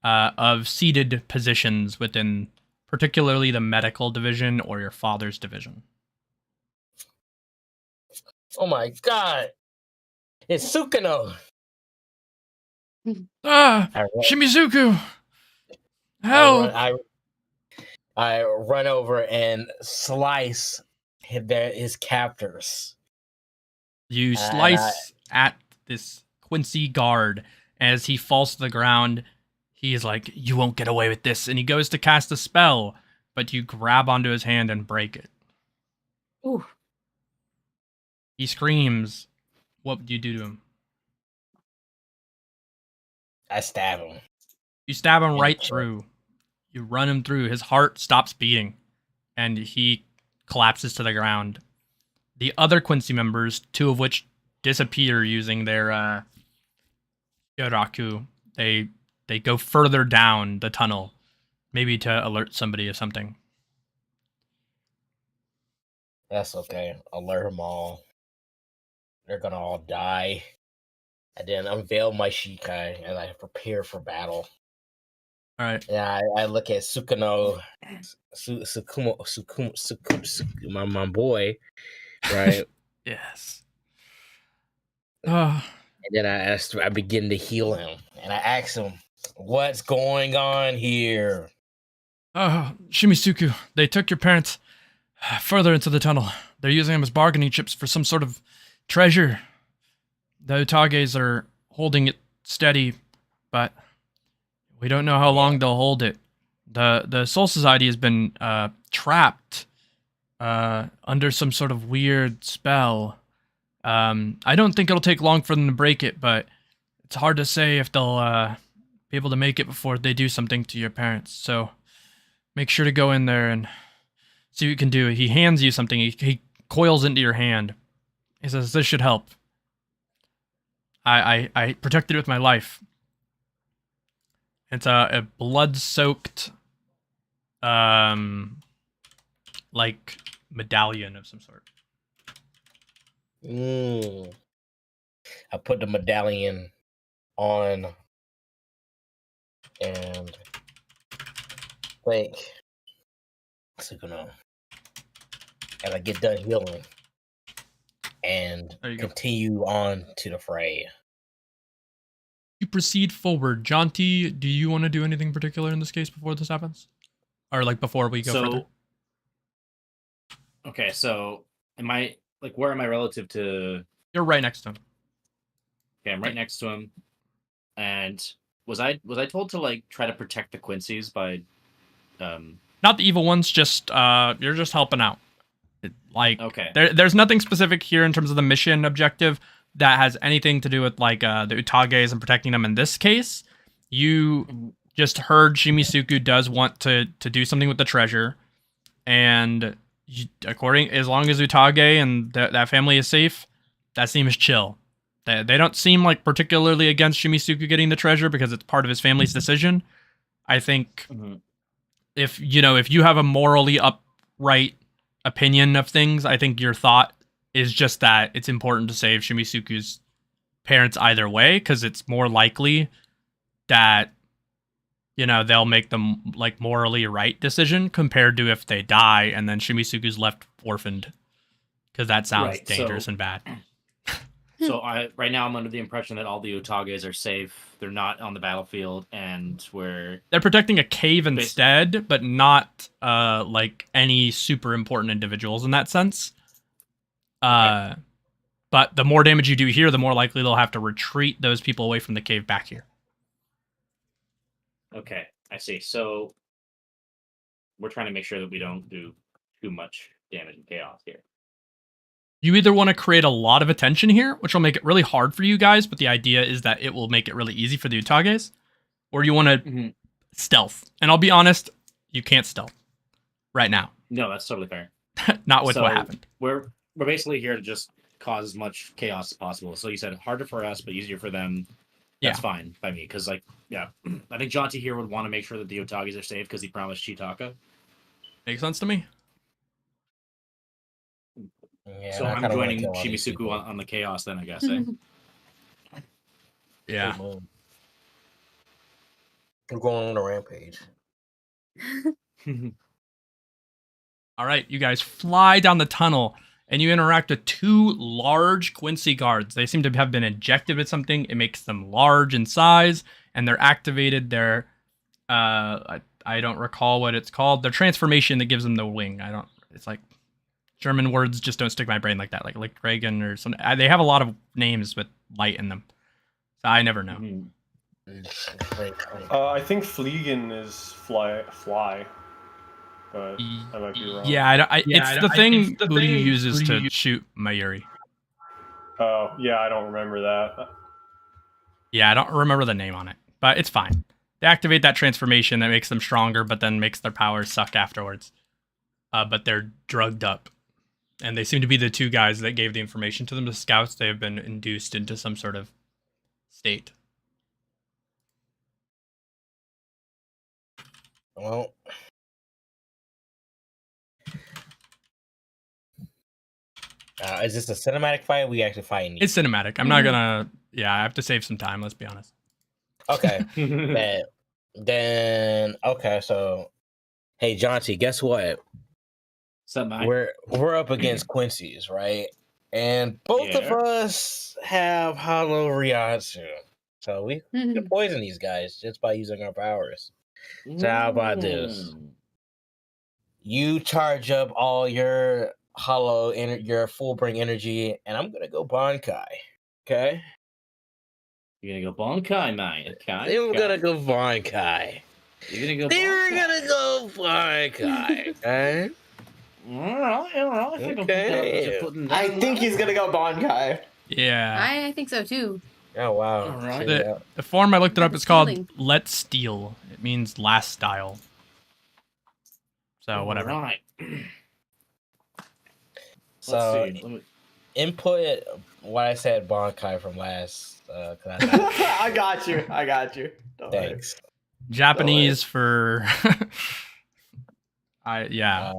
of seated positions within particularly the medical division or your father's division. Oh my god! It's Sukino! Ah! I run, Shimizuku! I Help! run, I run over and slice his captors. You And slice at this Quincy guard as he falls to the ground. He is like, "You won't get away with this," and he goes to cast a spell, but you grab onto his hand and break it. Ooh. He screams. What would you do to him? I stab him. You stab him In the right chest. through. You run him through. His heart stops beating, and he collapses to the ground. The other Quincy members, 2 of which disappear using their Yoraku, they go further down the tunnel, maybe to alert somebody of something. That's okay. Alert them all. They're gonna all die. And then unveil my Shikai and I prepare for battle. All right. Yeah, I look at Sukino, Sukumo, my boy, right? Yes. Oh, And then I begin to heal him, and I ask him, "What's going on here?" Shimisuku, they took your parents further into the tunnel. They're using them as bargaining chips for some sort of treasure. The Utages are holding it steady, but we don't know how long they'll hold it. The Soul Society has been trapped under some sort of weird spell. I don't think it'll take long for them to break it, but it's hard to say if they'll be able to make it before they do something to your parents. So make sure to go in there and see what you can do. He hands you something. He coils into your hand. He says, "This should help. I protected it with my life." It's a blood-soaked, like medallion of some sort. I put the medallion on and thank Sukino. And I get done healing and There you go. continue on to the fray. You proceed forward. Jonty, do you want to do anything particular in this case before this happens? Or like before we go further? Okay, so am I where am I relative to? You're right next to him. Okay, I'm right next to him. And was I told to try to protect the Quincy's by Not the evil ones, just you're just helping out. Okay. There's nothing specific here in terms of the mission objective that has anything to do with the Utages and protecting them in this case. You just heard Shimisuku does want to do something with the treasure, and as long as Utage and that family is safe, that seems chill. They don't seem like particularly against Shimisuku getting the treasure because it's part of his family's decision. I think if you have a morally upright opinion of things, I think your thought is just that it's important to save Shimisuku's parents either way, because it's more likely that they'll make the morally right decision compared to if they die and then Shimisuku's left orphaned, because that sounds dangerous and bad. So right now I'm under the impression that all the Utages are safe. They're not on the battlefield, and they're protecting a cave instead, but not any super important individuals in that sense. Okay. But the more damage you do here, the more likely they'll have to retreat those people away from the cave back here. Okay, I see. So we're trying to make sure that we don't do too much damage and chaos here. You either want to create a lot of attention here, which will make it really hard for you guys, but the idea is that it will make it really easy for the Utages, or you want to stealth. And I'll be honest, you can't stealth right now. No, that's totally fair. Not with what happened. We're basically here to just cause as much chaos as possible. So you said harder for us, but easier for them. That's fine by me, because I think Jonty here would want to make sure that the Utages are safe because he promised Chitaka. Makes sense to me. Yeah, so I'm joining Shimisuku on the chaos then, I guess. Yeah. We're going on a rampage. All right, you guys fly down the tunnel and you interact with two large Quincy guards. They seem to have been injected with something. It makes them large in size, and they're activated their I don't recall what it's called. Their transformation that gives them the wing. It's like German words just don't stick in my brain like that, like Reagan or something. They have a lot of names with light in them. So I never know. I think Fliegen is fly. But I might be wrong. Yeah, it's the thing Udi uses to shoot Mayuri. Oh, yeah, I don't remember that. Yeah, I don't remember the name on it, but it's fine. They activate that transformation that makes them stronger, but then makes their powers suck afterwards. But they're drugged up. And they seem to be the two guys that gave the information to them, the scouts. They have been induced into some sort of state. Well... is this a cinematic fight? We actually fighting? It's cinematic. I'm not gonna. Yeah, I have to save some time. Let's be honest. Okay. then okay. So, hey, Jonty, guess what? We're up against Quincy's, right? And both of us have Hollow Ryatsu, so we can poison these guys just by using our powers. So how about this? You charge up all your your full bring energy, and I'm gonna go Bankai. Okay? You're gonna go Bankai, mate. Okay. Then we're gonna go Bankai. You're gonna go. Then we're gonna go Bankai. Okay? Alright. Okay. I think he's gonna go Bankai. Yeah. I think so too. Oh wow. All right. The form I looked it up is called Stealing. Let's Steal. It means last style. So whatever. Right. So input what I said Bankai from last. I got you. Don't Thanks. Japanese for I Yeah.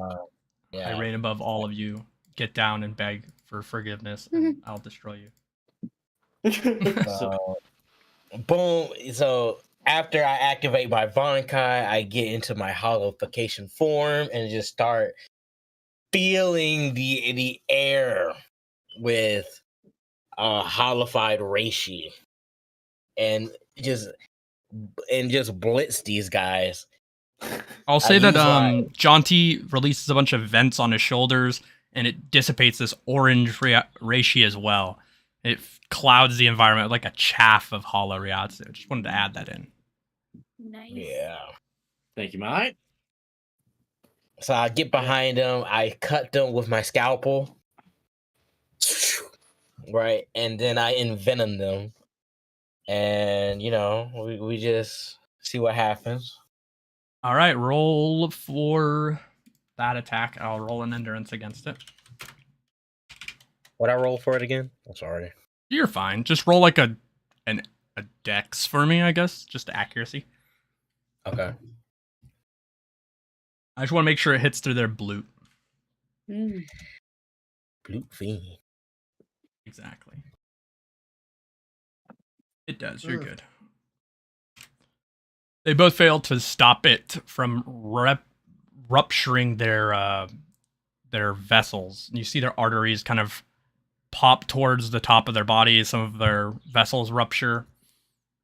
reign above all of you. Get down and beg for forgiveness, and I'll destroy you. Boom. So after I activate my Bankai, I get into my hollowification form and just start feeling the air with hollified reishi, and just blitz these guys. I'll say that Jonty releases a bunch of vents on his shoulders, and it dissipates this orange reishi as well. It clouds the environment like a chaff of hollow Ryatsu. I just wanted to add that in. Nice. Yeah. Thank you, mate. So I get behind them, I cut them with my scalpel, right, and then I envenom them, and we just see what happens. All right, roll for that attack. I'll roll an endurance against it. What I roll for it again? I'm sorry. You're fine. Just roll like a dex for me, I guess. Just accuracy. Okay. I just want to make sure it hits through their blute. Blute fiend. Exactly. It does. You're good. They both failed to stop it from rupturing their vessels. You see their arteries kind of pop towards the top of their body. Some of their vessels rupture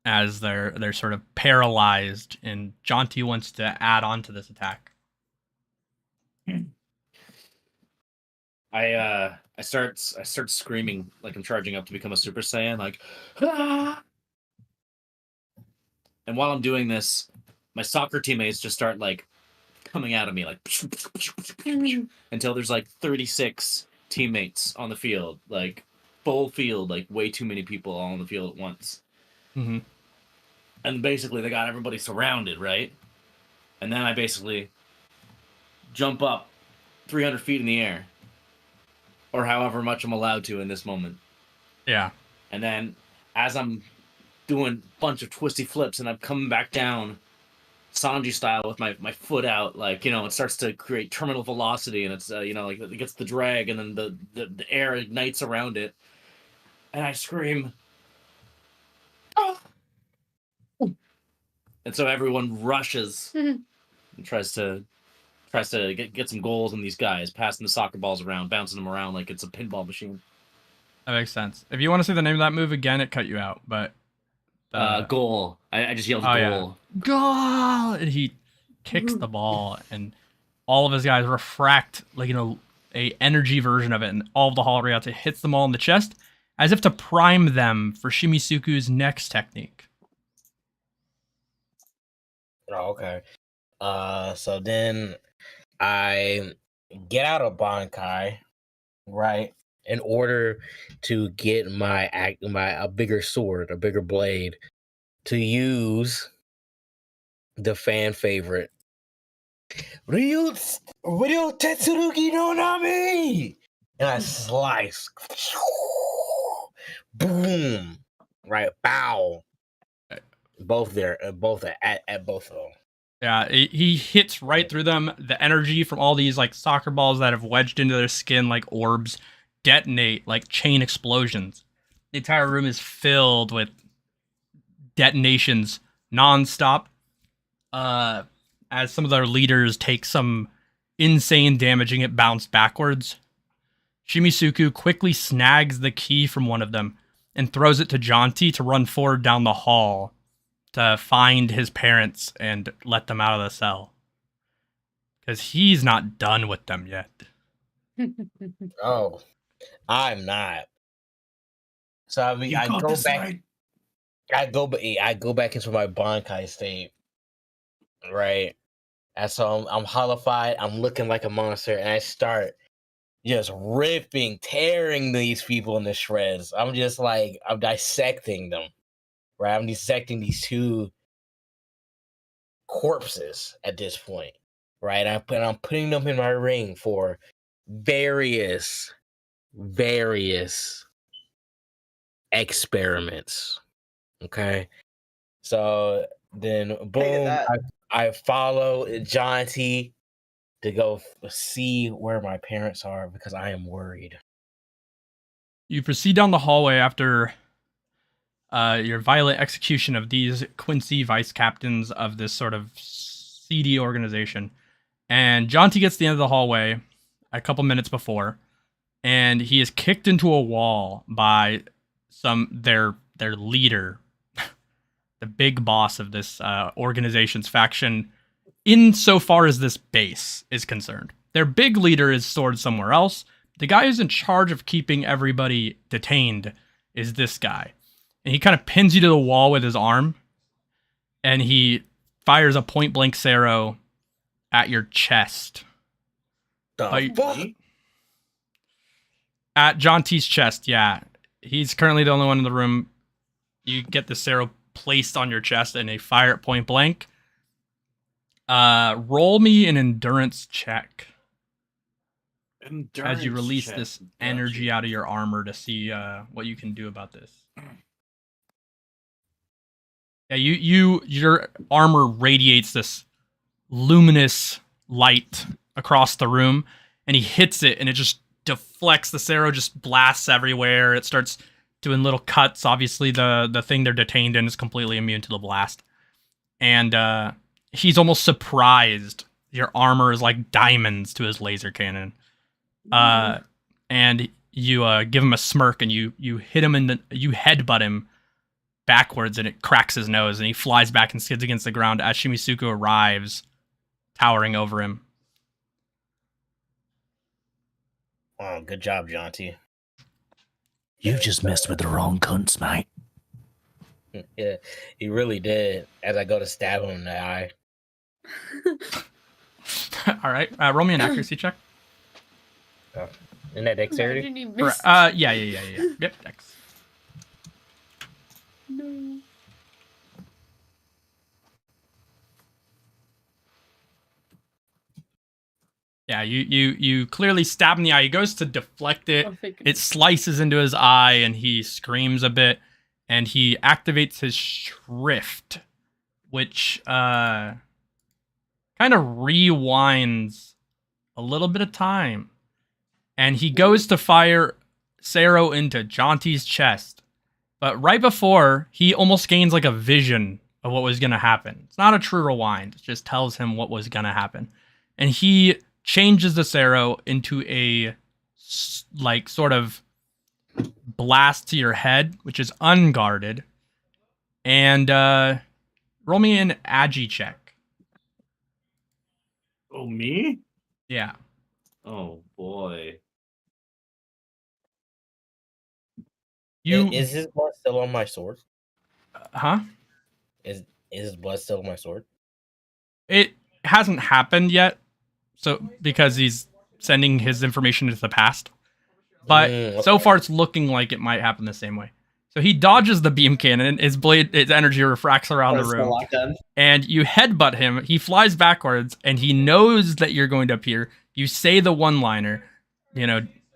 as they're sort of paralyzed. And Jonty wants to add on to this attack. I start screaming like I'm charging up to become a Super Saiyan, like, ah! And while I'm doing this, my soccer teammates just start like coming out of me like until there's like 36 teammates on the field, like full field, like way too many people all on the field at once. Mm-hmm. And basically they got everybody surrounded, right? And then I basically jump up 300 feet in the air, or however much I'm allowed to in this moment. Yeah. And then as I'm doing a bunch of twisty flips and I'm coming back down Sanji style with my foot out, like, it starts to create terminal velocity, and it's like it gets the drag, and then the air ignites around it, and I scream, "Oh!" And so everyone rushes and tries to get some goals on these guys, passing the soccer balls around, bouncing them around like it's a pinball machine. That makes sense. If you want to say the name of that move again, it cut you out. But goal. I just yelled goal. Yeah. Goal! And he kicks the ball, and all of his guys refract like a energy version of it, and all of the Hall Reats, it hits them all in the chest, as if to prime them for Shimisuku's next technique. Oh, okay. So then I get out of Bankai, right, in order to get a bigger sword, a bigger blade, to use the fan favorite Ryu Tetsurugi no Nami, and I slice, boom, right, bow, both at both of them. Yeah, he hits right through them. The energy from all these like soccer balls that have wedged into their skin like orbs detonate like chain explosions. The entire room is filled with detonations nonstop. As some of their leaders take some insane damaging it bounced backwards. Shimisuku quickly snags the key from one of them and throws it to Jonty to run forward down the hall to find his parents and let them out of the cell. Because he's not done with them yet. Oh, I'm not. So I mean, I go back. I go back into my Bankai state, right? And so I'm hollified. I'm looking like a monster, and I start just ripping, tearing these people into shreds. I'm dissecting them, right? I'm dissecting these two corpses at this point, right? I'm putting them in my ring for various experiments. Okay, so then boom, I follow Jonty to go see where my parents are because I am worried. You proceed down the hallway after your violent execution of these Quincy vice captains of this sort of seedy organization. And Jonty gets to the end of the hallway a couple minutes before, and he is kicked into a wall by their leader, the big boss of this organization's faction, insofar as this base is concerned. Their big leader is stored somewhere else. The guy who's in charge of keeping everybody detained is this guy. And he kind of pins you to the wall with his arm, and he fires a point-blank Sero at your chest. Fuck? At Jonty's chest, yeah. He's currently the only one in the room. You get the Sero placed on your chest, and they fire at point-blank. Roll me an endurance check. As you release this energy out of your armor to see what you can do about this. Yeah, your armor radiates this luminous light across the room, and he hits it, and it just deflects. The Sero just blasts everywhere. It starts doing little cuts. Obviously, the thing they're detained in is completely immune to the blast. And he's almost surprised. Your armor is like diamonds to his laser cannon. And you give him a smirk, and you hit him you headbutt him backwards, and it cracks his nose, and he flies back and skids against the ground as Shimisuku arrives, towering over him. Oh, good job, Jonty. You just messed with the wrong cunts, mate. Yeah, he really did. As I go to stab him in the eye. All right, roll me an accuracy check. Isn't that dexterity? Yeah. Yep, dex. No. Yeah, you clearly stab him in the eye. He goes to deflect it. It slices into his eye, and he screams a bit, and he activates his shrift, which kind of rewinds a little bit of time. And he goes to fire Sero into Jonty's chest. But right before, he almost gains like a vision of what was going to happen. It's not a true rewind. It just tells him what was going to happen. And he changes the Sero into a like sort of blast to your head, which is unguarded. And roll me an agi check. Oh, me? Yeah. Oh boy. Is his blood still on my sword? Huh? Is his blood still on my sword? It hasn't happened yet. So because he's sending his information into the past. But okay. So far it's looking like it might happen the same way. So he dodges the beam cannon, his energy refracts around the room. And you headbutt him, he flies backwards, and he knows that you're going to appear. You say the one-liner,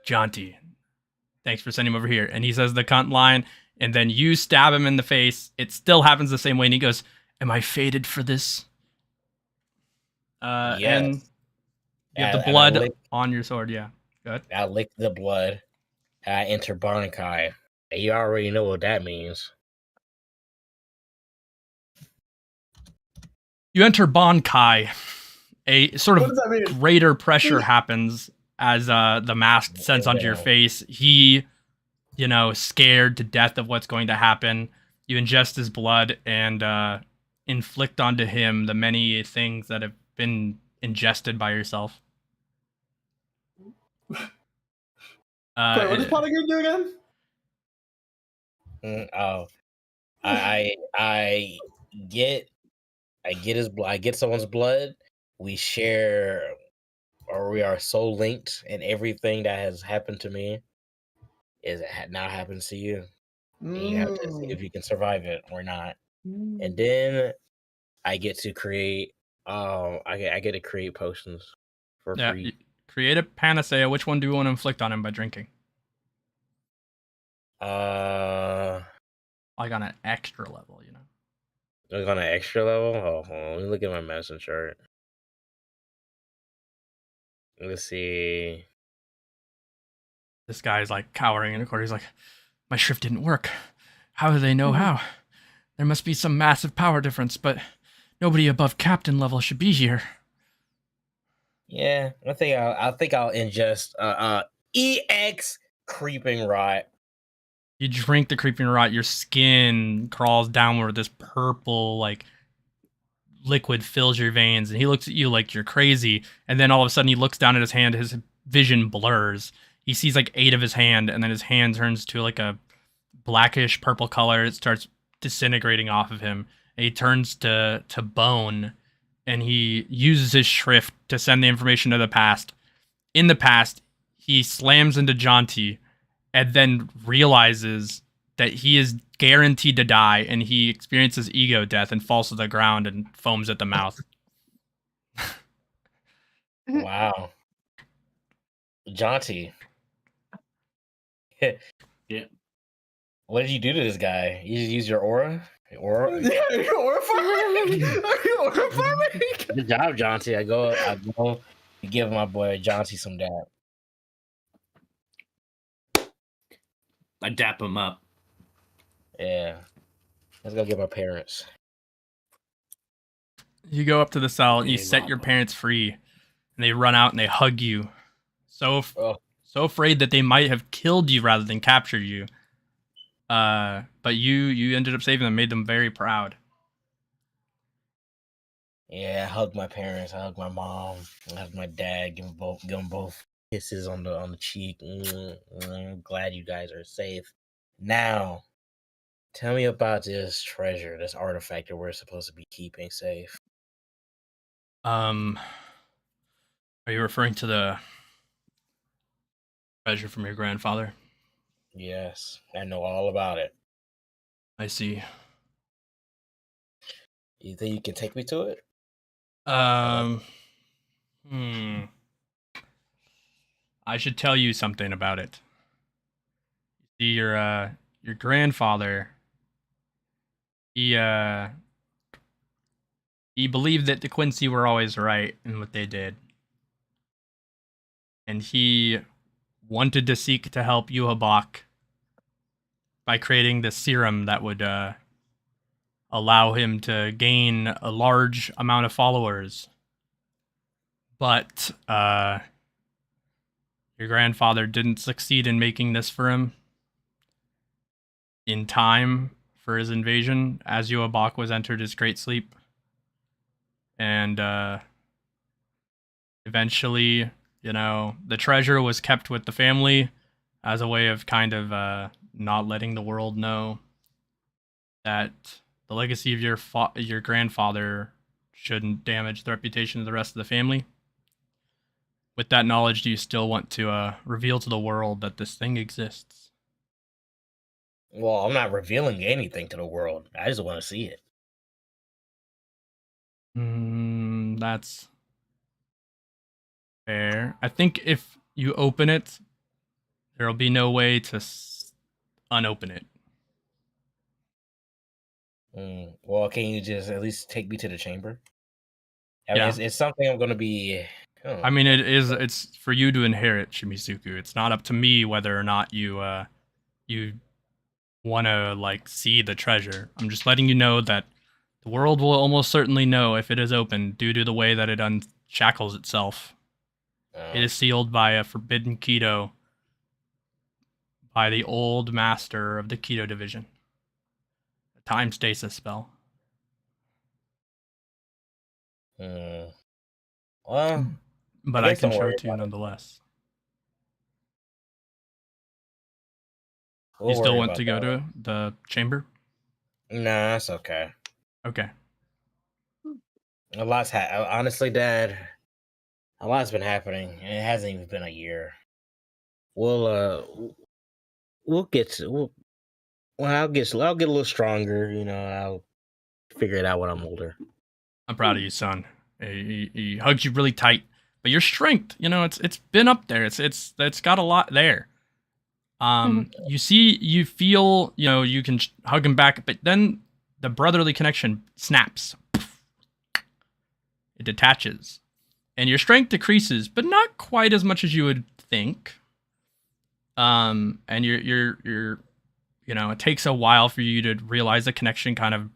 Jonty, thanks for sending him over here. And he says the cunt line, and then you stab him in the face. It still happens the same way, and he goes, am I fated for this? Yes. And you have the blood on your sword, yeah. Good. I lick the blood. I enter Bankai. You already know what that means. You enter Bankai. A sort of greater pressure happens as the mask descends onto your face. He, scared to death of what's going to happen. You ingest his blood and inflict onto him the many things that have been ingested by yourself. Wait, what does Polygon do again? I get his blood. I get someone's blood. We share, or we are so linked, and everything that has happened to me now happens to you. And you have to see if you can survive it or not. And then I get to create. I get to create potions for free. Create a panacea. Which one do you want to inflict on him by drinking? Like on an extra level, Like on an extra level? Oh, hold on. Let me look at my medicine chart. Let's see. This guy's like cowering in a corner. He's like, my shrift didn't work. How do they know how? There must be some massive power difference, but nobody above captain level should be here. Yeah, I think I'll ingest EX creeping rot. You drink the creeping rot, your skin crawls downward, this purple, like, liquid fills your veins, and he looks at you like you're crazy, and then all of a sudden he looks down at his hand, his vision blurs. He sees, like, 8 of his hand, and then his hand turns to, like, a blackish purple color. It starts disintegrating off of him, and he turns to bone, and he uses his shrift to send the information to the past. In the past, he slams into Jonty, and then realizes that he is guaranteed to die, and he experiences ego death and falls to the ground and foams at the mouth. Wow. Jonty. Yeah. What did you do to this guy? You just use your aura? Aura? Yeah, you aura farming? Are you aura farming? Good job, Jonty. I go to give my boy Jonty some dap. I dap him up. Yeah. Let's go get my parents. You go up to the cell, you set your parents free, and they run out and they hug you. So afraid that they might have killed you rather than captured you. But you ended up saving them, made them very proud. Yeah, I hugged my parents, I hugged my mom, I hugged my dad, give them both kisses on the cheek. I'm glad you guys are safe. Now, tell me about this treasure, this artifact that we're supposed to be keeping safe. Are you referring to the treasure from your grandfather? Yes, I know all about it. I see. You think you can take me to it? I should tell you something about it. See, your grandfather, he believed that the Quincy were always right in what they did. And he wanted to seek to help Yuhabak by creating the serum that would allow him to gain a large amount of followers. But your grandfather didn't succeed in making this for him in time for his invasion, as Yuabak was entered his great sleep. And eventually, the treasure was kept with the family as a way of kind of not letting the world know that the legacy of your grandfather shouldn't damage the reputation of the rest of the family. With that knowledge, do you still want to reveal to the world that this thing exists? Well, I'm not revealing anything to the world. I just want to see it. That's fair. I think if you open it, there'll be no way to unopen it. Well, can you just at least take me to the chamber? I Yeah. mean, it's something I'm going to be... I mean, it's for you to inherit, Shimisuku. It's not up to me whether or not you want to, see the treasure. I'm just letting you know that the world will almost certainly know if it is open due to the way that it unshackles itself. It is sealed by a forbidden Keto by the old master of the Keto division. A time stasis spell. Well, but I can show it to you nonetheless. You still want to go to the chamber? Nah, that's okay. Okay. A lot's honestly, Dad, a lot's been happening, and it hasn't even been a year. We'll get to. I'll get a little stronger. I'll figure it out when I'm older. I'm proud of you, son. He hugs you really tight, but your strength, it's been up there. It's got a lot there. You feel, you can hug him back, but then the brotherly connection snaps. It detaches, and your strength decreases, but not quite as much as you would think. And you're it takes a while for you to realize the connection kind of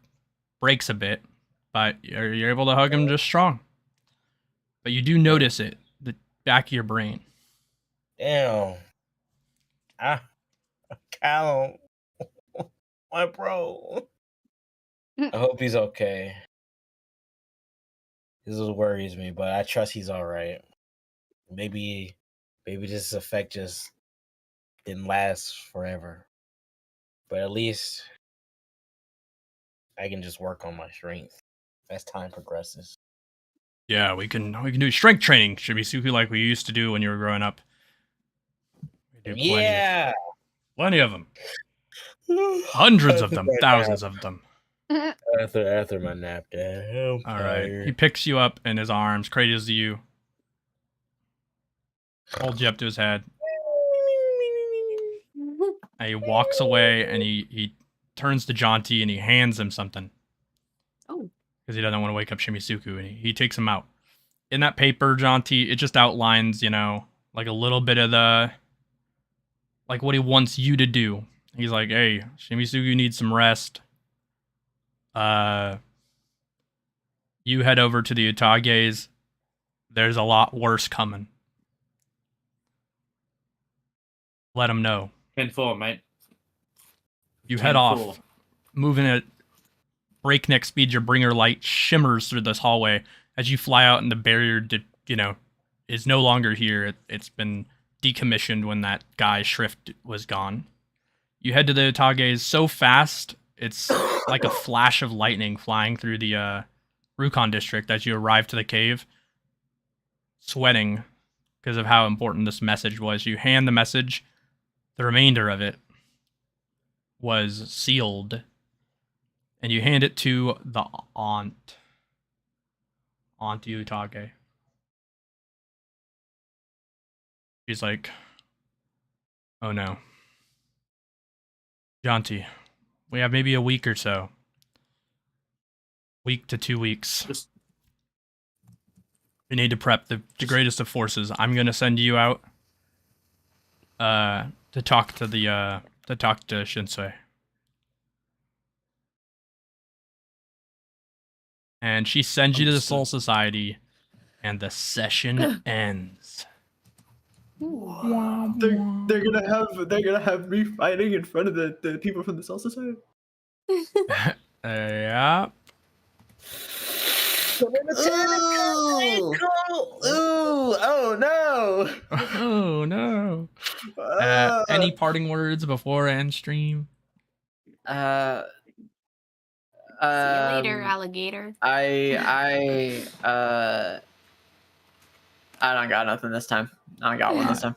breaks a bit, but you're able to hug him just strong. But you do notice it, the back of your brain. Damn. Kallum, my bro. I hope he's okay. This worries me, but I trust he's all right. Maybe this effect just didn't last forever. But at least I can just work on my strength as time progresses. Yeah, we can do strength training, Shimisuku, like we used to do when you were growing up. Plenty of them. Hundreds of them, thousands of them. After my nap, Dad. All right. He picks you up in his arms, cradles you, holds you up to his head. And he walks away, and he turns to Jonty, and he hands him something. Oh. Because he doesn't want to wake up Shimisuku, and he takes him out. In that paper, Jonty, it just outlines, like a little bit of what he wants you to do. He's like, hey, Shimisuku needs some rest. You head over to the Utages. There's a lot worse coming. Let him know. 10-4, mate. You head off, moving at breakneck speed. Your bringer light shimmers through this hallway as you fly out, and the barrier, is no longer here. It's been decommissioned when that guy Shrift was gone. You head to the Utages so fast, it's like a flash of lightning flying through the Rukon district as you arrive to the cave, sweating because of how important this message was. You hand the message. The remainder of it was sealed, and you hand it to the Aunt Utage. She's like, oh no. Jonty, we have maybe a week or so. Week to 2 weeks. We need to prep the greatest of forces. I'm going to send you out to talk to Shinsei. And she sends you to the Soul Society, and the session ends. They're gonna have me fighting in front of the people from the Soul Society. Yeah. Ooh, oh no! Oh no. Any parting words before end stream? See you later, alligator. I don't got nothing this time. I don't got one this time.